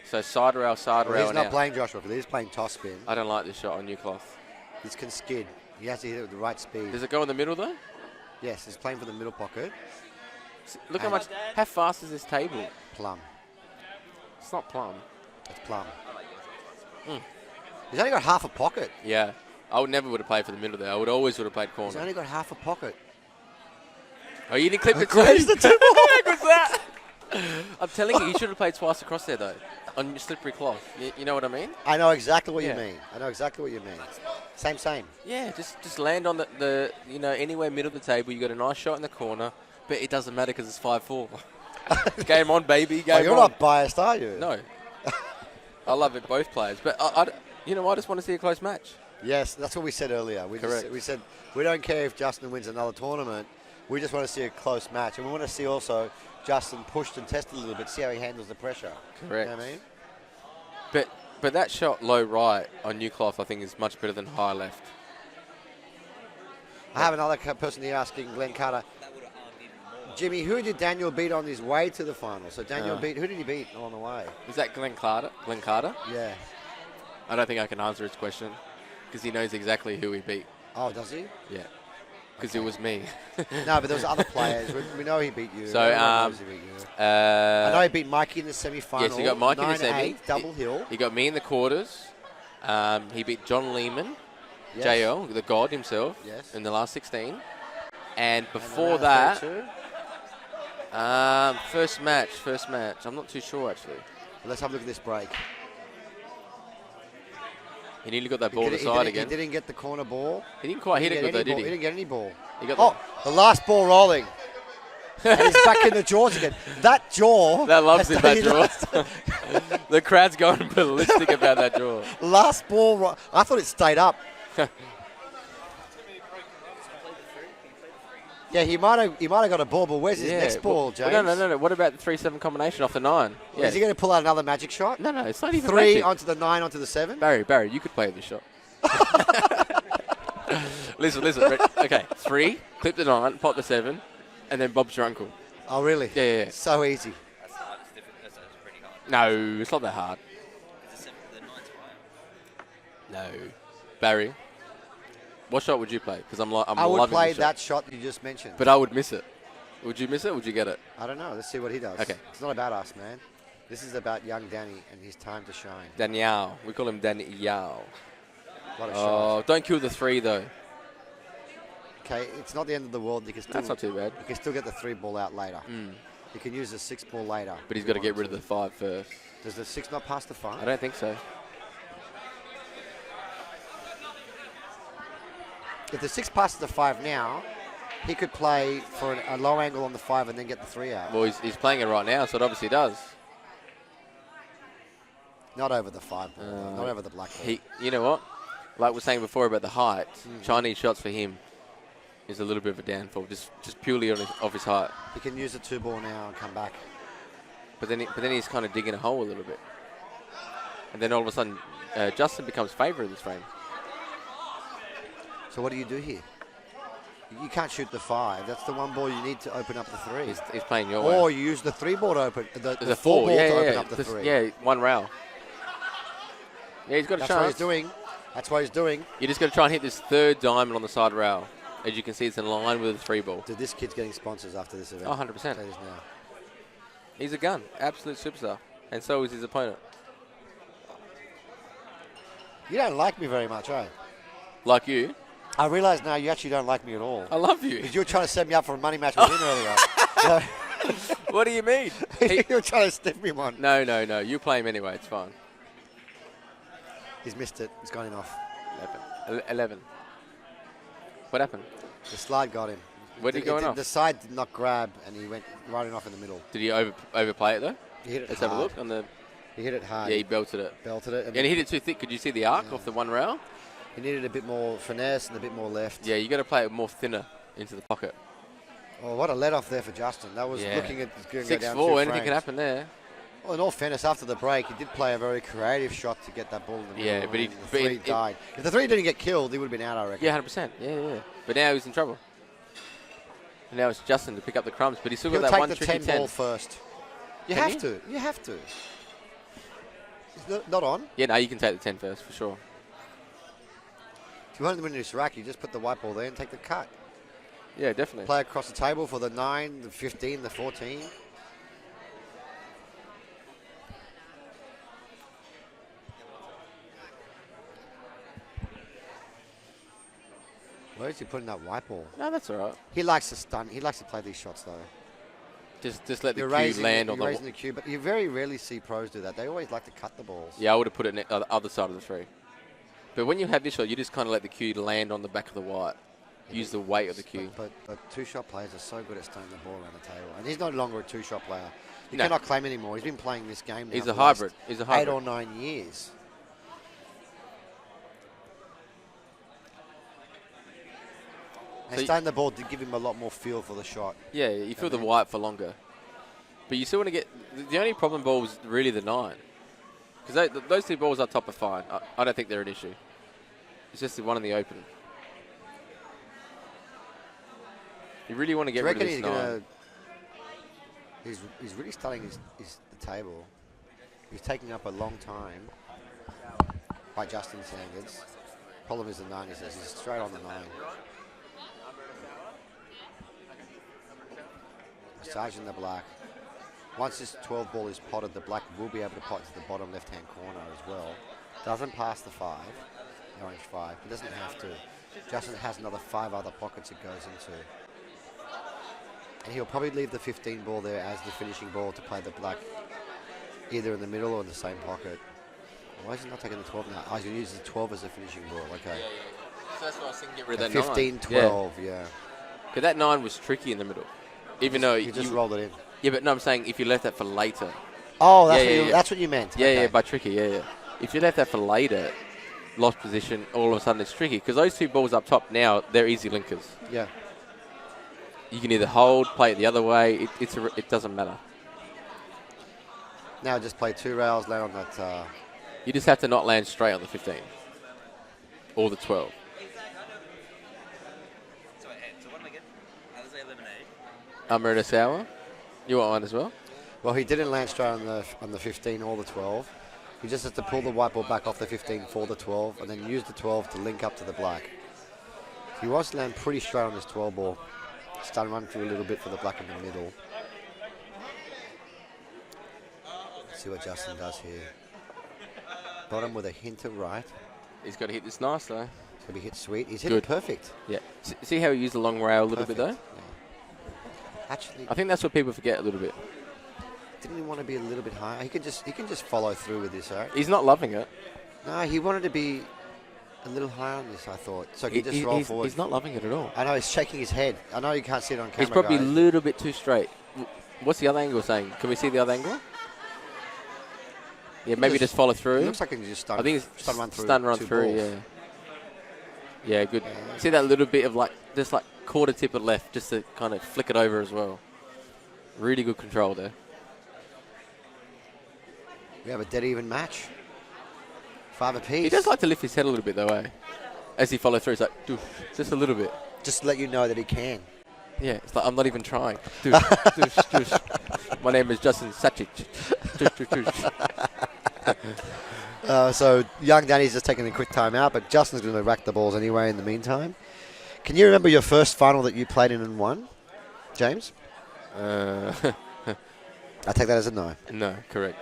So side rail, Well, he's and not out. playing Joshua Filler. He's playing toss spin. I don't like this shot on new cloth. This can skid. He has to hit it with the right speed. Does it go in the middle though? Yes, he's playing for the middle pocket. Look how fast is this table? Plum. It's not plumb. It's plum. He's only got half a pocket. Yeah, I would have played for the middle there. I would always have played He's corner. only got half a pocket. Oh, you didn't clip it Graze the two How good's that? I'm telling you, you should have played twice across there though, on your slippery cloth. You know what I mean? I know exactly what Yeah. you mean. I know exactly what you mean. Same. Yeah, just land on the anywhere middle of the table. You got a nice shot in the corner, but it doesn't matter because it's 5-4. Game on, baby. Game Oh, you're on. not biased, are you? No. I love it, both players. But, I just want to see a close match. Yes, that's what we said earlier. Correct. We said we don't care if Justin wins another tournament. We just want to see a close match. And we want to see also Justin pushed and tested a little bit, see how he handles the pressure. Correct. You know what I mean? But that shot low right on Newcloth, I think, is much better than high left. I have another person here asking Glenn Carter. Jimmy, who did Daniel beat on his way to the final? So Daniel beat, who did he beat on the way? Is that Glenn Carter? Glenn Carter? Yeah. I don't think I can answer his question because he knows exactly who he beat. Oh, does he? Yeah. Because it was me. No, but there was other players. We know he beat you. So, Everyone knows he beat you. I know he beat Mikey in the semi-final. Yes, he got Mikey in the semi. 9-8, double hill. He got me in the quarters. He beat John Lehman, Yes. JL, the god himself, Yes. in the last 16. And And before then that, 32. first match. I'm not too sure, actually. Let's have a look at this break. He nearly got that ball to the side again. He didn't get the corner ball. He didn't quite hit it good, though, did He he? didn't get any ball. He got Oh, the last ball rolling. And he's back in the jaws again. That jaw. That loves has him, that done- jaw. The crowd's going ballistic about that jaw. Last ball. I thought it stayed up. Yeah, he might have got a ball, but where's his next ball, James? No. What about the 3-7 combination off the 9? Yeah. Is he going to pull out another magic shot? No, it's not even 3 magic. onto the 9 onto the 7? Barry, you could play this shot. listen. Okay, 3, clip the 9, pop the 7, and then Bob's your uncle. Oh, really? Yeah. So easy. That's hard. It's different. That's pretty hard. No, it's not that hard. The nine's No. Barry, what shot would you play? Because I'm I would loving play this that shot you just mentioned. But I would miss it. Would you miss it? Would you get it? I don't know. Let's see what he does. Okay. It's not about us, man. This is about young Danny and his time to shine. Danyal. We call him Danyal. What a Oh, shot. don't kill the 3 though. Okay, it's not the end of the world. You can still, That's not too bad. You can still get the 3 ball out later. You can use the 6 ball later. But he's if got to you get want rid of the 5 first. Does the 6 not pass the 5? I don't think so. If the 6 passes the 5 now, he could play for a low angle on the 5 and then get the 3 out. Well, he's playing it right now, so it obviously does. Not over the 5 ball, though. Not over the black ball. You know what? Like we were saying before about the height, Chinese shots for him is a little bit of a downfall, just purely off his height. He can use the 2 ball now and come back. But then he's kind of digging a hole a little bit. And then all of a sudden, Justin becomes favourite of this frame. So what do you do here? You can't shoot the 5. That's the 1 ball you need to open up the 3. He's playing your way. Or you use the 3 ball to open the 4 4, ball to open up the 3. Yeah, 1 rail. Yeah, he's got a That's chance. what he's doing. That's what he's doing. You just got to try and hit this 3rd diamond on the side rail. As you can see, it's in line with the 3 ball. Dude, this kid's getting sponsors after this event. Oh, 100%. I'll tell you this now. He's a gun. Absolute superstar. And so is his opponent. You don't like me very much, eh? Like you. I realise now you actually don't like me at all. I love you. Because you were trying to set me up for a money match with him earlier. So, What do you mean? you were trying to stiff me one. No. You play him anyway. It's fine. He's missed it. He's gone in off. 11. What happened? The slide got him. Where did he go off? The side did not grab, and he went right off in the middle. Did he overplay it though? He hit it Let's hard. have a look on the. He hit it hard. Yeah, he belted it. Belted it. And he hit it too thick. Could you see the arc off the 1 rail? He needed a bit more finesse and a bit more left. Yeah, you got to play it more thinner into the pocket. Oh, what a let off there for Justin. That was looking at going to go down 6-4. 2 Anything frames. can happen there. Well, in all fairness, after the break, he did play a very creative shot to get that ball in the middle. Yeah, but he- and the but 3 it- died. If the 3 didn't get killed, he would have been out, I reckon. Yeah, 100%. Yeah. But now he's in trouble. And now it's Justin to pick up the crumbs, but he's still He'll got that take one the tricky 10 10. ball first. You Can have he? to. You have to. It's not on. Yeah, no, you can take the 10 first for sure. If you want to win this rack, you just put the white ball there and take the cut. Yeah, definitely. Play across the table for the 9, the 15, the 14. Where is he putting that white ball? No, that's all right. He likes to stun. He likes to play these shots, though. Just let the You're cue raising, land on you're the. raising the cue, but you very rarely see pros do that. They always like to cut the balls. Yeah, I would have put it on the other side of the 3. But when you have this shot, you just kind of let the cue land on the back of the white. Use the weight of the cue. But 2-shot players are so good at staying the ball around the table. And he's no longer a 2-shot player. You No. cannot claim anymore. He's been playing this game now He's for a the last hybrid. He's a 8 hybrid. or 9 years. And So starting the ball did give him a lot more feel for the shot. yeah, you feel the white for longer. But you still want to get... The only problem ball is really the 9. Because those 2 balls up top are fine. I don't think they're an issue. It's just the one in the open. You really want to get rid of this 9. He's really studying the table. He's taking up a long time by Justin standards. Problem is the 9, he says. He's straight on the 9. Sajich in the black. Once this 12 ball is potted, the black will be able to pot to the bottom left-hand corner as well. Doesn't pass the 5, the orange 5. He doesn't have to. Justin has another 5 other pockets it goes into. And he'll probably leave the 15 ball there as the finishing ball to play the black either in the middle or in the same pocket. Why is he not taking the 12 now? Oh, he's going to use the 12 as a finishing ball. Okay. So that's why I was thinking get rid of The that 15, 9. 12, yeah. Because that 9 was tricky in the middle. Even though You just rolled it in. Yeah, but no, I'm saying if you left that for later. Oh, Yeah, that's what you meant. Yeah, Okay. yeah, by tricky, yeah. If you left that for later, lost position, all of a sudden it's tricky. Because those 2 balls up top now, they're easy linkers. Yeah. You can either hold, play it the other way. It doesn't matter. Now just play 2 rails, land on that. You just have to not land straight on the 15 or the 12. So what am I getting? Alizé lemonade. Amaretto sour. You want one as well? Well, he didn't land straight on the 15 or the 12. He just has to pull the white ball back off the 15 for the 12 and then use the 12 to link up to the black. He wants to land pretty straight on this 12 ball. Start run through a little bit for the black in the middle. Let's see what Justin does here. Bottom with a hint of right. He's got to hit this nice though. It's going to be hit sweet. He's hitting Good. perfect. Yeah. See how he used the long rail a little bit though? Perfect, yeah. Actually, I think that's what people forget a little bit. didn't he want to be a little bit higher? He can just follow through with this, right? He's not loving it. No, he wanted to be a little higher on this, I thought. So he can just roll forward. He's not loving it at all. I know he's shaking his head. I know you can't see it on camera. He's probably a guys. little bit too straight. What's the other angle saying? Can we see the other angle? Yeah, maybe just follow through. It looks like he can just stun. I think it's stun run through. Stun run 2 through, balls. yeah. Yeah, good. See that little bit of just quarter tip of left, just to kind of flick it over as well. Really good control there. We have a dead even match. 5 apiece. He does like to lift his head a little bit though, eh? As he follows through, it's like, doof, just a little bit. Just to let you know that he can. Yeah, it's like, I'm not even trying. Doof, doof, doof. My name is Justin Sajich. Doof, doof, doof. So young Danny's just taking a quick time out, but Justin's going to rack the balls anyway in the meantime. Can you remember your first final that you played in and won, James? I take that as a no. No, correct.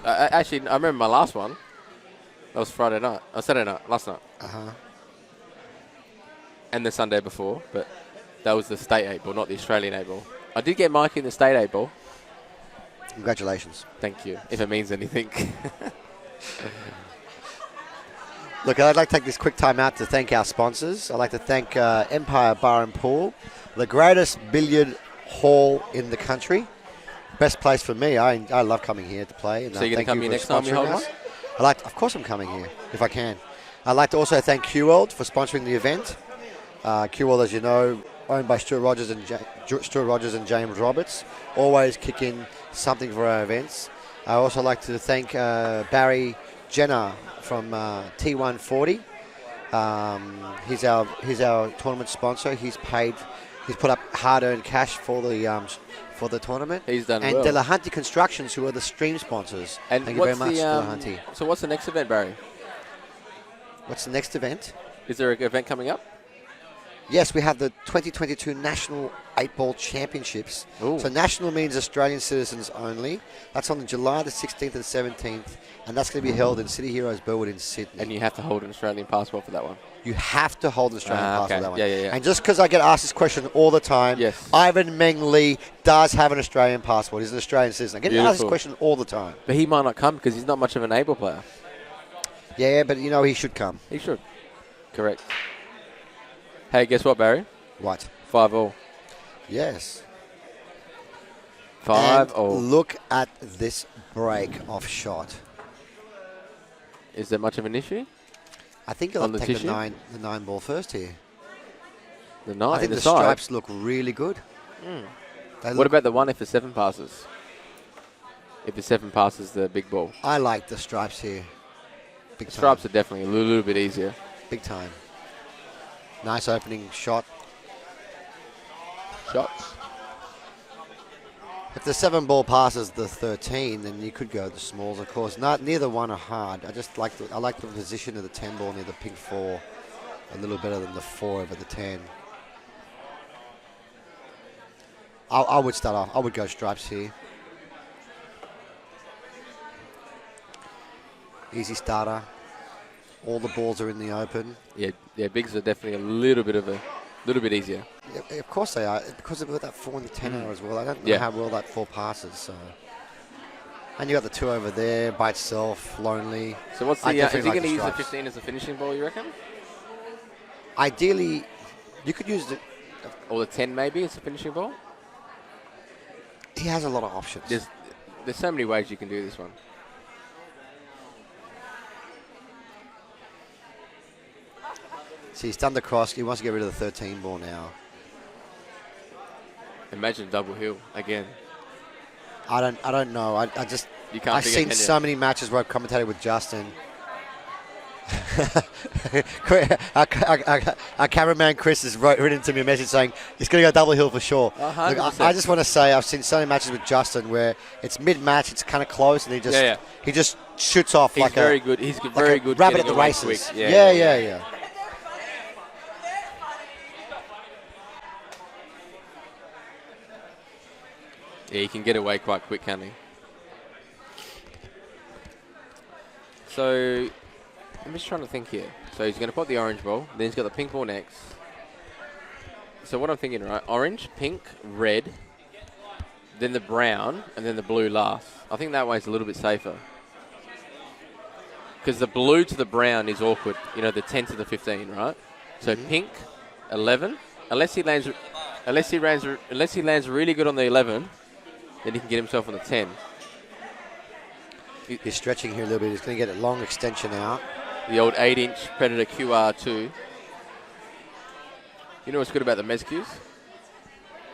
Actually, I remember my last one. That was Friday night. Saturday night, last night. Uh-huh. And the Sunday before, but that was the state 8 ball, not the Australian 8 ball. I did get Mike in the state 8 ball. Congratulations. Thank you, if it means anything. Look, I'd like to take this quick time out to thank our sponsors. I'd like to thank Empire Bar and Pool, the greatest billiard hall in the country. Best place for me. I love coming here to play. And, So you're going to come here next time you hold one? Of course I'm coming here, if I can. I'd like to also thank QWorld for sponsoring the event. QWorld, as you know, owned by Stuart Rogers and James Roberts. Always kick in something for our events. I also like to thank Barry Jenner from T140. He's our tournament sponsor. He's put up hard-earned cash for the tournament. He's done and well. Delahunty Constructions, who are the stream sponsors. And thank you very much, Delahunty. So what's the next event, Barry? What's the next event? Is there an event coming up? Yes, we have the 2022 National 8-Ball Championships. Ooh. So national means Australian citizens only. That's on July the 16th and 17th, and that's going to be held in City Heroes Burwood in Sydney. And you have to hold an Australian passport for that one. You have to hold an Australian passport okay. for that one. Yeah. And just because I get asked this question all the time, Yes. Ivan Meng Lee does have an Australian passport. He's an Australian citizen. I get asked this Beautiful. question all the time. But he might not come because he's not much of an able player. Yeah, but he should come. He should. Correct. Hey, guess what, Barry? What? 5-all. Yes. 5-all. And look at this break off shot. Is there much of an issue? I think I'll On the take tissue? the nine ball first here. The I 9 think the the side. stripes look really good. They What look- about the 1 if the 7 passes? If the 7 passes the big ball. I like the stripes here. Big The time. stripes are definitely a little bit easier. Big time. Nice opening shot. Shots. If the 7 ball passes the 13, then you could go the smalls, of course. Neither one are hard. I like the position of the 10 ball near the pink 4 a little better than the 4 over the 10. I would start off. I would go stripes here. Easy starter. All the balls are in the open. Yeah, bigs are definitely a little bit easier. Yeah, of course they are, because of that 4 and the 10 hour as well. I don't know Yeah. how well that 4 passes. So, and you got the 2 over there by itself, lonely. So what's I the? Is he definitely like going to the use the stripes. 15 as a finishing ball? You reckon? Ideally, you could use the. Or the 10 maybe as a finishing ball? He has a lot of options. There's so many ways you can do this one. See, he's done the cross. He wants to get rid of the 13 ball now. Imagine double hill again. I don't know. I just. You can't. I've figure, seen can so many matches where I've commentated with Justin. Our cameraman Chris has written to me a message saying he's going to go double hill for sure. Look, 100%. I just want to say I've seen so many matches with Justin where it's mid-match, it's kind of close, and he just shoots off He's like very a good. He's like very a good. rabbit at getting the away races. quick. Yeah. Yeah, he can get away quite quick, can't he? So, I'm just trying to think here. So he's going to put the orange ball, then he's got the pink ball next. So what I'm thinking, right? Orange, pink, red, then the brown, and then the blue last. I think that way's a little bit safer. Because the blue to the brown is awkward. You know, the 10 to the 15, right? So pink, 11. Unless he lands really good on the 11, then he can get himself on the 10. He's stretching here a little bit. He's going to get a long extension out. The old 8-inch Predator QR2. You know what's good about the Mezcus?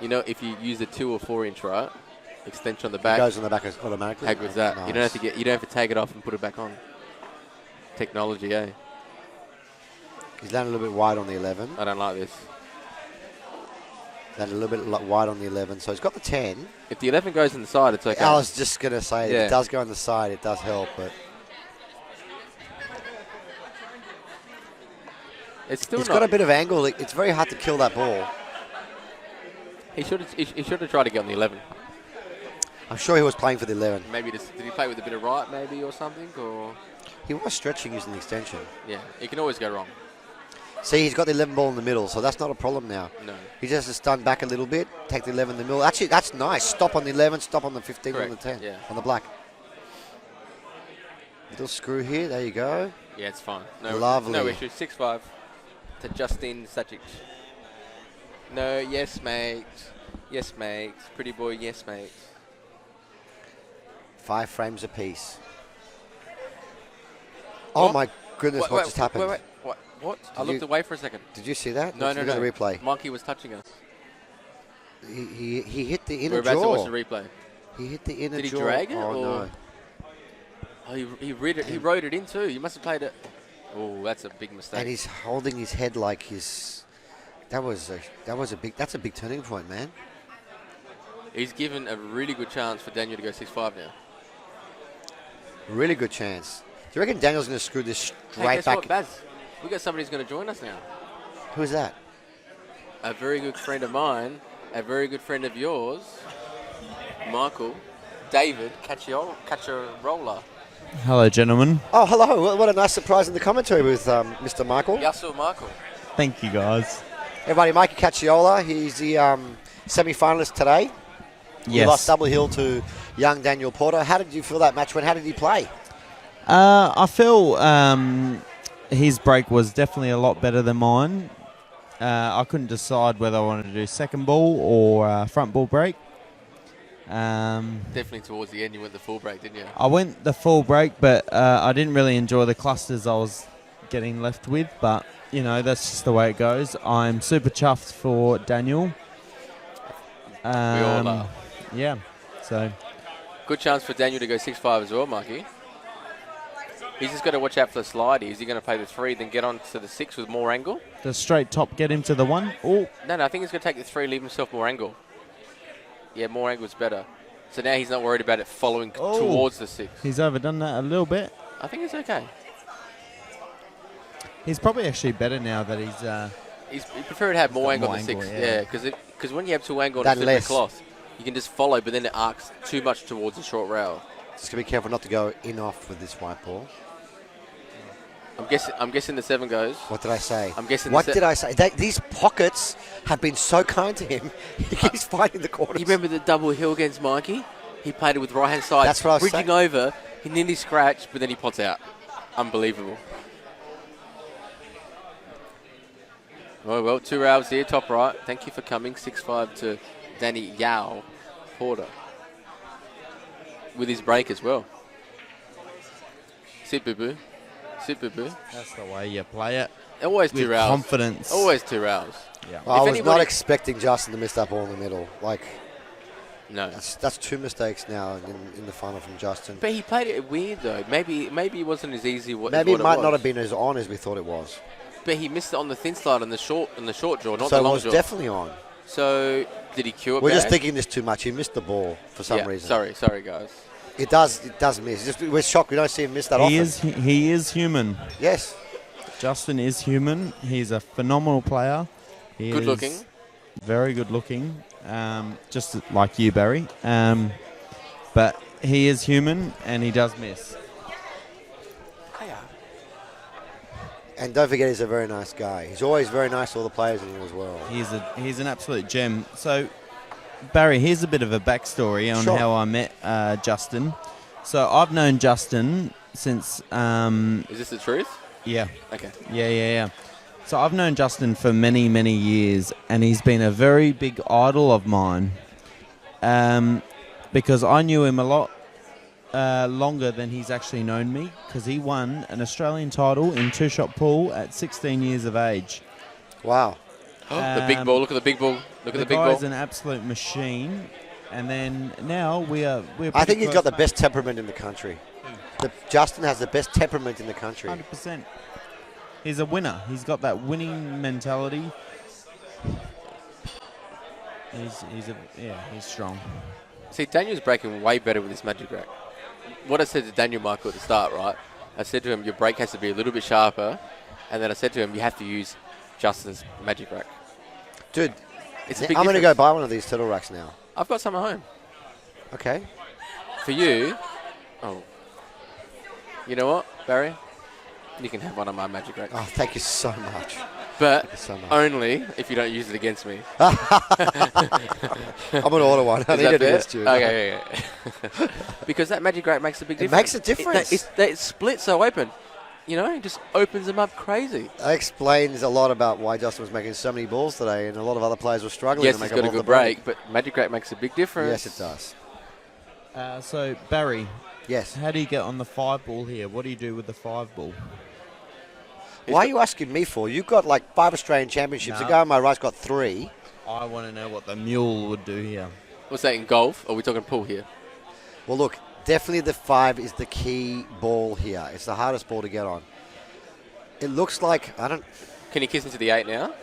You know, if you use the 2 or 4-inch, right? Extension on the back. It goes on the back automatically. How good's that? Nice. You don't have to take it off and put it back on. Technology, eh? He's landed a little bit wide on the 11. I don't like this. Landed a little bit wide on the 11. So he's got the 10. If the 11 goes in the side, it's okay. I was just going to say, if Yeah. it does go on the side, it does help, but It's still he's not. got a bit of angle. It's very hard to kill that ball. He should have tried to get on the 11. I'm sure he was playing for the 11. Maybe did he play with a bit of right, maybe, or something? Or He was stretching using the extension. yeah, it can always go wrong. See, he's got the 11 ball in the middle, so that's not a problem now. No. He just has to stun back a little bit, take the 11 in the middle. Actually, that's nice. Stop on the 11, stop on the 15, on the Correct, 10, yeah. on the black. Little screw here. There you go. Yeah, it's fine. Lovely. No issue. 6-5 to Justin Sajich. No, yes, mate. Yes, mate. Pretty boy, yes, mate. 5 frames apiece. Oh What? my goodness, what just happened? Wait. What? I Did looked you- away for a second. Did you see that? No, Let's no, look no. at the replay. Monkey was touching us. He hit the inner We're about to jaw. watch the replay. He hit the inner Did he jaw. drag it, Oh, or- no. Oh, he read it. He wrote it in too. You must have played it. Oh, that's a big mistake. And he's holding his head like his. That's a big turning point, man. He's given a really good chance for Daniel to go 6-5 now. Really good chance. Do you reckon Daniel's going to screw this Hey, straight guess back? what, Baz? We got somebody who's going to join us now. Who's that? A very good friend of mine, a very good friend of yours, Michael, David Cacciarola. Hello, gentlemen. Oh, hello. What a nice surprise in the commentary with Mr. Michael. Yasu Michael. Thank you, guys. Everybody, Mikey Cacciola. He's the semi-finalist today. He lost Yes. double hill to young Daniel Porter. How did you feel that match went? How did he play? I feel his break was definitely a lot better than mine. I couldn't decide whether I wanted to do second ball or front ball break. Definitely towards the end, you went the full break, didn't you? I went the full break, but I didn't really enjoy the clusters I was getting left with, but, you know, that's just the way it goes. I'm super chuffed for Danyal. We all are. Yeah, so... Good chance for Daniel to go 6-5 as well, Marky. He's just got to watch out for the slide. Is he going to play the 3, then get on to the 6 with more angle? Does straight top get him to the 1? Oh, No, I think he's going to take the 3, leave himself more angle. Yeah, more angle is better. So now he's not worried about it following towards the 6. he's overdone that a little bit. I think it's okay. He's probably actually better now that he's... He prefer to have more angle more on the 6. angle, Yeah, because when you have 2 angle on That a slippery less. cloth, you can just follow, but then it arcs too much towards the short rail. Just gotta be careful not to go in off with this white ball. I'm guessing the 7 goes. What did I say? I'm guessing What did I say? These pockets have been so kind to him. He keeps finding the corners. You remember the double hill against Mikey? He played it with right hand side. That's what I was bridging saying. over. He nearly scratched, but then he pots out. Unbelievable. Oh, well, 2 rounds here, top right. Thank you for coming. 6-5 to Danyal Porter. With his break as well. Sit, boo-boo. Sit, boo-boo. That's the way you play it. Always With 2 rounds. confidence. Always 2 rounds. Yeah. Well, I If was anybody- not expecting Justin to miss that ball in the middle. Like, No. that's 2 mistakes now in the final from Justin. But he played it weird, though. Maybe it wasn't as easy as what Maybe it might was. not have been as on as we thought it was. But he missed it on the thin slide and the short draw, not So the it long was draw. definitely on. So did he cue it We're bad? just thinking this too much. He missed the ball for some reason. Sorry, guys. It does miss. We're shocked we don't see him miss that He often. he is human. Yes. Justin is human. He's a phenomenal player. He Good is looking. Very good looking. Just like you, Barry. But he is human and he does miss. And don't forget, he's a very nice guy. He's always very nice to all the players in here as well. He's an absolute gem. So, Barry, here's a bit of a backstory on Sure. how I met Justin. So I've known Justin since Is this the truth? yeah. Okay. Yeah. So I've known Justin for many, many years, and he's been a very big idol of mine. Because I knew him a lot longer than he's actually known me, because he won an Australian title in 2-shot pool at 16 years of age. Wow. The big ball. Look at the big ball. Look at the big guy's ball. an absolute machine. And then now we're I think he's got the pretty best temperament in the country. Justin has the best temperament in the country. close, 100%. He's a winner. He's got that winning mentality. He's strong. See, Daniel's breaking way better with this magic rack. What I said to Daniel Michael at the start, right? I said to him, your break has to be a little bit sharper. And then I said to him, you have to use Justin's magic rack. Dude, It's I'm a big going to difference. go buy one of these turtle racks now. I've got some at home. Okay. For you, you know what, Barry? You can have one of my magic racks. Oh, thank you so much. But you so much. only if you don't use it against me. I'm going to order one. I Is need that it fair? against you. Okay. Because that magic rack makes a big It difference. makes a difference. It splits so open. You know, it just opens them up crazy. That explains a lot about why Justin was making so many balls today, and a lot of other players were struggling Yes, to make he's got a ball good off the break, but magic rack makes a big difference. Yes, it does. So, Barry, Yes. how do you get on the 5 ball here? What do you do with the 5 ball? Why are you asking me for? You've got like 5 Australian championships. No. The guy on my right's got 3. I want to know what the mule would do here. What's that in golf? Or are we talking pool here? Well, look, definitely the 5 is the key ball here. It's the hardest ball to get on. It looks like, Can he kiss into the 8 now?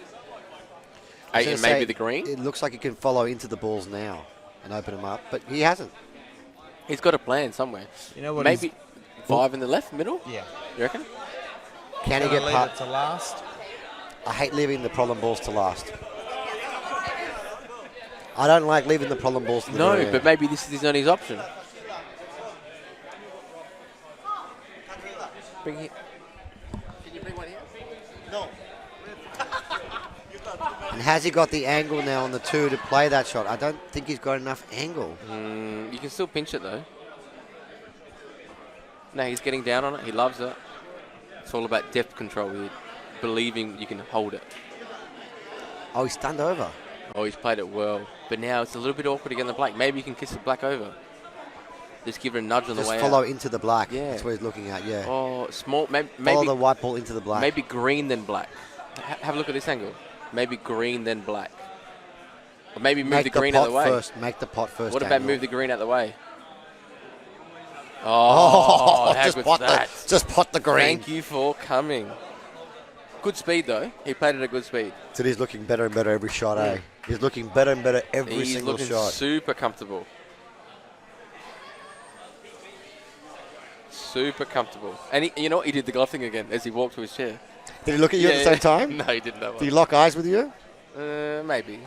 I was 8 gonna and maybe say, the green? It looks like he can follow into the balls now and open them up, but he hasn't. He's got a plan somewhere. You know what? Maybe 5 in the left, middle? Yeah. You reckon? Can he get leave past? it to last? I hate leaving the problem balls to last. I don't like leaving the problem balls to the very No, end. but maybe this is his only option. Bring it. Can you bring one here? And has he got the angle now on the 2 to play that shot? I don't think he's got enough angle. You can still pinch it though. No, he's getting down on it. He loves it. It's all about depth control here. Believing you can hold it. Oh, he's stunned over. Oh, he's played it well. But now it's a little bit awkward again the black. Maybe you can kiss the black over. Just give it a nudge on the Just way follow out. into the black. Yeah. That's what he's looking at, yeah. Oh, small. Maybe Follow the white ball into the black. maybe green then black. Have a look at this angle. Maybe green then black. Or maybe move the green out of the way. First. Make the pot first. What about Daniel. move the green out of the way? Oh, how good's that? Just pot the green. Thank you for coming. Good speed, though. He played at a good speed. So he's looking better and better every shot, eh? He's looking better and better every He's single looking shot. super comfortable. Super comfortable. And you know what? He did the glove thing again as he walked to his chair. Did he look at you at the same time? No, he didn't. Did he lock eyes with you? Maybe.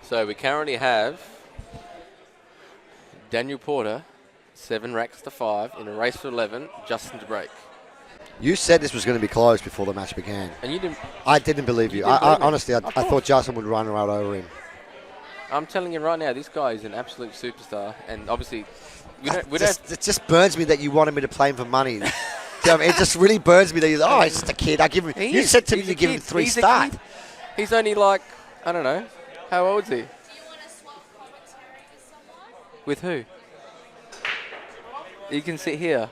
So we currently have Daniel Porter, 7 racks to 5 in a race to 11, Justin to break. You said this was going to be close before the match began. And you didn't. I didn't believe you. You didn't believe me? Honestly, I Of thought course. Justin would run right over him. I'm telling you right now, this guy is an absolute superstar, and obviously, It just burns me that you wanted me to play him for money. It just really burns me that he's he's just a kid. I give him. He You is. said to me He's to a give him kid. 3 He's a start. kid. He's only like, I don't know, how old is he? With who? You can sit here.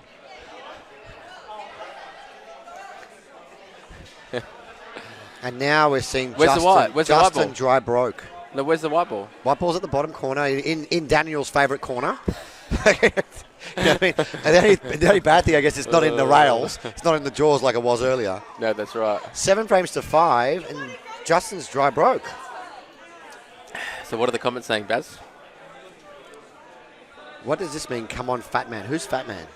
And now we're seeing Where's the Justin, white? Where's the white Justin ball? dry broke. No, where's the white ball? White ball's at the bottom corner in Daniel's favourite corner. You know what I mean? And the only bad thing, I guess, it's not in the rails. It's not in the jaws like it was earlier. No, that's right. 7 frames to 5, and Justin's dry broke. So what are the comments saying, Baz? What does this mean? Come on, fat man. Who's fat man?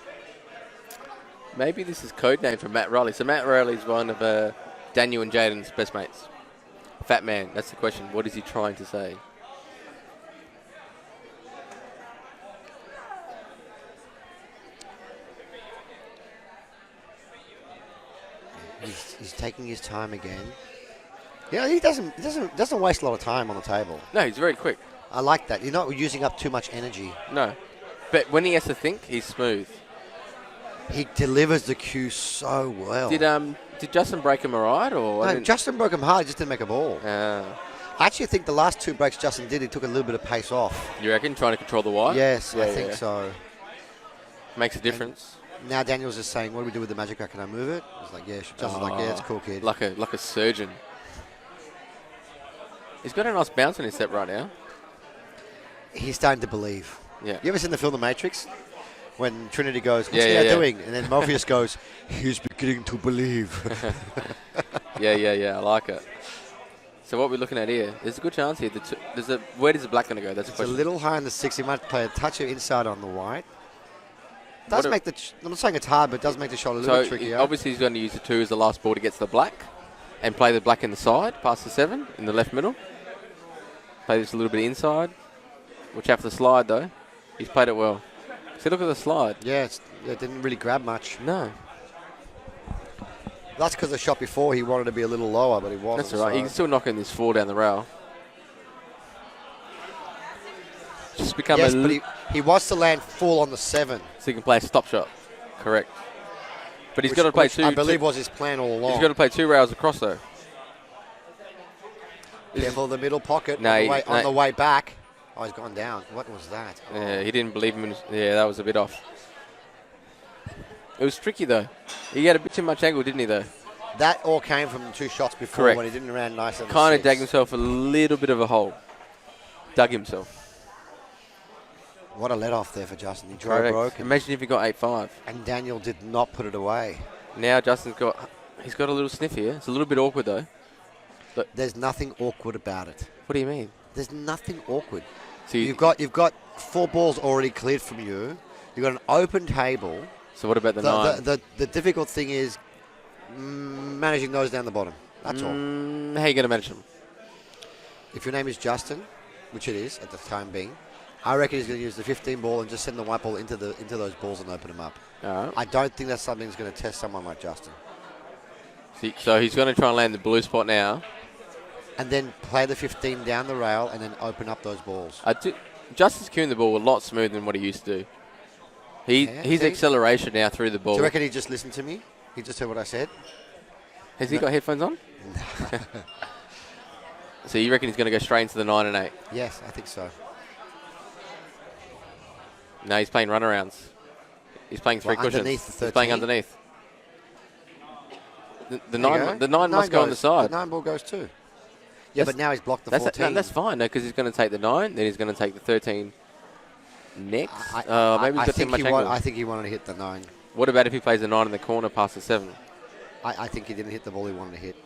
Maybe this is code name for Matt Riley. So Matt Riley's one of Daniel and Jaden's best mates. Fat man, that's the question. What is he trying to say? He's taking his time again. Yeah, he doesn't waste a lot of time on the table. No, he's very quick. I like that. You're not using up too much energy. No. But when he has to think, he's smooth. He delivers the cue so well. Did Justin break him alright, or No, Justin broke him hard. He just didn't make a ball. I actually think the last 2 breaks Justin did, he took a little bit of pace off. You reckon, trying to control the wire? Yes, Yeah, I think yeah. so. Makes a difference. Now Daniel's just saying, what do we do with the magic rack? Can I move it? He's like, yeah. Justin's like, yeah, it's cool, kid. Like a surgeon. He's got a nice bounce on his step right now. He's starting to believe. Yeah. You ever seen the film The Matrix? When Trinity goes, what's Yeah, he yeah, yeah. doing? And then Morpheus goes, he's beginning to believe. Yeah, I like it. So what we're looking at here, there's a good chance here. Where is the black going to go? That's the It's a question. little high on the 6. He might play a touch of inside on the white. What Does a- make I'm not saying it's hard, but it does make the shot a little So bit trickier. obviously he's going to use the 2 as the last ball to get to the black and play the black in the side, past the 7 in the left middle. Play this a little bit inside. Watch out for the slide though. He's played it well. See, look at the slide. Yeah, it didn't really grab much. No, That's because the shot before he wanted to be a little lower, but he wasn't. that's all right. He can still knock in this 4 down the rail. Just become Yes, a but he wants to land full on the 7. so he can play a stop shot. Correct. But he's which- got to play which 2. I believe was his plan all along. He's got to play 2 rails across though. Careful of the middle pocket No, on the way back. Oh, he's gone down. What was that? Oh. Yeah, he didn't believe him. That was a bit off. It was tricky though. He had a bit too much angle, didn't he though? That all came from 2 shots before Correct. when he didn't land nice on the Kind of 6. dug himself a little bit of a hole. Dug himself. What a let off there for Justin. He drove Correct. broke. Imagine if he got 8-5. And Daniel did not put it away. Now Justin's got a little sniff here. It's a little bit awkward though. There's nothing awkward about it. What do you mean? There's nothing awkward. So You've got 4 balls already cleared from you. You've got an open table. So what about the 9? The difficult thing is managing those down the bottom. That's all. How are you going to manage them? If your name is Justin, which it is at the time being, I reckon he's going to use the 15 ball and just send the white ball into those balls and open them up. All right. I don't think that's something that's going to test someone like Justin. So he's going to try and land the blue spot now. And then play the 15 down the rail and then open up those balls. Justin's cueing the ball a lot smoother than what he used to do. His acceleration now through the ball. Do you reckon he just listened to me? He just heard what I said? Has he got headphones on? So you reckon he's going to go straight into the 9 and 8? Yes, I think so. No, he's playing runarounds. He's playing three cushions. Underneath the He's playing 13? underneath. The There you nine, go. the nine must go on the goes. side. The 9 ball goes too. Yeah, but now he's blocked the 14. That's fine, no, because he's going to take the 9, then he's going to take the 13 next. Maybe he's I got too think much he angle. I think he wanted to hit the 9. What about if he plays the 9 in the corner past the 7? I think he didn't hit the ball he wanted to hit.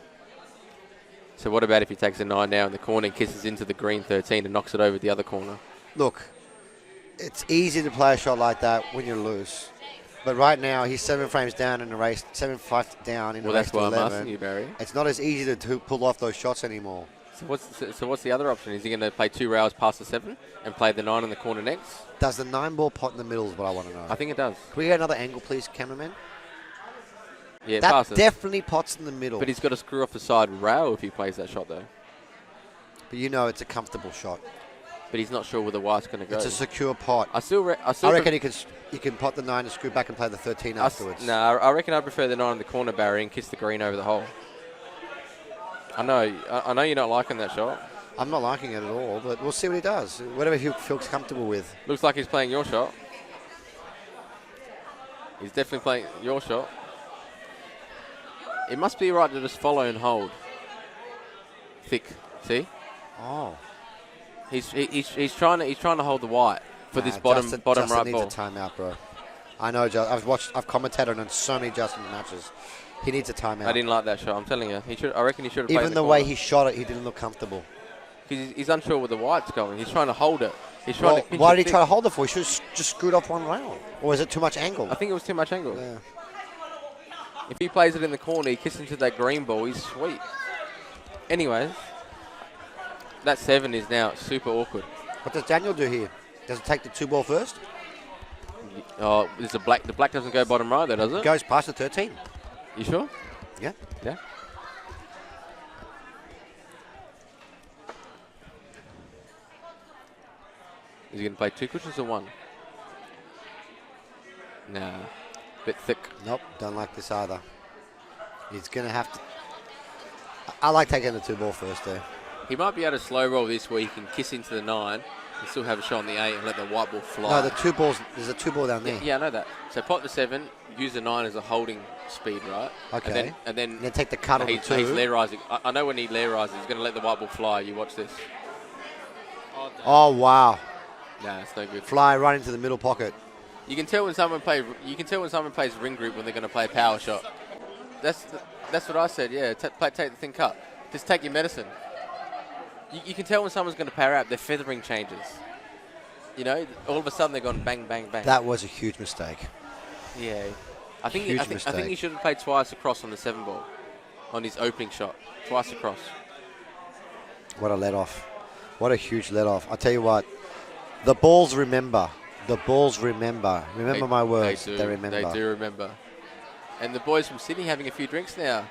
So what about if he takes the 9 now in the corner and kisses into the green 13 and knocks it over the other corner? Look, it's easy to play a shot like that when you're loose. But right now, he's 7 frames down in the race, 7-5 down in the Well, race that's to why I'm 11. asking you, Barry. It's not as easy to pull off those shots anymore. So what's the other option? Is he going to play 2 rails past the 7 and play the 9 in the corner next? Does the 9 ball pot in the middle is what I want to know. I think it does. Can we get another angle, please, cameraman? Yeah, it That passes. definitely pots in the middle. But he's got to screw off the side rail if he plays that shot, though. But you know it's a comfortable shot. But he's not sure where the white's going to go. It's a secure pot. I reckon he can pot the 9 and screw back and play the 13 afterwards. I reckon I prefer the 9 in the corner, Barry, and kiss the green over the hole. I know you're not liking that shot. I'm not liking it at all, but we'll see what he does. Whatever he feels comfortable with. Looks like he's playing your shot. He's definitely playing your shot. It must be right to just follow and hold. Thick, see? Oh. He's trying to hold the white for this bottom Justin right needs ball. a timeout, bro. I know. I've commentated on so many Justin matches. He needs a timeout. I didn't like that shot. I'm telling you. I reckon he should have. Even the way he shot it, he didn't look comfortable. Because he's unsure where the white's going. He's trying to hold it. Why did he try to hold it for? He should have just screwed off one rail. Or is it too much angle? I think it was too much angle. Yeah. If he plays it in the corner, he kisses into that green ball, he's sweet. Anyways, that 7 is now super awkward. What does Daniel do here? Does it take the 2 ball first? Oh, there's a black. The black doesn't go bottom right, though, does it? Goes past the 13. You sure? Yeah. Yeah. Is he going to play 2 cushions or 1? Nah. Bit thick. Nope, don't like this either. He's going to have to... I like taking the 2 ball first there. He might be able to slow roll this where he can kiss into the 9 and still have a shot on the 8 and let the white ball fly. No, the 2 balls, there's a 2 ball down there. Yeah, I know that. So pot the 7, use the 9 as a holding speed, right? Okay. And then take the cut on the 2. He's layer rising. I know when he layer rises, he's going to let the white ball fly. You watch this. Oh, wow. Nah, it's no good. Fly right into the middle pocket. You can tell when someone plays ring group when they're going to play a power shot. That's what I said. Yeah, take the thing cut. Just take your medicine. You can tell when someone's going to power up. Their feathering changes. You know, all of a sudden they're going bang, bang, bang. That was a huge mistake. Yeah, I think he should have played twice across on the 7 ball, on his opening shot, twice across. What a let off! What a huge let off! I tell you what, the balls remember. The balls remember. Remember my words. They remember. They do remember. And the boys from Sydney having a few drinks now.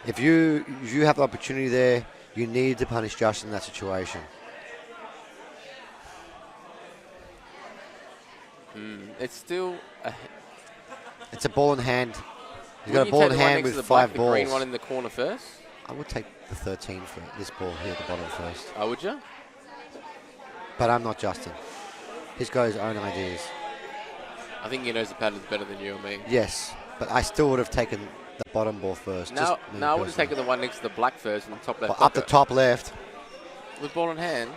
If you have the opportunity there, you need to punish Justin in that situation. It's still. It's a ball in hand. He's Wouldn't got a ball you in take the one hand next to with the black, 5 the balls. green one in the corner first. I would take the 13 for this ball here at the bottom first. Oh, would you? But I'm not Justin. He's got his own ideas. I think he knows the patterns better than you or me. Yes, but I still would have taken the bottom ball first. No, I would have taken the one next to the black first and the top left. Up the top left. With ball in hand.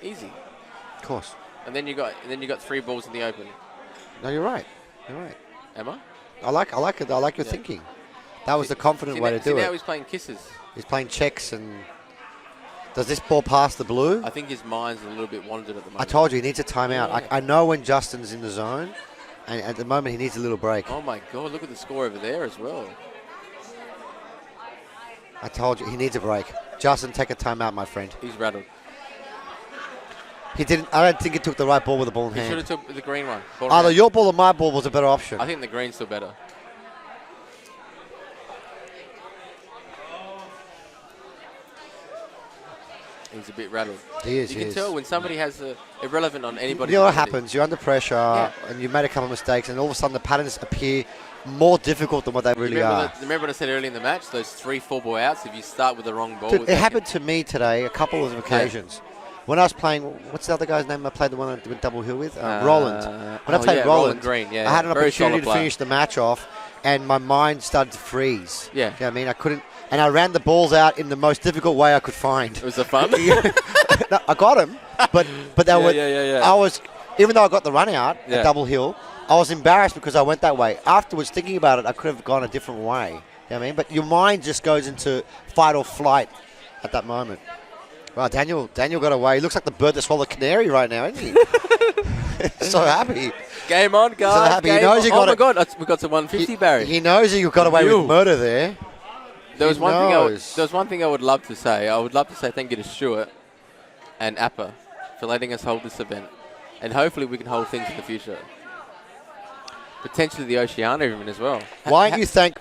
Easy. Of course. And then you got 3 balls in the open. No, you're right. You're right. Am I? I like it. I like your thinking. That was the confident way to do it. Now he's playing kisses. He's playing checks and... Does this ball pass the blue? I think his mind's a little bit wandered at the moment. I told you, he needs a timeout. Yeah. I know when Justin's in the zone, and at the moment he needs a little break. Oh my God, look at the score over there as well. I told you, he needs a break. Justin, take a timeout, my friend. He's rattled. He didn't. I don't think he took the right ball with the ball in hand. He should have took the green one. Either your ball or my ball was a better option. I think the green's still better. He's a bit rattled. He is. You can tell when somebody has irrelevant on anybody. You know what happens? You're under pressure and you made a couple of mistakes, and all of a sudden the patterns appear more difficult than what they really are. Remember what I said earlier in the match? Those 3-4 ball outs, if you start with the wrong ball. Dude, it happened to me today a couple of occasions. When I was playing, what's the other guy's name I played the one I went double hill with? Roland. When I played Roland Green, I had an opportunity to finish the match off, and my mind started to freeze. Yeah. You know what I mean? I couldn't, and I ran the balls out in the most difficult way I could find. Was it fun? No, I got him, but they were. I was, even though I got the run out at double hill, I was embarrassed because I went that way. Afterwards, thinking about it, I could have gone a different way. You know what I mean? But your mind just goes into fight or flight at that moment. Wow, Daniel got away. He looks like the bird that swallowed a canary right now, isn't he? So happy. Game on, guys. So happy. He knows he got my God, we got to 150, Barry. He knows he got away with murder there. There was one thing I would love to say. I would love to say thank you to Stuart and Appa for letting us hold this event, and hopefully we can hold things in the future. Potentially the Oceania event as well. Why don't you thank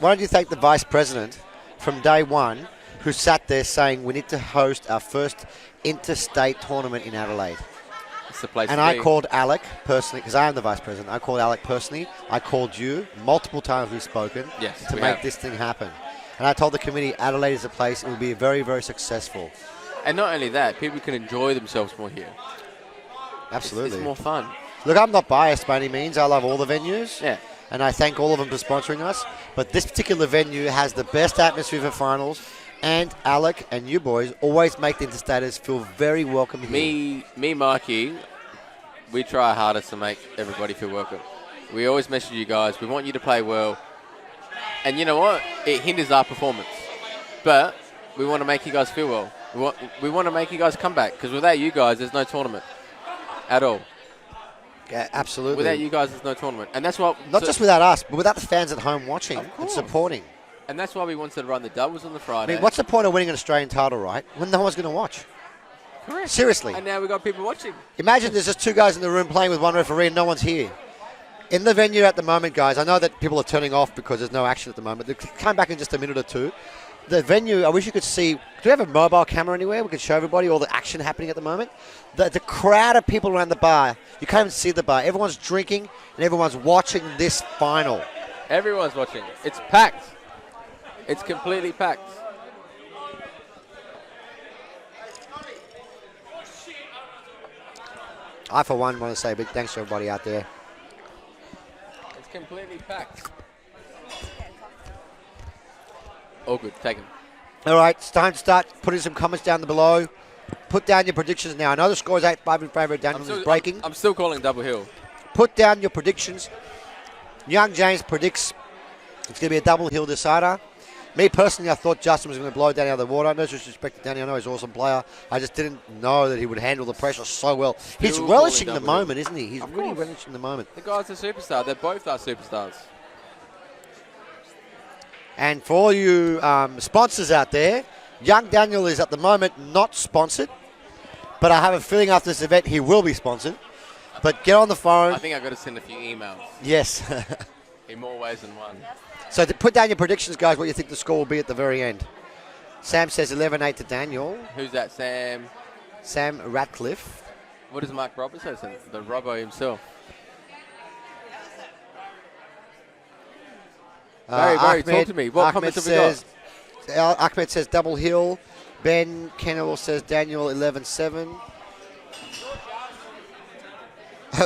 the vice president from day one, who sat there saying we need to host our first interstate tournament in Adelaide? It's the place. And I called Alec personally, because I am the vice president. I called Alec personally. I called you multiple times. We've spoken to make this thing happen. And I told the committee Adelaide is a place. It will be very, very successful. And not only that, people can enjoy themselves more here. Absolutely. It's more fun. Look, I'm not biased by any means. I love all the venues. Yeah. And I thank all of them for sponsoring us. But this particular venue has the best atmosphere for finals. And Alec and you boys always make the interstaters feel very welcome here. Me, Mikey, we try our hardest to make everybody feel welcome. We always message you guys. We want you to play well. And you know what? It hinders our performance. But we want to make you guys feel well. We want to make you guys come back. Because without you guys, there's no tournament at all. Yeah, absolutely. Without you guys, there's no tournament. And that's what... Not just without us, but without the fans at home watching and supporting. And that's why we wanted to run the doubles on the Friday. I mean, what's the point of winning an Australian title, right? When no one's going to watch. Correct. Seriously. And now we've got people watching. Imagine there's just two guys in the room playing with one referee and no one's here. In the venue at the moment, guys, I know that people are turning off because there's no action at the moment. They'll come back in just a minute or two. The venue, I wish you could see. Do we have a mobile camera anywhere? We could show everybody all the action happening at the moment. The crowd of people around the bar, you can't even see the bar. Everyone's drinking and everyone's watching this final. Everyone's watching. It's packed. It's completely packed. I, for one, want to say a big thanks to everybody out there. It's completely packed. All good. Take them. All right, it's time to start putting some comments down below. Put down your predictions now. I know the score is 8-5 in favour of Danyal. Is breaking. I'm still calling double hill. Put down your predictions. Young James predicts it's going to be a double hill decider. Me personally, I thought Justin was going to blow Danny out of the water. No disrespect to Danny, I know he's an awesome player. I just didn't know that he would handle the pressure so well. He's relishing the moment, isn't he? He's really relishing the moment. The guy's a superstar. They both are superstars. And for all you sponsors out there, Young Danyal is at the moment not sponsored, but I have a feeling after this event he will be sponsored. But get on the phone. I think I've got to send a few emails. Yes. In more ways than one. So to put down your predictions, guys, what you think the score will be at the very end. Sam says 11-8 to Danyal. Who's that, Sam? Sam Ratcliffe. What does Mark Roberts say? The Robbo himself. Barry, talk to me. What comments have we got? Ahmed says double hill. Ben Kennel says Danyal 11-7.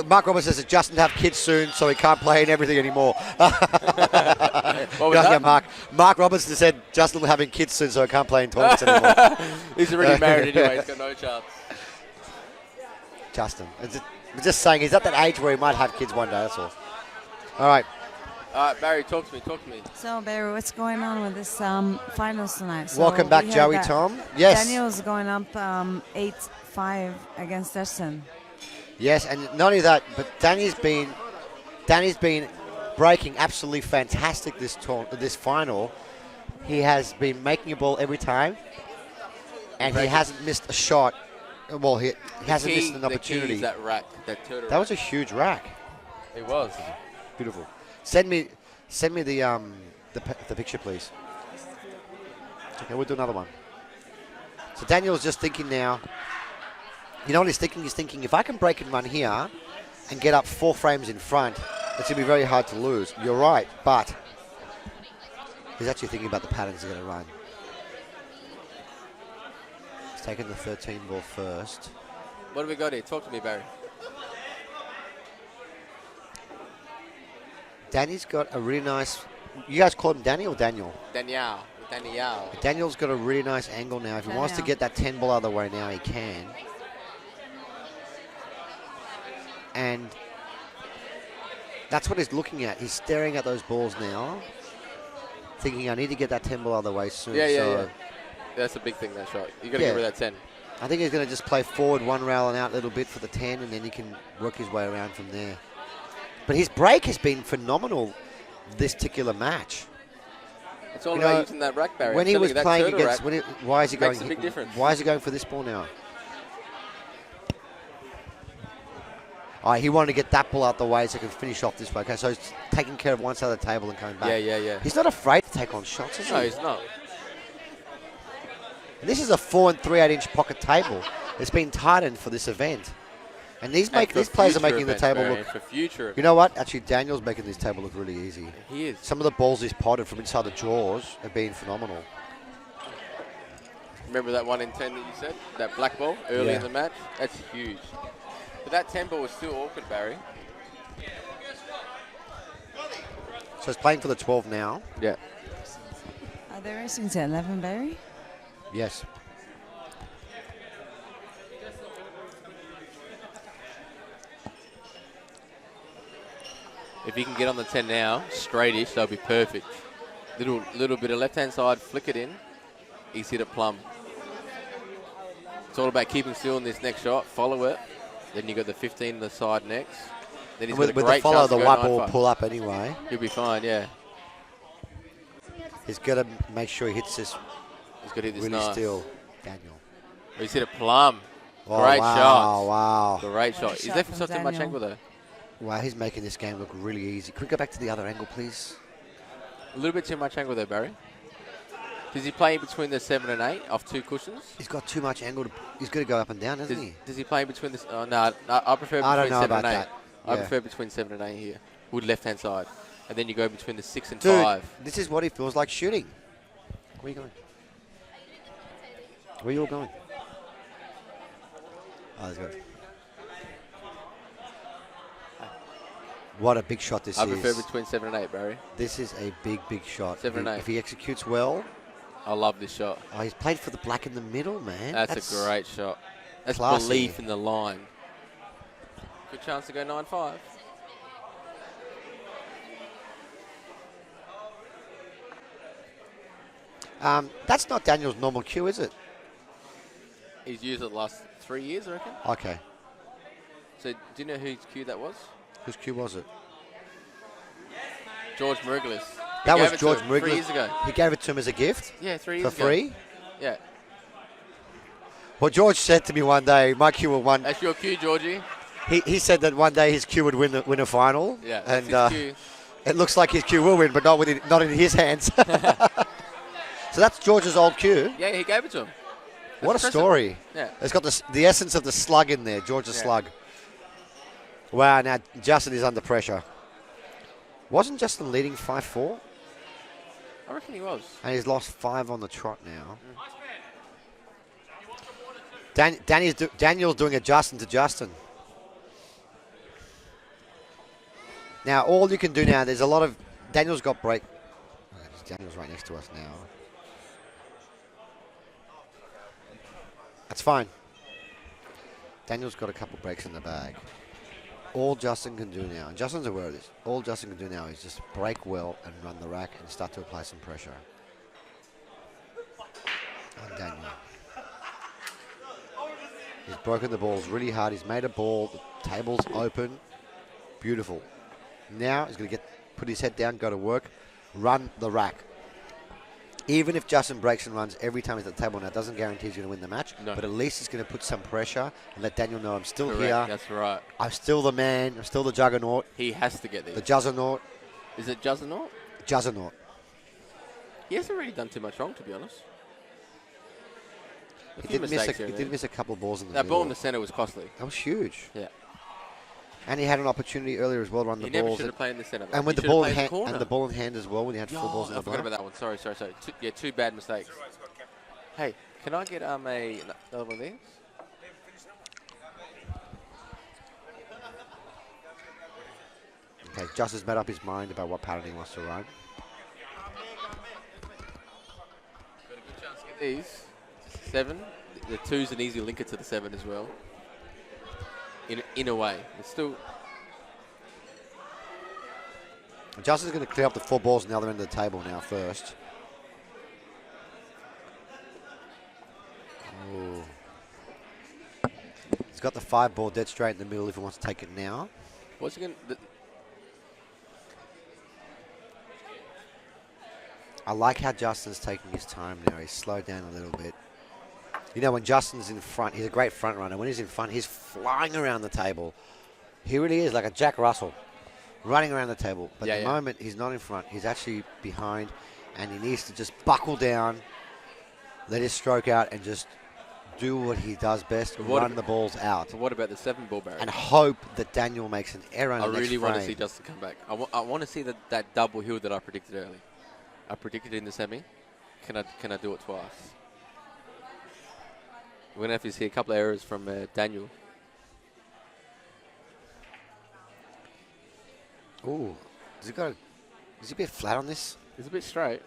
Mark Roberts says that Justin have kids soon, so he can't play in everything anymore. What was that? Mark Roberts said Justin will having kids soon, so he can't play in tournaments anymore. He's already married anyway. He's got no chance. Justin. I'm just saying, he's at that age where he might have kids one day, that's all. All right. All right, Barry, talk to me. So, Barry, what's going on with this finals tonight? So welcome back, Joey Tom. Yes. Daniel's going up 8-5 against Dustin. Yes, and not only that, but Danny's been breaking absolutely fantastic this final. He has been making a ball every time, and he hasn't missed a shot. Well, he hasn't missed an opportunity. The key is that rack, that turtle. That was a huge rack. It was. Beautiful. Send me the picture, please. Okay, we'll do another one. So Daniel's just thinking now. You know what he's thinking? He's thinking, if I can break and run here and get up 4 frames in front, it's going to be very hard to lose. You're right, but he's actually thinking about the patterns he's going to run. He's taking the 13 ball first. What have we got here? Talk to me, Barry. Danny's got a really nice... You guys call him Danny or Daniel? Danyal. Daniel's got a really nice angle now. If he wants to get that 10 ball out of the way now, he can. And that's what he's looking at. He's staring at those balls now, thinking, I need to get that 10 ball out of the way soon. Yeah. That's a big thing, that shot. You got to get rid of that 10. I think he's going to just play forward one rail and out a little bit for the 10, and then he can work his way around from there. But his break has been phenomenal this particular match. It's all about using that rack, Barry. When he was playing against, why is he going? Makes a big difference. Why is he going for this ball now? Oh, he wanted to get that ball out the way so he can finish off this way. Okay, so he's taking care of one side of the table and coming back. Yeah. He's not afraid to take on shots, is he? No, he's not. And this is a 4 3/8 inch pocket table. It's been tightened for this event. And these players are making the table look... For future. You know what? Actually, Daniel's making this table look really easy. He is. Some of the balls he's potted from inside the drawers have been phenomenal. Remember that 1 in 10 that you said? That black ball early in the match? That's huge. But that 10 ball was still awkward, Barry. So he's playing for the 12 now. Yeah. Are they racing to 11, Barry? Yes. If he can get on the 10 now, straightish, that'll be perfect. Little bit of left-hand side, flick it in. He's hit it plumb. It's all about keeping still in this next shot. Follow it. Then you got the 15 on the side next. Then he's got a with great the follow, chance the to go white ball 9-5. pull up anyway. He'll be fine, yeah. He's got to make sure he hits this He's got to hit this really nice. still. Daniel. He's hit it plumb. Oh, Great wow, shot. Wow. Great shot. Nice He's shot left from himself too much Danyal. angle though. Wow, he's making this game look really easy. Can we go back to the other angle, please? A little bit too much angle there, Barry. Does he play in between the 7 and 8 off 2 cushions? He's got too much angle. He's got to go up and down, doesn't Does, he? does he play in between this? Oh, no, I prefer between I don't know 7 about and 8. that. I Yeah. prefer between 7 and 8 here, with left-hand side. And then you go between the 6 and Dude, 5. this is what he feels like shooting. Where are you going? Where are you all going? Oh, that's good. What a big shot this I is. prefer between 7 and 8, Barry. This is a big, big shot. 7 and 8. If he executes well. I love this shot. Oh, he's played for the black in the middle, man. That's a great shot. That's classy. belief in the line. Good chance to go 9-5. That's not Daniel's normal cue, is it? He's used it the last 3 years, I reckon. Okay. So do you know whose cue that was? Whose cue was it? George Murglis. That He was gave it to George him Murglis. 3 years ago. He gave it to him as a gift? Yeah, 3 For years ago. free? Yeah. Well, George said to me one day, my cue will win. That's your cue, Georgie. He said that one day his cue would win a final. Yeah, And that's his cue. it looks like his cue will win, but not in his hands. So that's George's old cue. Yeah, he gave it to him. What a impressive. story. Yeah. It's got the essence of the slug in there, George's slug. Wow, now Justin is under pressure. Wasn't Justin leading 5-4? I reckon he was. And he's lost 5 on the trot now. Daniel's doing a Justin to Justin. Now, all you can do now, there's a lot of... Daniel's got break. Daniel's right next to us now. That's fine. Daniel's got a couple breaks in the bag. All Justin can do now, and Justin's aware of this, all Justin can do now is just break well and run the rack and start to apply some pressure on Daniel. He's broken the balls really hard. He's made a ball. The table's open. Beautiful. Now he's going to put his head down, go to work, run the rack. Even if Justin breaks and runs every time he's at the table now, it doesn't guarantee he's going to win the match. No. But at least he's going to put some pressure and let Daniel know I'm still Correct, here. that's right. I'm still the man. I'm still the juggernaut. He has to get there. The juggernaut. Is it Juggernaut? Juggernaut. He hasn't really done too much wrong, to be honest. He did miss a couple of balls in the That middle. ball in the centre was costly. That was huge. Yeah. And he had an opportunity earlier as well to run the He never balls. should have played in the centre. And with the ball in hand, and the ball in hand as well when he had 4 balls in the I forgot ball. about that one. Sorry. Two bad mistakes. Hey, can I get another one of these? Okay, Justin's made up his mind about what pattern he wants to run. Got a good chance to get these. 7. The 2's an easy linker to the 7 as well. In a way. It's still... Justin's going to clear up the 4 balls on the other end of the table now first. Ooh. He's got the 5 ball dead straight in the middle if he wants to take it now. What's he going to... I like how Justin's taking his time now. He's slowed down a little bit. You know, when Justin's in front, he's a great front runner. When he's in front, he's flying around the table. He really is like a Jack Russell, running around the table. But at the moment, he's not in front. He's actually behind, and he needs to just buckle down, let his stroke out, and just do what he does best, run the balls out. So what about the 7 ball, Barry? And hope that Daniel makes an error in the next frame. I really want to see Justin come back. I want to see that double hill that I predicted early. I predicted in the semi. Can I do it twice? We're going to have to see a couple of errors from Danyal. Ooh. Is he a bit flat on this? It's a bit straight.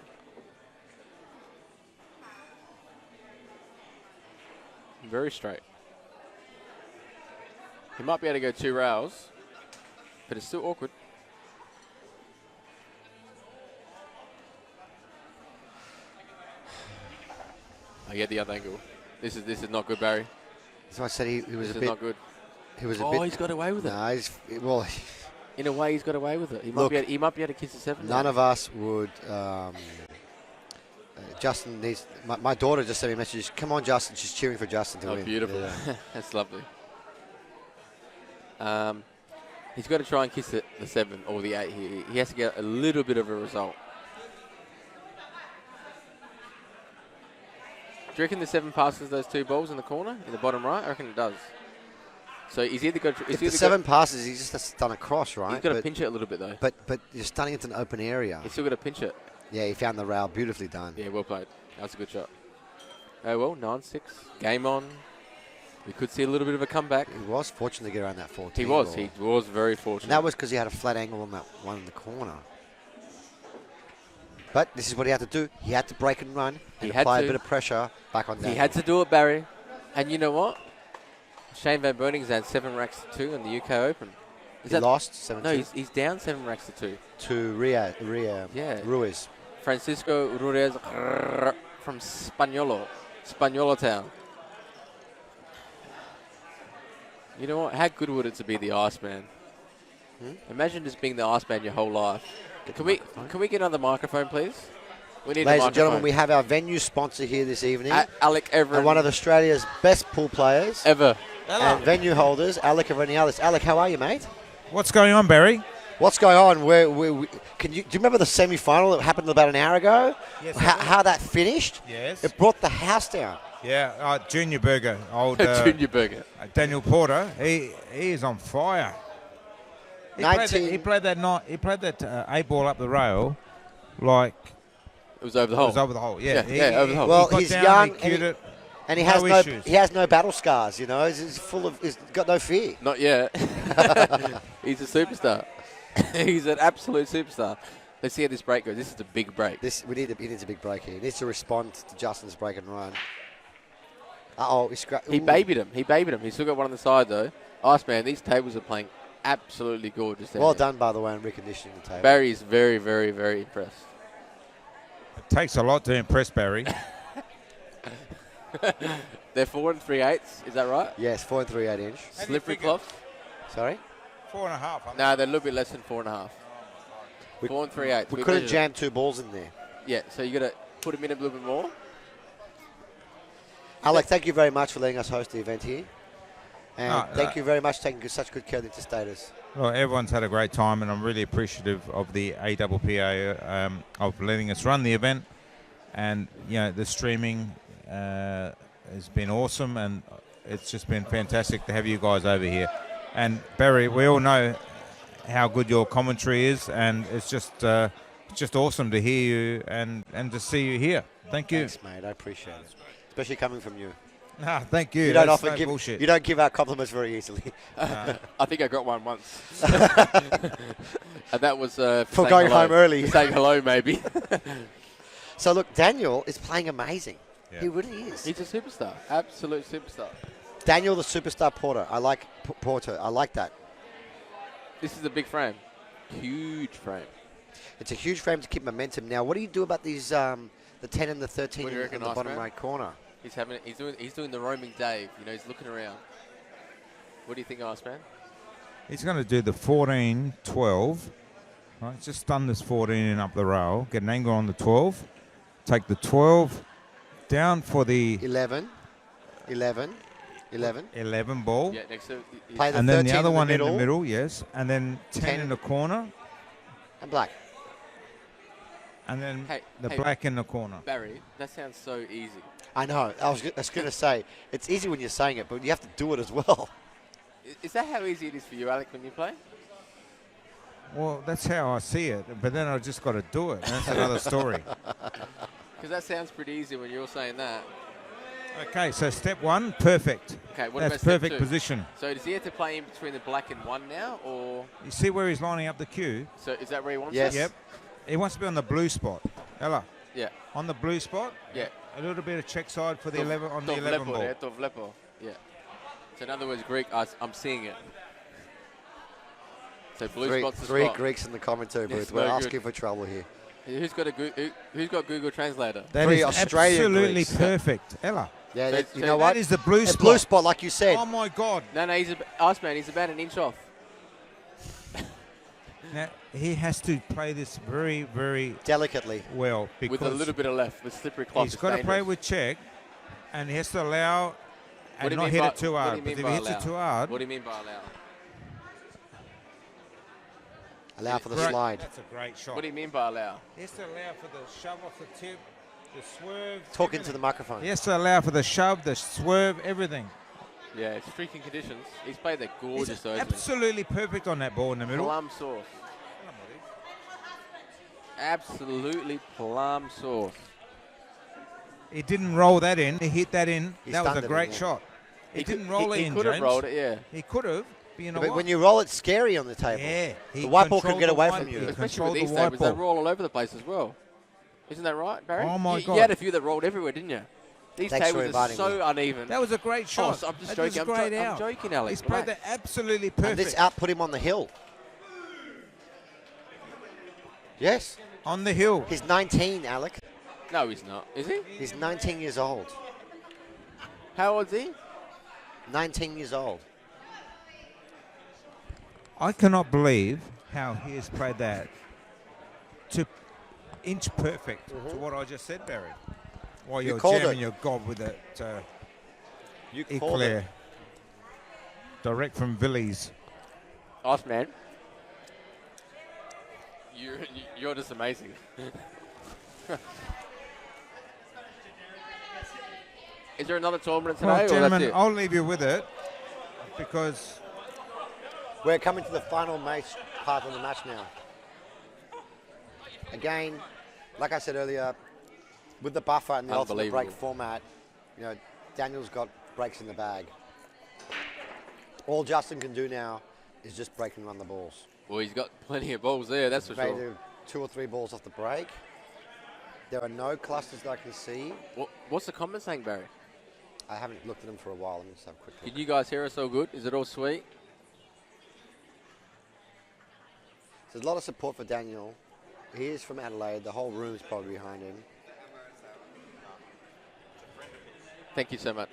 Very straight. He might be able to go 2 rails, but it's still awkward. I get the other angle. This is not good, Barry. So I said he was this a is bit. not good. He was a oh, bit. He's got away with it. No, well. In a way, he's got away with it. He might be able to kiss the 7. None of us would. Justin needs. My daughter just sent me a message. Come on, Justin. She's cheering for Justin to win. Oh, beautiful. Yeah. That's lovely. He's got to try and kiss the 7 or the 8 here. He has to get a little bit of a result. Do you reckon the 7 passes those 2 balls in the corner, in the bottom right? I reckon it does. So he's either got... If the 7 passes, he's just has to done a cross, right? He's got to pinch it a little bit, though. But you're stunning into an open area. He's still got to pinch it. Yeah, he found the rail. Beautifully done. Yeah, well played. That was a good shot. Oh, well, 9-6. Game on. We could see a little bit of a comeback. He was fortunate to get around that 14 He was. ball. He was very fortunate. And that was because he had a flat angle on that one in the corner. But this is what he had to do. He had to break and run and apply a bit of pressure back on Daniel. He had to do it, Barry. And you know what? Shane Van Beunings's had 7 racks to 2 in the UK Open. He lost 7-2. No, he's down 7 racks to 2. To Ruiz. Francisco Ruiz from Spagnolo Town. You know what? How good would it to be the Iceman? Imagine just being the Iceman your whole life. Can we get another microphone, please? We need Ladies and gentlemen, we have our venue sponsor here this evening. Alec Everett. And one of Australia's best pool players. Ever. And venue holders, Alec Everett. Alec, how are you, mate? What's going on, Barry? What's going on? Do you remember the semi-final that happened about an hour ago? Yes. How that finished? Yes. It brought the house down. Yeah, Junior Burger, old Junior Burger. Daniel Porter. He is on fire. He played that 8 ball up the rail, like it was over the hole. It was over the hole. Yeah, over the hole. Well, he he's young and he has issues. He has no battle scars. You know, he's got no fear. Not yet. He's a superstar. He's an absolute superstar. Let's see how this break goes. This is a big break. He needs a big break here. He needs to respond to Justin's break and run. He babied him. He's still got one on the side though. Iceman, these tables are playing absolutely gorgeous. Well done, by the way, on reconditioning the table. Barry is very, very, very impressed. It takes a lot to impress Barry. They're 4 3/8. Is that right? Yes, 4 3/8 inch. Slippery cloth. Sorry? 4.5. No, they're a little bit less than 4.5. 4 3/8. We could have jammed 2 balls in there. Yeah, so you got to put them in a little bit more. Alec, thank you very much for letting us host the event here. And thank you very much for taking such good care of the interstaters. Well, everyone's had a great time, and I'm really appreciative of the APPA of letting us run the event, and the streaming. has been awesome, and it's just been fantastic to have you guys over here. And Barry, we all know how good your commentary is, and it's just awesome to hear you and to see you here. Thank you. Thanks, mate. I appreciate it, especially coming from you. Nah, thank you. You don't That's often no give bullshit. you don't give out compliments very easily. I think I got one once. And that was For saying going hello. home early. Saying hello, maybe. So look, Daniel is playing amazing. Yeah. He really is. He's a superstar. Absolute superstar. Daniel, the superstar Porter. I like Porter. I like that. This is a big frame. Huge frame. It's a huge frame to keep momentum. Now, what do you do about these the 10 and the 13 What do you in reckon, the bottom Iceman? right corner? He's doing the roaming Dave. You know, he's looking around. What do you think, Iceman? He's going to do the 14-12. Right, just stun this 14 in up the rail. Get an angle on the 12. Take the 12 down for the 11 ball. Yeah, next to Play the And then 13 the other one in middle, the middle, yes. And then 10 in the corner. and black. And then Hey, the hey. black in the corner. Barry. That sounds so easy. I know. I was going to say it's easy when you're saying it, but you have to do it as well. Is that how easy it is for you, Alec, when you play? Well, that's how I see it. But then I just got to do it. That's another story. Because that sounds pretty easy when you're saying that. Okay, so step one, perfect. Okay, what That's about step perfect two? position. So does he have to play in between the black and one now, or You see where he's lining up the cue? so is that where he wants Yes. it? Yep. He wants to be on the blue spot. Ella, Yeah. on the blue spot. Yeah. A little bit of check side for the 11 on the Top 11 lepo ball. there, top lepo. Yeah. So in other words, Greek, I'm seeing it. So blue spot's the Three spot. Greeks in the commentary booth. Yes, We're very asking good. for trouble here. Who's got Google Translator? That Three is Australian absolutely Greeks. perfect. Ella, Yeah, So- that- so you know that what? is the blue It's spot. blue spot, like you said. Oh my God! No, he's Iceman. He's about an inch off. Now he has to play this very, very Delicately. well because With a little bit of left, with slippery cloth. he's It's got to play dangerous. with check, and he has to allow What and do you not mean hit by- it too what do hard. you But mean if by he hits allow? it too hard, What do you mean by allow? Allow for the great- slide. That's a great shot. What do you mean by allow? He has to allow for the shove off the tip, the swerve. Talk into the everything. microphone. He has to allow for the shove, the swerve, everything. Yeah, it's freaking conditions. He's played that gorgeous, He's though, isn't he? absolutely perfect on that ball in the middle. Plum sauce. Absolutely plum sauce. He didn't roll that in. He hit that in. He That was stunned a it, great didn't he? shot. He didn't roll it He in, could James. have rolled it, yeah. He could have. But you know But what? when you roll, it's scary on the table. Yeah. He The white ball controlled could get the away white- from you. he Especially controlled with these the white tables, they ball. roll all over the place as well. Isn't that right, Barry? Oh, my You God. had a few that rolled everywhere, didn't you? These Thanks for tables are inviting so me. uneven. That was a great shot. I'm just That was joking. great I'm out. joking, Alex. He's played Relax. that absolutely And perfect. this out put him on the hill. Yes. On the hill. He's 19, Alec. No, he's not. Is he? He's 19 years old. How old is he? 19 years old. I cannot believe how he has played that to inch perfect to what I just said, Barry. While You you're called jamming it. your gob with that You called it. eclair. Direct from Villiers. Off, man. You're just amazing. Is there another tournament today, Well, or that's gentlemen, it? I'll leave you with it because We're coming to the final part of the match now. Again, like I said earlier, with the buffer and the ultimate break Unbelievable. format, you know, Daniel's got breaks in the bag. All Justin can do now is just break and run the balls. Well, he's got plenty of balls there, that's for Maybe sure. do 2 or 3 balls off the break. There are no clusters that I can see. What's the comment saying, Barry? I haven't looked at them for a while. Let me just have a quick look. Can you guys hear us all good? Is it all sweet? There's a lot of support for Daniel. He is from Adelaide. The whole room is probably behind him. Thank you so much.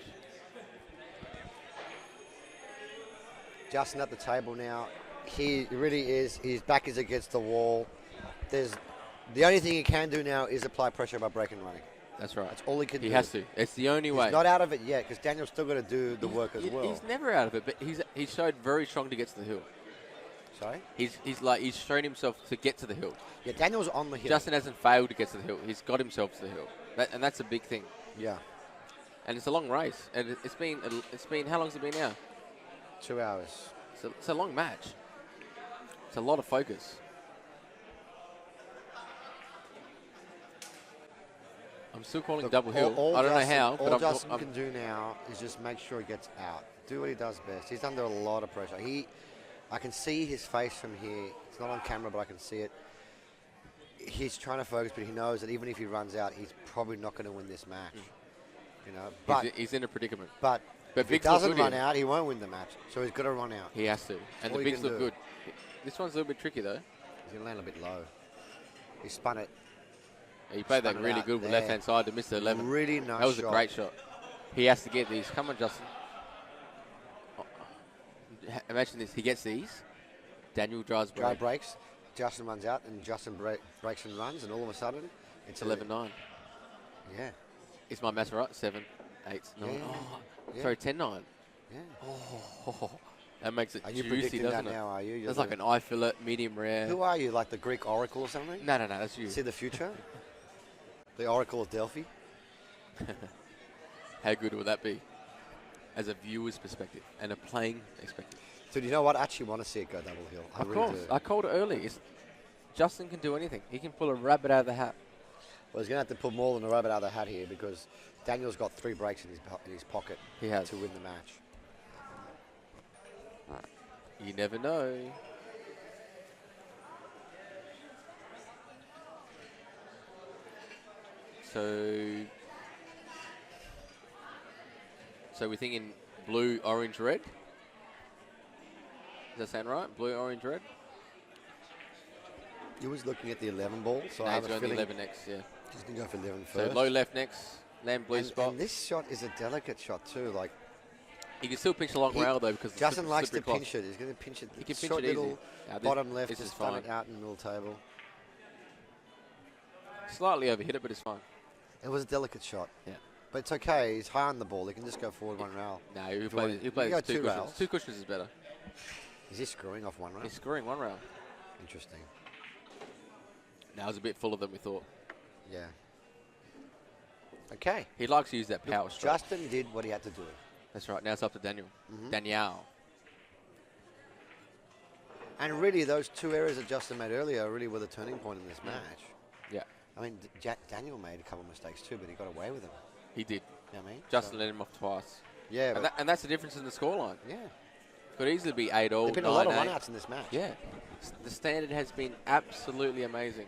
Justin at the table now. He really is. His back is against the wall. The only thing he can do now is apply pressure by break and running. That's right. That's all he can do. He has to. It's the only way. He's not out of it yet because Daniel's still got to do the work as well. He's never out of it, but he's showed very strong to get to the hill. Sorry? He's shown himself to get to the hill. Yeah, Daniel's on the hill. Justin hasn't failed to get to the hill. He's got himself to the hill, and that's a big thing. Yeah. And it's a long race. And it's been how long's it been now? 2 hours. It's a long match. It's a lot of focus. I'm still calling double hill. I don't know how, but all Justin can do now is just make sure he gets out. Do what he does best. He's under a lot of pressure. I can see his face from here. It's not on camera, but I can see it. He's trying to focus, but he knows that even if he runs out, he's probably not going to win this match. You know, but he's in a predicament. But if he doesn't run out, he won't win the match. So he's got to run out. He has to. And the bigs look good. This one's a little bit tricky, though. He's going to land a bit low. He spun it. Yeah, he played that really good with left-hand side to miss the 11. Really nice shot. That was a great shot. He has to get these. Come on, Justin. Imagine this. He gets these. Daniel drives breaks. Justin runs out, and Justin breaks and runs, and all of a sudden, it's 11-9. Yeah. Is my math right? 7, 8, 9. Yeah. Oh, Yeah. sorry, 10-9. Yeah. Oh, that makes it Are you juicy, predicting doesn't that it? now, are you? That's like an eye fillet, medium rare. Who are you, like the Greek oracle or something? No, that's you. See the future? The oracle of Delphi? How good would that be? As a viewer's perspective and a playing perspective. So do you know what? I actually want to see it go double hill. I Of really course. do. I called it early. Justin can do anything. He can pull a rabbit out of the hat. Well, he's going to have to put more than a rabbit out of the hat here because Daniel's got 3 breaks in his pocket He has. to win the match. You never know. So we're thinking blue, orange, red. Does that sound right? Blue, orange, red? He was looking at the 11 ball, so No, I he's have a going the feeling 11 next, yeah. he's going to go for 11 So first. low left next, land blue spot. And this shot is a delicate shot too. Like He can still pinch a long rail though because Justin likes to slippery pinch it. He's going to pinch it. He can pinch short it easy. little Now this- bottom left, this is just stun fine. it out in the middle table. Slightly overhit it, but it's fine. It was a delicate shot. Yeah. But it's okay. He's high on the ball. He can just go forward one rail. No, he'll you play want- this 2 you go 2 cushions. rails. 2 cushions is better. Is he screwing off one rail? He's scoring 1 rail. Interesting. Now it's a bit fuller than we thought. Yeah. Okay. He likes to use that power stroke. Justin did what he had to do. That's right. Now it's up to Daniel. Mm-hmm. Danyal. And really, those 2 errors that Justin made earlier really were the turning point in this match. Yeah, I mean, Daniel made a couple of mistakes too, but he got away with them. he did. You know what I mean? Justin let him off twice. Yeah, but And that's the difference in the scoreline. yeah. Could easily be 8-all, There've been a lot of 9-8. run-outs in this match. Yeah. The standard has been absolutely amazing.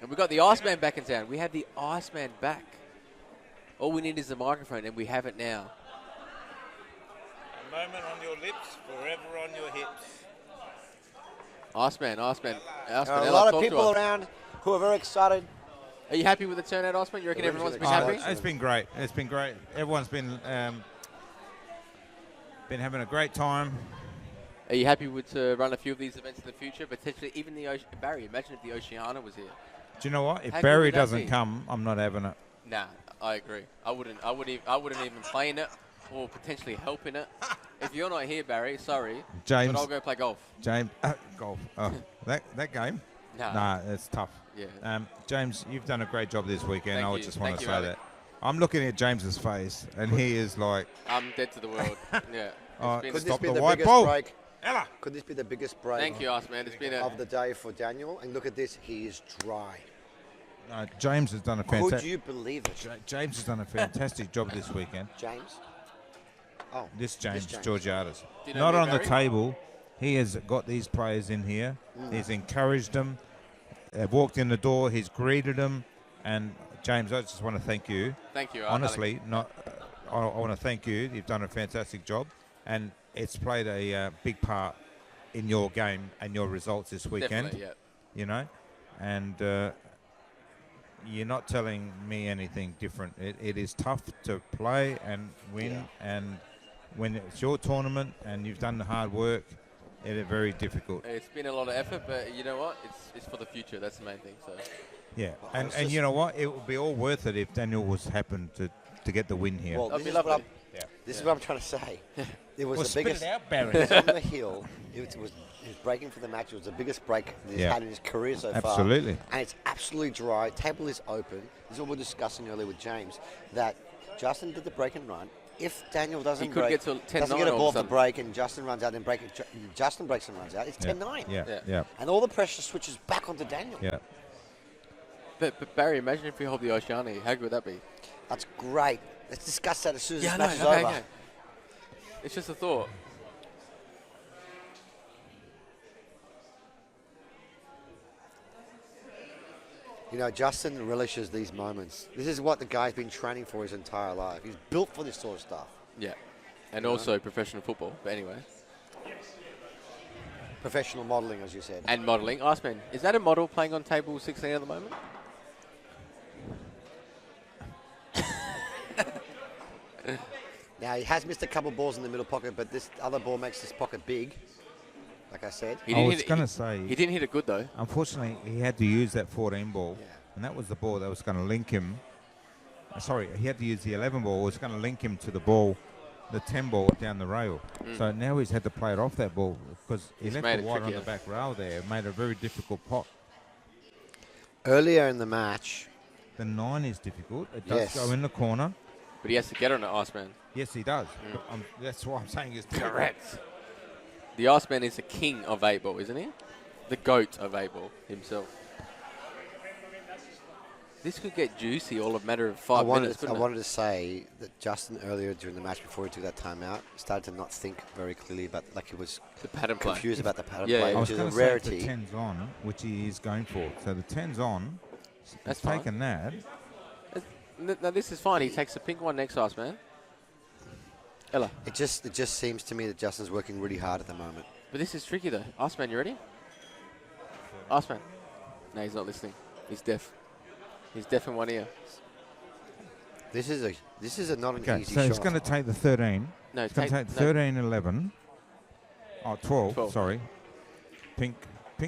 And we've got the Iceman back in town. We have the Iceman back. All we need is the microphone, and we have it now. A moment on your lips, forever on your hips. Iceman. There are a Ella, lot talk of to people us. around who are very excited. Are you happy with the turnout, Iceman? You reckon everyone's been Everyone's happy? It's been great. It's been great. Everyone's been having a great time. Are you happy with to run a few of these events in the future? Potentially even the Barry, imagine if the Oceana was here. Do you know what? If How good Barry would that doesn't be? come, I'm not having it. Nah, I agree. I wouldn't even play in it or potentially help in it. If you're not here, Barry, sorry. James- But I'll go play golf. James, golf. Oh, that game? Nah. Nah, it's tough. Yeah. James, you've done a great job this weekend. Thank I you. just want Thank to you, say Ali. that. I'm looking at James's face, and he is like, I'm dead to the world. Yeah. oh, It's been- Could stop this be the the white biggest ball. break? Ella! Could this be the biggest break Thank you, Iceman. It's been of a the day for Daniel? And look at this, he is dry. James has done a Could fantastic. you believe it, James has done a fantastic job this weekend. James? Oh, This James James. Georgiades. Do you know Not me, on the Barry? table. He has got these players in here. He's encouraged them. They've walked in the door. He's greeted them. And James, I just want to thank you. Thank you. Honestly, I want to thank you. You've done a fantastic job, and it's played a big part in your game and your results this weekend. Definitely, yeah. You know, and you're not telling me anything different. It is tough to play and win, Yeah. and when it's your tournament and you've done the hard work, it is very difficult. It's been a lot of effort, but you know what? It's for the future. That's the main thing. So Yeah, I and was and just- you know what? It would be all worth it if Daniel was happened to get the win here. well, That'd this be is what lovely. I'm, Yeah. This is what I'm trying to say. It was Well, the spit biggest. it out, Barry. It was on the hill. He was breaking for the match. It was the biggest break that he's had in his career so far. Absolutely. And it's absolutely dry. Table is open. This is what we were discussing earlier with James, that Justin did the break and run. If Daniel doesn't He could break, get to 10-9 doesn't get a all ball of a off the break, and Justin runs out, and Justin breaks and runs out, it's 10-9. Yeah. And all the pressure switches back onto Daniel. Yeah. But Barry, imagine if we hold the Oceania. How good would that be? That's great. Let's discuss that as soon as Yeah, this match is okay, over. okay. It's just a thought. You know, Justin relishes these moments. This is what the guy's been training for his entire life. He's built for this sort of stuff. Yeah. And also professional football. But anyway. Professional modelling, as you said. And modelling. Iceman, is that a model playing on table 16 at the moment? Now, he has missed a couple balls in the middle pocket, but this other ball makes this pocket big, like I said. I was going to say... He didn't hit it good, though. Unfortunately, he had to use that 14 ball, Yeah. and that was the ball that was going to link him. Sorry, he had to use the 11 ball. It was going to link him to the ball, the 10 ball down the rail. So now he's had to play it off that ball because he He's left made the it wide on trickier. the back rail there. It made a very difficult pot. Earlier in the match, The 9 is difficult. It does Yes. go in the corner. But he has to get on it, Iceman. Yes, he does. But, that's why I'm saying it's difficult. Correct. The Iceman is the king of 8-ball, isn't he? The goat of 8-ball himself. This could get juicy all a matter of 5 minutes, I couldn't it? wanted to say that Justin earlier during the match, before he took that timeout, started to not think very clearly, but like he was The pattern play. confused about the pattern Yeah, play, yeah. I which was is a going to say rarity. the 10's on, which he is going for. So the 10's on. That's He's fine. taken that. No, this is fine. He takes the pink one next, Iceman. Ella. It just seems to me that Justin's working really hard at the moment. But this is tricky, though. Iceman, you ready? Iceman. No, he's not listening. He's deaf. He's deaf in one ear. This is not an Okay, easy so shot. he's going to take the 13. No, He's going to take 13, 11. Oh, 12, 12. sorry. Pink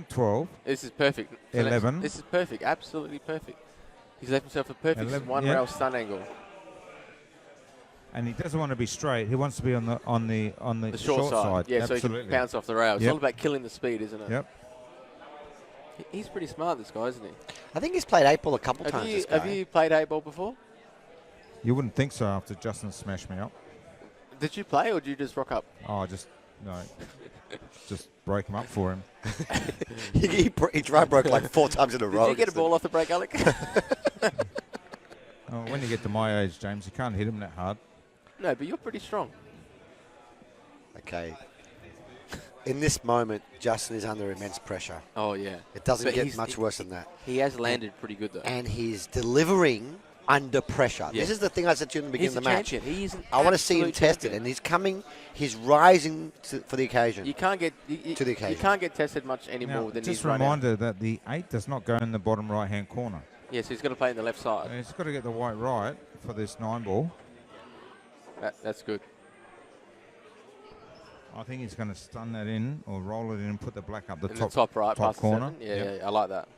12. This is perfect. 11. This is perfect. Absolutely perfect. He's left himself a perfect 11, one yeah. rail stun angle. And he doesn't want to be straight. He wants to be on the The short side. Yeah, so he Absolutely. can bounce off the rail. It's Yep. all about killing the speed, isn't it? Yep. He's pretty smart, this guy, isn't he? I think he's played 8-ball a couple times. This guy. Have you played 8-ball before? You wouldn't think so after Justin smashed me up. Did you play or did you just rock up? Oh, just break him up for him. he dry broke like 4 times in a row. Did you get a ball off the break, Alec? Oh, when you get to my age, James, you can't hit him that hard. No, but you're pretty strong. Okay. In this moment, Justin is under immense pressure. Oh, yeah. It doesn't But get he's- much worse than that. He has landed pretty good, though. And he's delivering under pressure. Yeah. This is the thing I said to you in the beginning He's of a the match. champion. He is an I want to see him absolute tested, champion. and he's rising for the occasion. You can't get To the occasion. You can't get tested much anymore Now, than just he's a right now. reminder that the 8 does not go in the bottom right-hand corner. Yeah, so he's going to play in the left side. He's got to get the white right for this 9 ball. That's good. I think he's going to stun that in or roll it in and put the black up the In top, the top right, past corner. the 7. Yeah, Yep. yeah, I like that.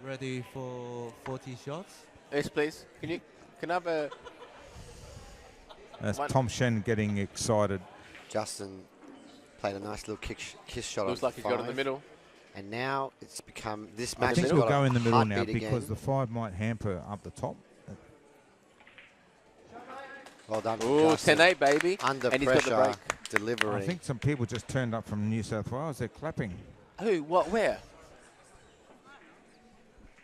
Ready for 40 shots? Yes, please. Can I have a... That's One- Tom Shen getting excited. Justin played a nice little kiss shot. Looks on like he's got it in the 5. middle. And now it's become this I match. I think has we'll got go a in the middle now heartbeat because again. the 5 might hamper up the top. Well done, Ooh, Justin. 10-8, baby. Under And he's got the pressure, break. delivering. I think some people just turned up from New South Wales. They're clapping. Who? What? Where?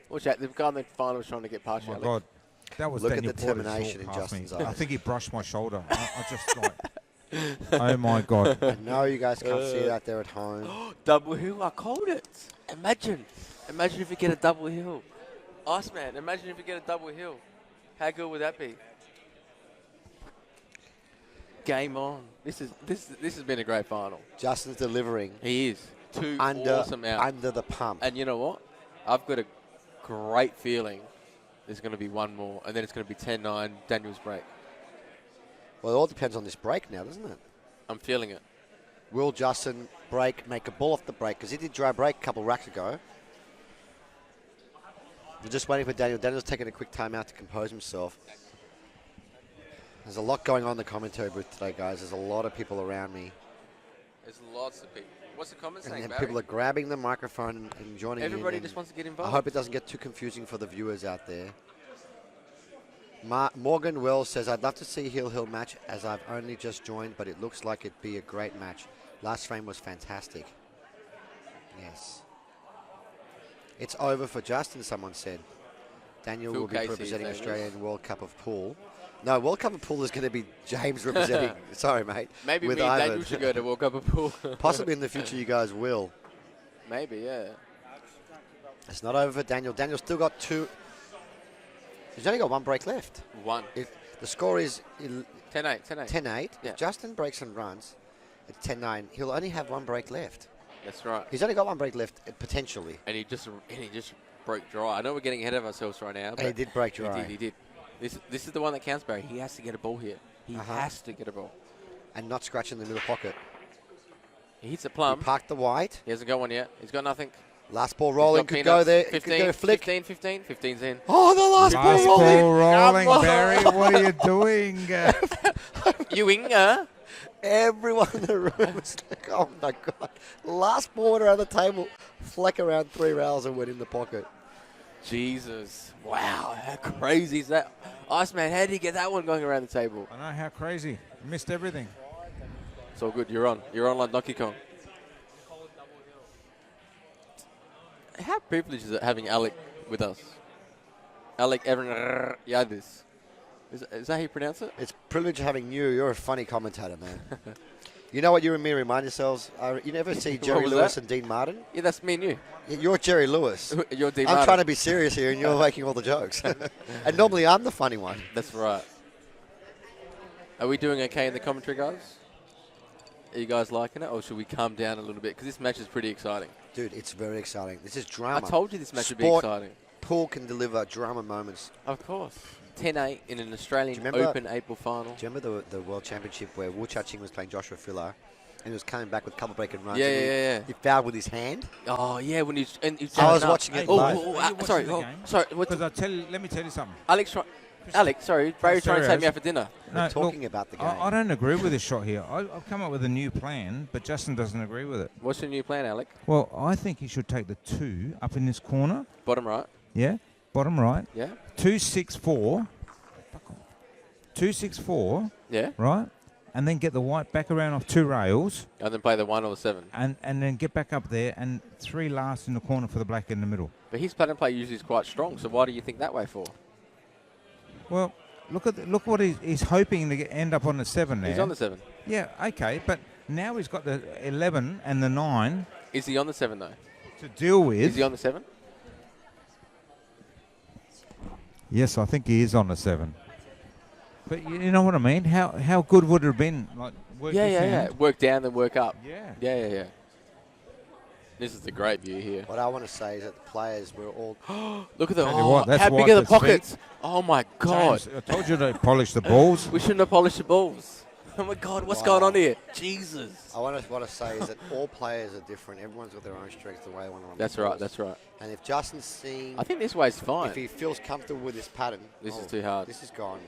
Watch out. The guy in the final was trying to get past Oh you, my Alex. God. That was Look at Daniel the Porter's determination walk in past me. Justin's I eyes. think he brushed my shoulder. I just like, oh my God. I know you guys can't see it out there at home. Double hill. I called it. Imagine if you get a double hill. Iceman, imagine if you get a double hill. How good would that be? Game on. This has been a great final. Justin's delivering He is. Two under awesome outs. under the pump. And you know what? I've got a great feeling there's going to be one more, and then it's going to be 10-9, Daniel's break. Well, it all depends on this break now, doesn't it? I'm feeling it. Will Justin make a ball off the break? Because he did dry break a couple of racks ago. We're just waiting for Daniel. Daniel's taking a quick timeout to compose himself. There's a lot going on in the commentary booth today, guys. There's a lot of people around me. There's lots of people. What's the comment And saying, then Barry? people are grabbing the microphone and joining in. Everybody and just wants to get I involved. hope it doesn't get too confusing for the viewers out there. Morgan Wells says, I'd love to see Hill match as I've only just joined, but it looks like it'd be a great match. Last frame was fantastic. Yes. It's over for Justin, someone said. Daniel Phil will be Casey, representing his name Australia is. in World Cup of Pool. No, World Cup of Pool is going to be James representing. Sorry, mate. Maybe with me and Ivan. Daniel should go to World Cup of Pool. Possibly in the future you guys will. Maybe, yeah. It's not over for Daniel. Daniel's still got 2. He's only got 1 break left. 1. If the score is 10-8, 10-8. 10-8, Yeah. if Justin breaks and runs, it's 10-9. He'll only have 1 break left. That's right. He's only got 1 break left, potentially. And he just broke dry. I know we're getting ahead of ourselves right now. And But he did break dry. He did. This is the one that counts, Barry. He has to get a ball here. He has to get a ball. And not scratch in the middle pocket. He hits a plum. He parked the white. He hasn't got one yet. He's got nothing. Last ball He's rolling. got Could peanuts. go there. 15, Could go flick. 15. 15's in. Oh, the last Last ball rolling. ball rolling, Come on. Barry. What are you doing? You winger. Everyone in the room is like, oh my God. Last ball went around the table. Fleck around 3 rails and went in the pocket. Jesus. Wow. How crazy is that? Iceman, how did he get that one going around the table? I know, how crazy. Missed everything. It's all good. You're on. You're on like Donkey Kong. How privileged is it having Alec with us? Alec Evan Yadis. Is that how you pronounce it? It's a privilege having you. You're a funny commentator, man. You know what you and me remind yourselves? You never see Jerry was Lewis that? and Dean Martin? Yeah, that's me and you. You're Jerry Lewis. You're Dean I'm Martin. trying to be serious here, and you're making all the jokes. And normally I'm the funny one. That's right. Are we doing okay in the commentary, guys? Are you guys liking it, or should we calm down a little bit? Because this match is pretty exciting. Dude, it's very exciting. This is drama. I told you this match would be Sport, exciting. Pool can deliver drama moments. Of course. 10-8 in an Australian remember- Open April final. Do you remember the World Championship where Wu Cha-Ching was playing Joshua Filler and he was coming back with couple break and runs? Yeah, and yeah. He fouled with his hand. Oh, yeah, when he's... And he's I was up. watching it Oh, live. sorry. Sorry. Because let me tell you something. Alex, sorry. Barry's trying to take me out for dinner. We're talking about the game. I don't agree with this shot here. I've come up with a new plan, but Justin doesn't agree with it. What's your new plan, Alec? Well, I think he should take the 2 up in this corner. Bottom right. Yeah, bottom right. Yeah. 2-6-4. 2-6-4. Yeah. Right, and then get the white back around off 2 rails, And then play the 1 or the 7. and then get back up there, and 3 last in the corner for the black in the middle. But his pattern play usually is quite strong, so why do you think that way for? Well, look what he's hoping to end up on the 7 there. He's on the 7. Yeah, okay, but now he's got the 11 and the 9 Is he on the 7, though? to deal with. Is he on the 7? Yes, I think he is on the 7. But you know what I mean? How good would it have been? Like work this end? Work down, then work up. Yeah. Yeah. This is a great view here. What I want to say is that the players were all... Look at the... Tell you what, that's how big white are the that's big. pockets? Oh, my God. James, I told you to polish the balls. We shouldn't have polished the balls. Oh, my God. What's going on here? Jesus. I want to say is that all players are different. Everyone's got their own strengths, the way they want to run That's the right. balls. That's right. And if Justin's seeing... I think this way's fine. If he feels comfortable with his pattern... This is too hard. This is gone.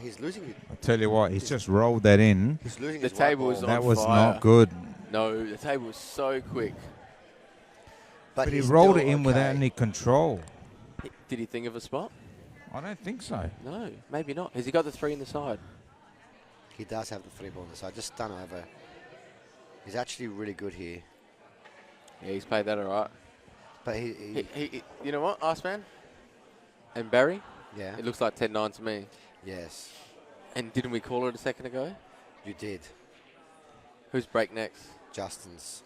He's losing it. I tell you what, he's just rolled that in. He's losing The his white table ball. is on That was fire. not good. No, the table was so quick. But he he's rolled it still in without okay. any control. Did he think of a spot? I don't think so. No, maybe not. Has he got the 3 in the side? He does have the 3 ball on the side. Just stun over. He's actually really good here. Yeah, he's played that all right. But he You know what, Iceman? And Barry? yeah. It looks like 10-9 to me. Yes, And didn't we call it a second ago? you did. Who's break next? Justin's.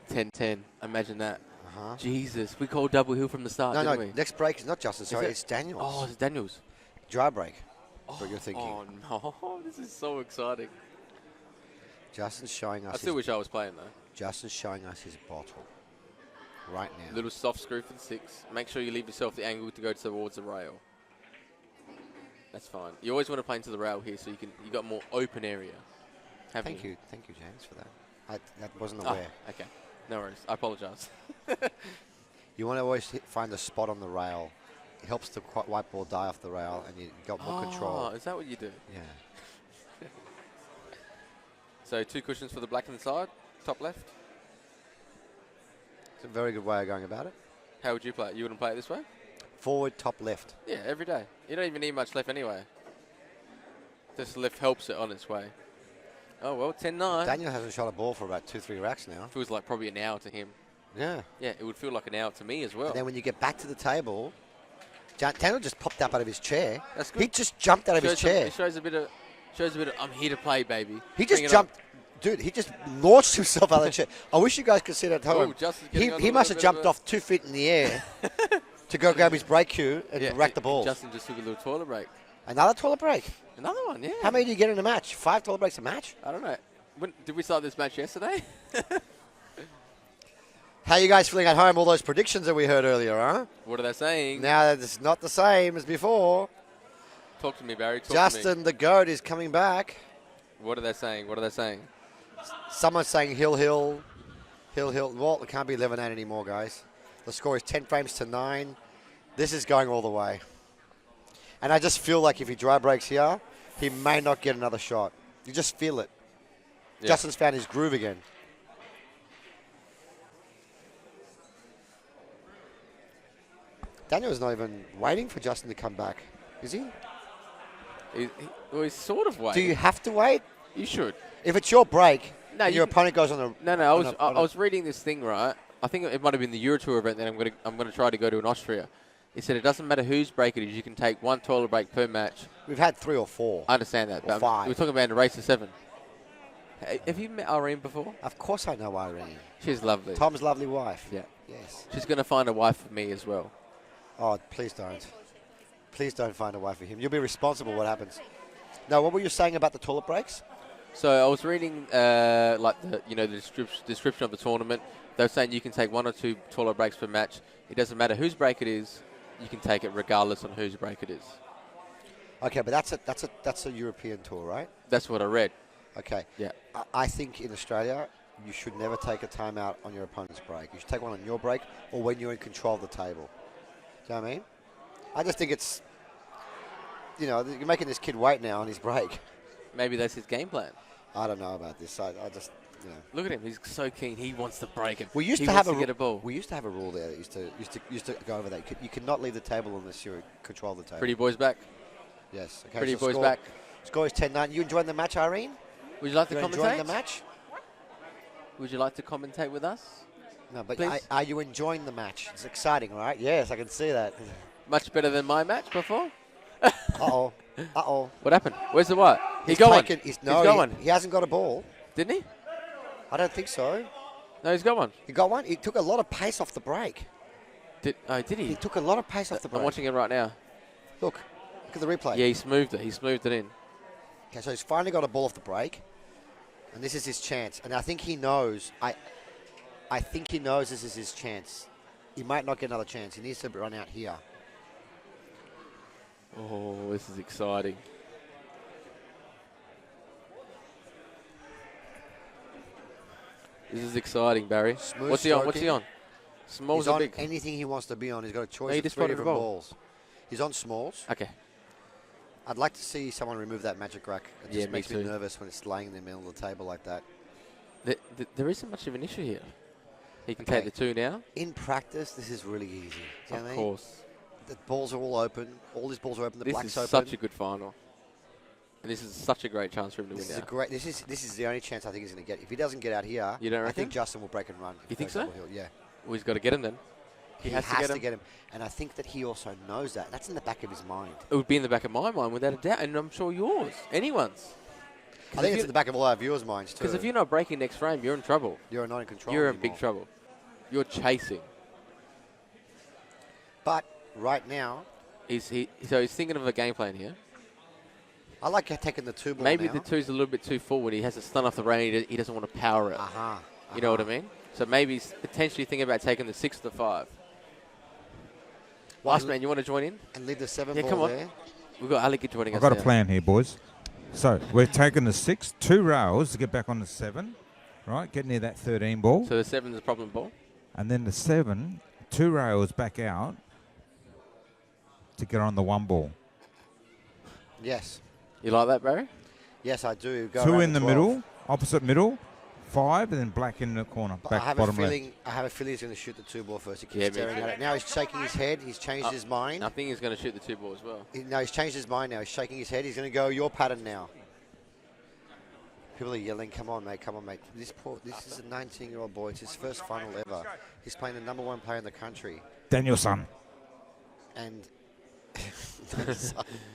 10-10. Imagine that. Uh-huh. Jesus, we called double hill from the start, No, didn't no. we? Next break is not Justin. Sorry, it? it's Daniel's. Oh, it's Daniels. Dry break. What you're thinking. Oh, no. This is so exciting. Justin's showing us. I still wish I was playing, though. Justin's showing us his bottle right now. Little soft screw for the 6. Make sure you leave yourself the angle to go towards the rail. That's fine. You always want to play into the rail here so you got more open area. Thank you, James, for that. That wasn't aware. Okay. No worries. I apologise. You want to always find the spot on the rail helps the white ball die off the rail, and you got more control. Is that what you do? Yeah. So 2 cushions for the black inside, top left. It's a very good way of going about it. How would you play it? You wouldn't play it this way? Forward, top left. Yeah, every day. You don't even need much left anyway. This left helps it on its way. Oh, well, 10-9. Daniel hasn't shot a ball for about 2-3 racks now. Feels like probably an hour to him. Yeah. Yeah, it would feel like an hour to me as well. And then when you get back to the table, Daniel just popped up out of his chair. That's good. He just jumped out of his chair. It shows a bit of, I'm here to play, baby. He just jumped. Dude, he just launched himself out of the chair. I wish you guys could see that at home. He must have jumped off 2 feet in the air to go grab his break cue and rack the balls. Justin just took a little toilet break. Another toilet break? Another one, yeah. How many do you get in a match? 5 toilet breaks a match? I don't know. Did we start this match yesterday? How you guys feeling at home? All those predictions that we heard earlier, huh? What are they saying? Now it's not the same as before. Talk to me, Barry. Talk to me. Justin, the GOAT, is coming back. What are they saying? What are they saying? Someone's saying Hill. Well, it can't be 11-8 anymore, guys. The score is 10 frames to 9. This is going all the way. And I just feel like if he dry breaks here, he may not get another shot. You just feel it. Yeah. Justin's found his groove again. Daniel's not even waiting for Justin to come back, is he? He's sort of waiting. Do you have to wait? You should. If it's your break, no, your opponent goes on a... No, I was reading this thing, right? I think it might have been the Euro Tour event that I'm going to try to go to in Austria. He said it doesn't matter whose break it is, you can take 1 toilet break per match. We've had 3 or 4. I understand that. Or 5. We're talking about a race of 7. Have you met Irene before? Of course I know Irene. She's lovely. Tom's lovely wife. Yeah. Yes. She's going to find a wife for me as well. Oh, please don't. Please don't find a wife for him. You'll be responsible what happens. Now, what were you saying about the toilet breaks? So I was reading the description of the tournament. They were saying you can take 1 or 2 toilet breaks per match. It doesn't matter whose break it is. You can take it regardless on whose break it is. Okay, but that's a European tour, right? That's what I read. Okay. Yeah. I think in Australia, you should never take a timeout on your opponent's break. You should take one on your break or when you're in control of the table. Do you know what I mean? I just think it's, you're making this kid wait now on his break. Maybe that's his game plan. I don't know about this. I just, Look at him. He's so keen. He wants to break it. We used he to wants have to get a ball. We used to have a rule there that used to go over that. You could not leave the table unless you control the table. Pretty boys back. Yes. Okay, Pretty boys back. Score is 10-9. You enjoying the match, Irene? Would you like to commentate? Enjoying the match? Would you like to commentate with us? No, but are you enjoying the match? It's exciting, right? Yes, I can see that. Much better than my match before? Uh-oh. Uh-oh. What happened? Where's the what? He's going. He's going. He hasn't got a ball. Didn't he? I don't think so. No, he's got one. He got one? He took a lot of pace off the break. Did he? He took a lot of pace off the break. I'm watching it right now. Look at the replay. Yeah, he smoothed it. He smoothed it in. Okay, so he's finally got a ball off the break. And this is his chance. And I think he knows. I think he knows this is his chance. He might not get another chance. He needs to run out here. Oh, this is exciting. This is exciting, Barry. Smooth What's he on? What's he on? Smalls He's or on big? anything he wants to be on. He's got a choice he of just 3 spotted different the ball. balls. He's on smalls. Okay. I'd like to see someone remove that magic rack. It just me makes me too. nervous when it's laying in the middle of the table like that. There isn't much of an issue here. He can Okay. take the 2 now. In practice, this is really easy. Do you know Of what I mean? course. The balls are all open. All his balls are open. The This black's is open. such a good final. And this is such a great chance for him to This win is now. a great. This is the only chance I think he's going to get. If he doesn't get out here, You don't I reckon? think Justin will break and run. You think Goes so? double hill. Yeah. Well, he's got to get him then. He has to get him. And I think that he also knows that. That's in the back of his mind. It would be in the back of my mind without a doubt, and I'm sure yours. Anyone's. I think it's in the back of all our viewers' minds too. Because if you're not breaking next frame, you're in trouble. You're not in control. You're in anymore. big trouble. You're chasing. But right now, So he's thinking of a game plan here. I like taking the 2 ball Maybe now. the 2's a little bit too forward. He has to stun off the rain. He doesn't want to power it. You know what I mean? So maybe he's potentially thinking about taking the 6 to the 5. Last man, you want to join in? And leave the 7 Yeah, ball come on. there. We've got Alec joining I've us got a now. plan here, boys. So we're taking the 6, 2 rails to get back on the 7, right? Get near that 13 ball. So the 7's a problem ball. And then the 7, 2 rails back out. to get on the one ball. Yes. You like that, Barry? Yes, I do. Go Two around in the 12. middle, opposite middle, 5, and then black in the corner. But Back, bottom left. I have a feeling he's going to shoot the 2 ball first. He keeps Yeah, me staring too. at it. Now he's shaking his head. He's changed his mind. I think he's going to shoot the 2 ball as well. No, he's changed his mind now. He's shaking his head. He's going to go your pattern now. People are yelling, come on, mate, come on, mate. This is a 19-year-old boy. It's his first final ever. He's playing the number 1 player in the country. Danielson. And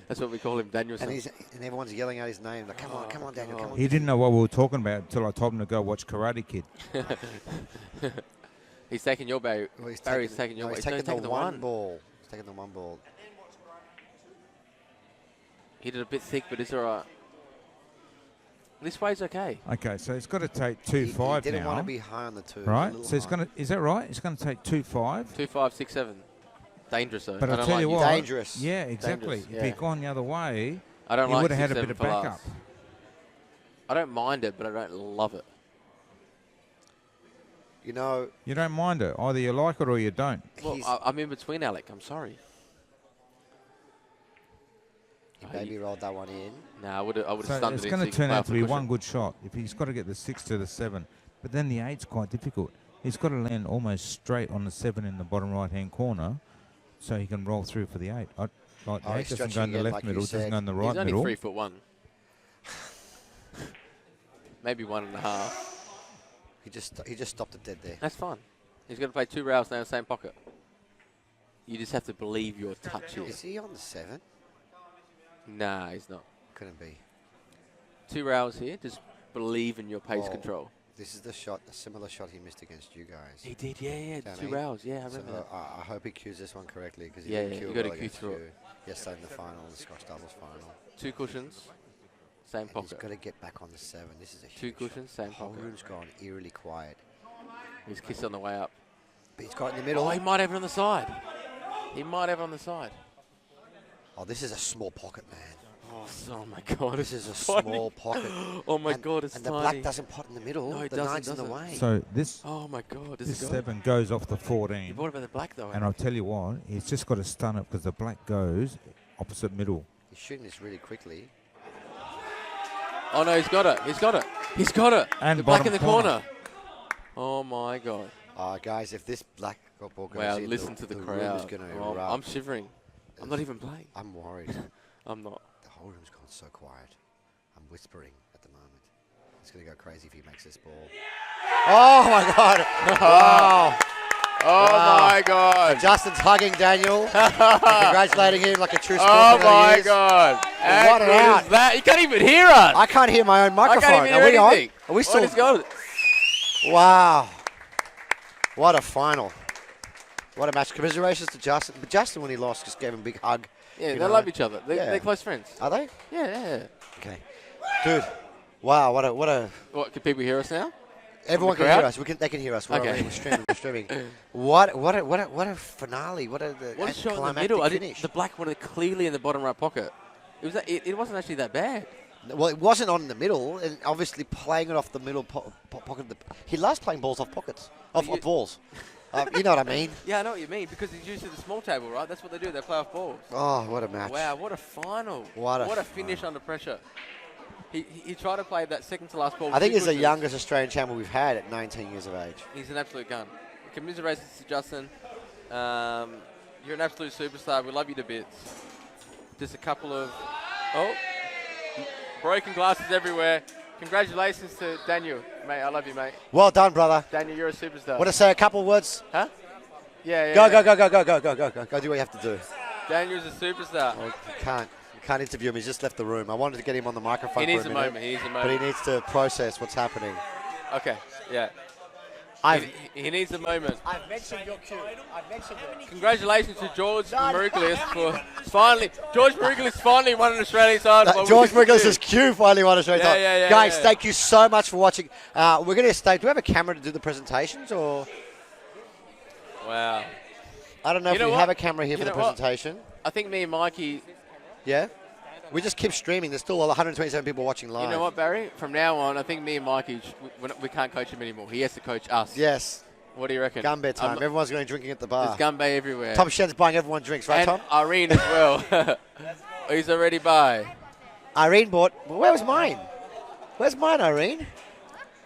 That's what we call him, Danielson. and everyone's yelling out his name. Like, come on, Daniel, come on. He didn't know what we were talking about until I told him to go watch Karate Kid. He's taking your Barry. Well, he's Barry's taking your. he's taking the 1 ball. He's taking the 1 ball. He did a bit thick, but it's all right. This way's okay. Okay, so he's got to take 2-5 He didn't now. want to be high on the 2. Right, so he's going to. Is that right? He's going to take 2-5. 2, 5, 6, 7. Dangerous though. But I I'll don't tell like you you. what. Dangerous. Yeah, exactly. Dangerous, If he'd yeah. gone the other way, I don't he like would have had a 6, bit of 7 for backup. last. I don't mind it, but I don't love it. You know, You don't mind it. Either you like it or you don't. Well, I'm in between, Alec. I'm sorry. he maybe rolled that one in. Nah, I would have So stunned it's it. going into to turn play out off to the be cushion. one good shot. If he's got to get the 6 to the 7, but then the 8's quite difficult. He's got to land almost straight on the 7 in the bottom right-hand corner, so he can roll through for the 8. Like the 8 he's doesn't go in stretching the again, left like you middle, doesn't said. go in the right He's only middle. 3'1". Maybe 1.5. He just stopped it dead there. That's fine. He's going to play 2 rails now in the same pocket. You just have to believe your touch here. Is he on the 7? Nah, he's not. Couldn't be. 2 rails here. Just believe in your pace Well, control. This is the shot, a similar shot he missed against you guys. He did, yeah. Don't 2 he? rails, yeah. I remember So that. I hope he cues this one correctly because he Yeah, didn't yeah, cue you it gotta well cue against through you it. yesterday in the final, the Scotch doubles final. 2 cushions, same And he's pocket. got to get back on the 7. This is a 2 huge cushions, same The whole pocket. room's gone eerily quiet. He's kissed on the way up. But he's got it in the middle. Oh, he might have it on the side. He might have it on the side. Oh, this is a small pocket, man. Oh my God! This is a tiny. small pocket. Oh my and, God, it's and tiny. the black doesn't pot in the middle. No, it the doesn't, 9's in the doesn't. way. So this Oh my God! Does this it go? 7 goes off the 14. What about the black though? And I'll tell you what, he's just got to stun it because the black goes opposite middle. He's shooting this really quickly. Oh no, he's got it! He's got it! He's got it! And the black in bottom the corner. Oh my God! Guys, if this black ball goes Wow! in, Listen to the room is crowd. going to Oh, erupt. I'm shivering. I'm not even playing. I'm worried. I'm not. The whole room's gone so quiet. I'm whispering at the moment. It's going to go crazy if he makes this ball. Oh, my God. Wow. Oh Wow. my God! Justin's hugging Daniel, and congratulating him like a true Oh sportsman that my he is. God! How What an good out. is that? You can't even hear us. I can't hear my own I microphone. can't even Are hear we on? anything. Are we still? What is going? Wow. What a final. What a match. Commiserations to Justin. But Justin, when he lost, just gave him a big hug. Yeah, You they know. love each other. Yeah. They're close friends. Are they? Yeah. Okay. Dude. Wow, what a What? Can people hear us now? everyone the can hear crowd? us. They can hear us. We're Okay. already- we're streaming. What a finale. What a What a shot in the climactic middle. I finish. the black one clearly in the bottom right pocket. It wasn't actually that bad. Well, it wasn't on in the middle, and obviously playing it off the middle pocket. He loves playing balls off pockets, off balls. You know what I mean? Yeah, I know what you mean, because he's used to the small table, right? That's what they do. They play off balls. Oh, what a match! Wow, what a final. What a finish under pressure. He tried to play that second to last ball. I think with he's the two youngest Australian champion we've had at 19 years of age. He's an absolute gun. Commiserations to Justin. You're an absolute superstar. We love you to bits. Just a couple of... Oh, broken glasses everywhere. Congratulations to Daniel, mate. I love you, mate. Well done, brother. Daniel, you're a superstar. Want to say a couple of words? Huh? Yeah. Go. Go do what you have to do. Daniel's a superstar. You can't interview him. He's just left the room. I wanted to get him on the microphone. He needs for a minute, moment. He needs a but he moment. needs to process what's happening. Okay, yeah. He needs a moment. I've mentioned your cue. I've mentioned it. Congratulations to George Maruglis for finally. George Maruglis finally won an Australian title. George Maruglis' cue finally won Australian title. Yeah, Guys, yeah. thank you so much for watching. We're going to stay. Do we have a camera to do the presentations, or Wow. I don't know if we have a camera here for the presentation. I think me and Mikey. Yeah. We just keep streaming. There's still 127 people watching live. You know what, Barry? From now on, I think me and Mikey, we can't coach him anymore. He has to coach us. Yes. What do you reckon? Gumbe time. Everyone's going drinking at the bar. There's Gumbe everywhere. Tom Shen's buying everyone drinks, right, and Tom? Irene as well. He's already by. Irene bought. Well, where was mine? Where's mine, Irene?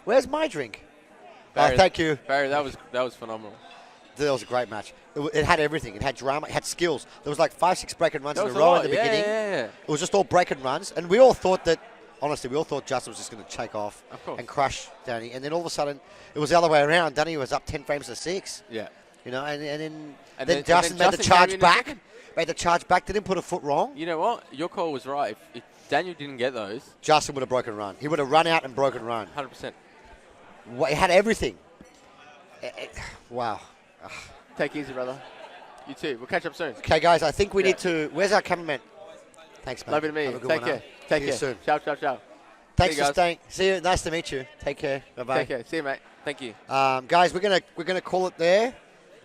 Where's my drink? Barry, thank you. Barry, that was phenomenal. That was a great match. It had everything. It had drama. It had skills. There was like 5-6 break and runs in a row in the beginning. Yeah. It was just all break and runs. And we all thought that, honestly, Justin was just going to take off and crush Danny. And then all of a sudden, it was the other way around. Danny was up 10 frames to 6. Yeah. You know, and then Justin made the charge back. Made the charge back. Didn't put a foot wrong. You know what? Your call was right. If Daniel didn't get those, Justin would have broken run. He would have run out and broken run. 100%. He had everything. Wow. Take it easy, brother. You too. We'll catch up soon. Okay, guys, I think we need to... Where's our cameraman? Thanks, mate. Love you to me. Take care. Take care. Soon. Ciao, ciao, ciao. Thanks for staying. See you. Nice to meet you. Take care. Bye-bye. Take care. See you, mate. Thank you. Guys, we're gonna call it there.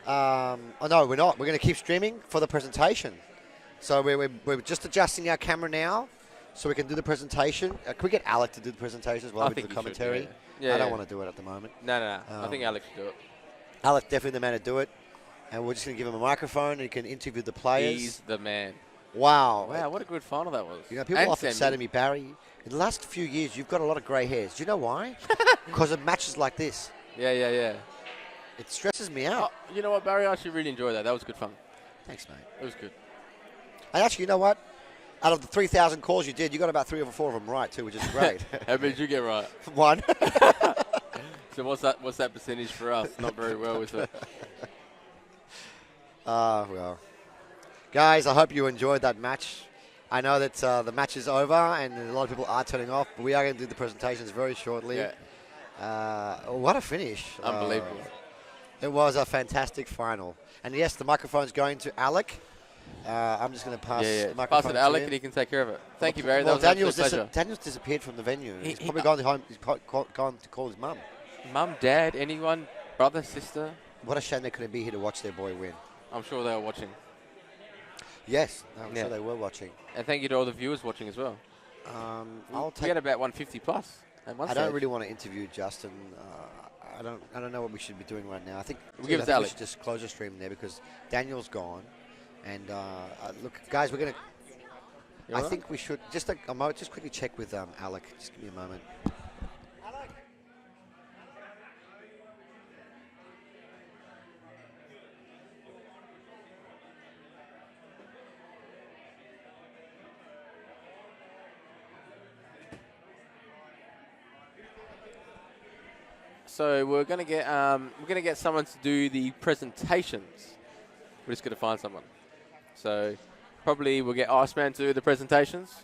Oh, no, we're not. We're going to keep streaming for the presentation. So we're just adjusting our camera now so we can do the presentation. Can we get Alec to do the presentation as well? I with think the commentary. Should, yeah. I don't want to do it at the moment. No. I think Alex should do it. Alec definitely the man to do it. And we're just going to give him a microphone and he can interview the players. He's the man. Wow. Wow, what a good final that was. You know, people often say to me, Barry, in the last few years, you've got a lot of grey hairs. Do you know why? Because of matches like this. Yeah. It stresses me out. Oh, you know what, Barry? I actually really enjoyed that. That was good fun. Thanks, mate. It was good. And actually, you know what? Out of the 3,000 calls you did, you got about 3 or 4 of them right, too, which is great. How many did you get right? 1. So what's that percentage for us? Not very well, is it? Well. Guys, I hope you enjoyed that match. I know that the match is over and a lot of people are turning off, but we are going to do the presentations very shortly. Yeah. What a finish. Unbelievable. It was a fantastic final. And yes, the microphone's going to Alec. I'm just going to pass the microphone pass it to Alec and he can take care of it. Thank you, Barry. Well, that was an absolute pleasure. Daniel's disappeared from the venue. He's probably gone home. He's gone to call his mum. Mum, dad, anyone, brother, sister. What a shame they couldn't be here to watch their boy win. I'm sure they were watching. Yes, I'm sure they were watching. And thank you to all the viewers watching as well. We had about 150 plus. I don't really want to interview Justin. I don't know what we should be doing right now. I think we should just close the stream there because Daniel's gone. And look, guys, we're gonna. I think we should just quickly check with Alec. Just give me a moment. Alec. So we're gonna get someone to do the presentations. We're just gonna find someone. So probably we'll get Iceman to do the presentations.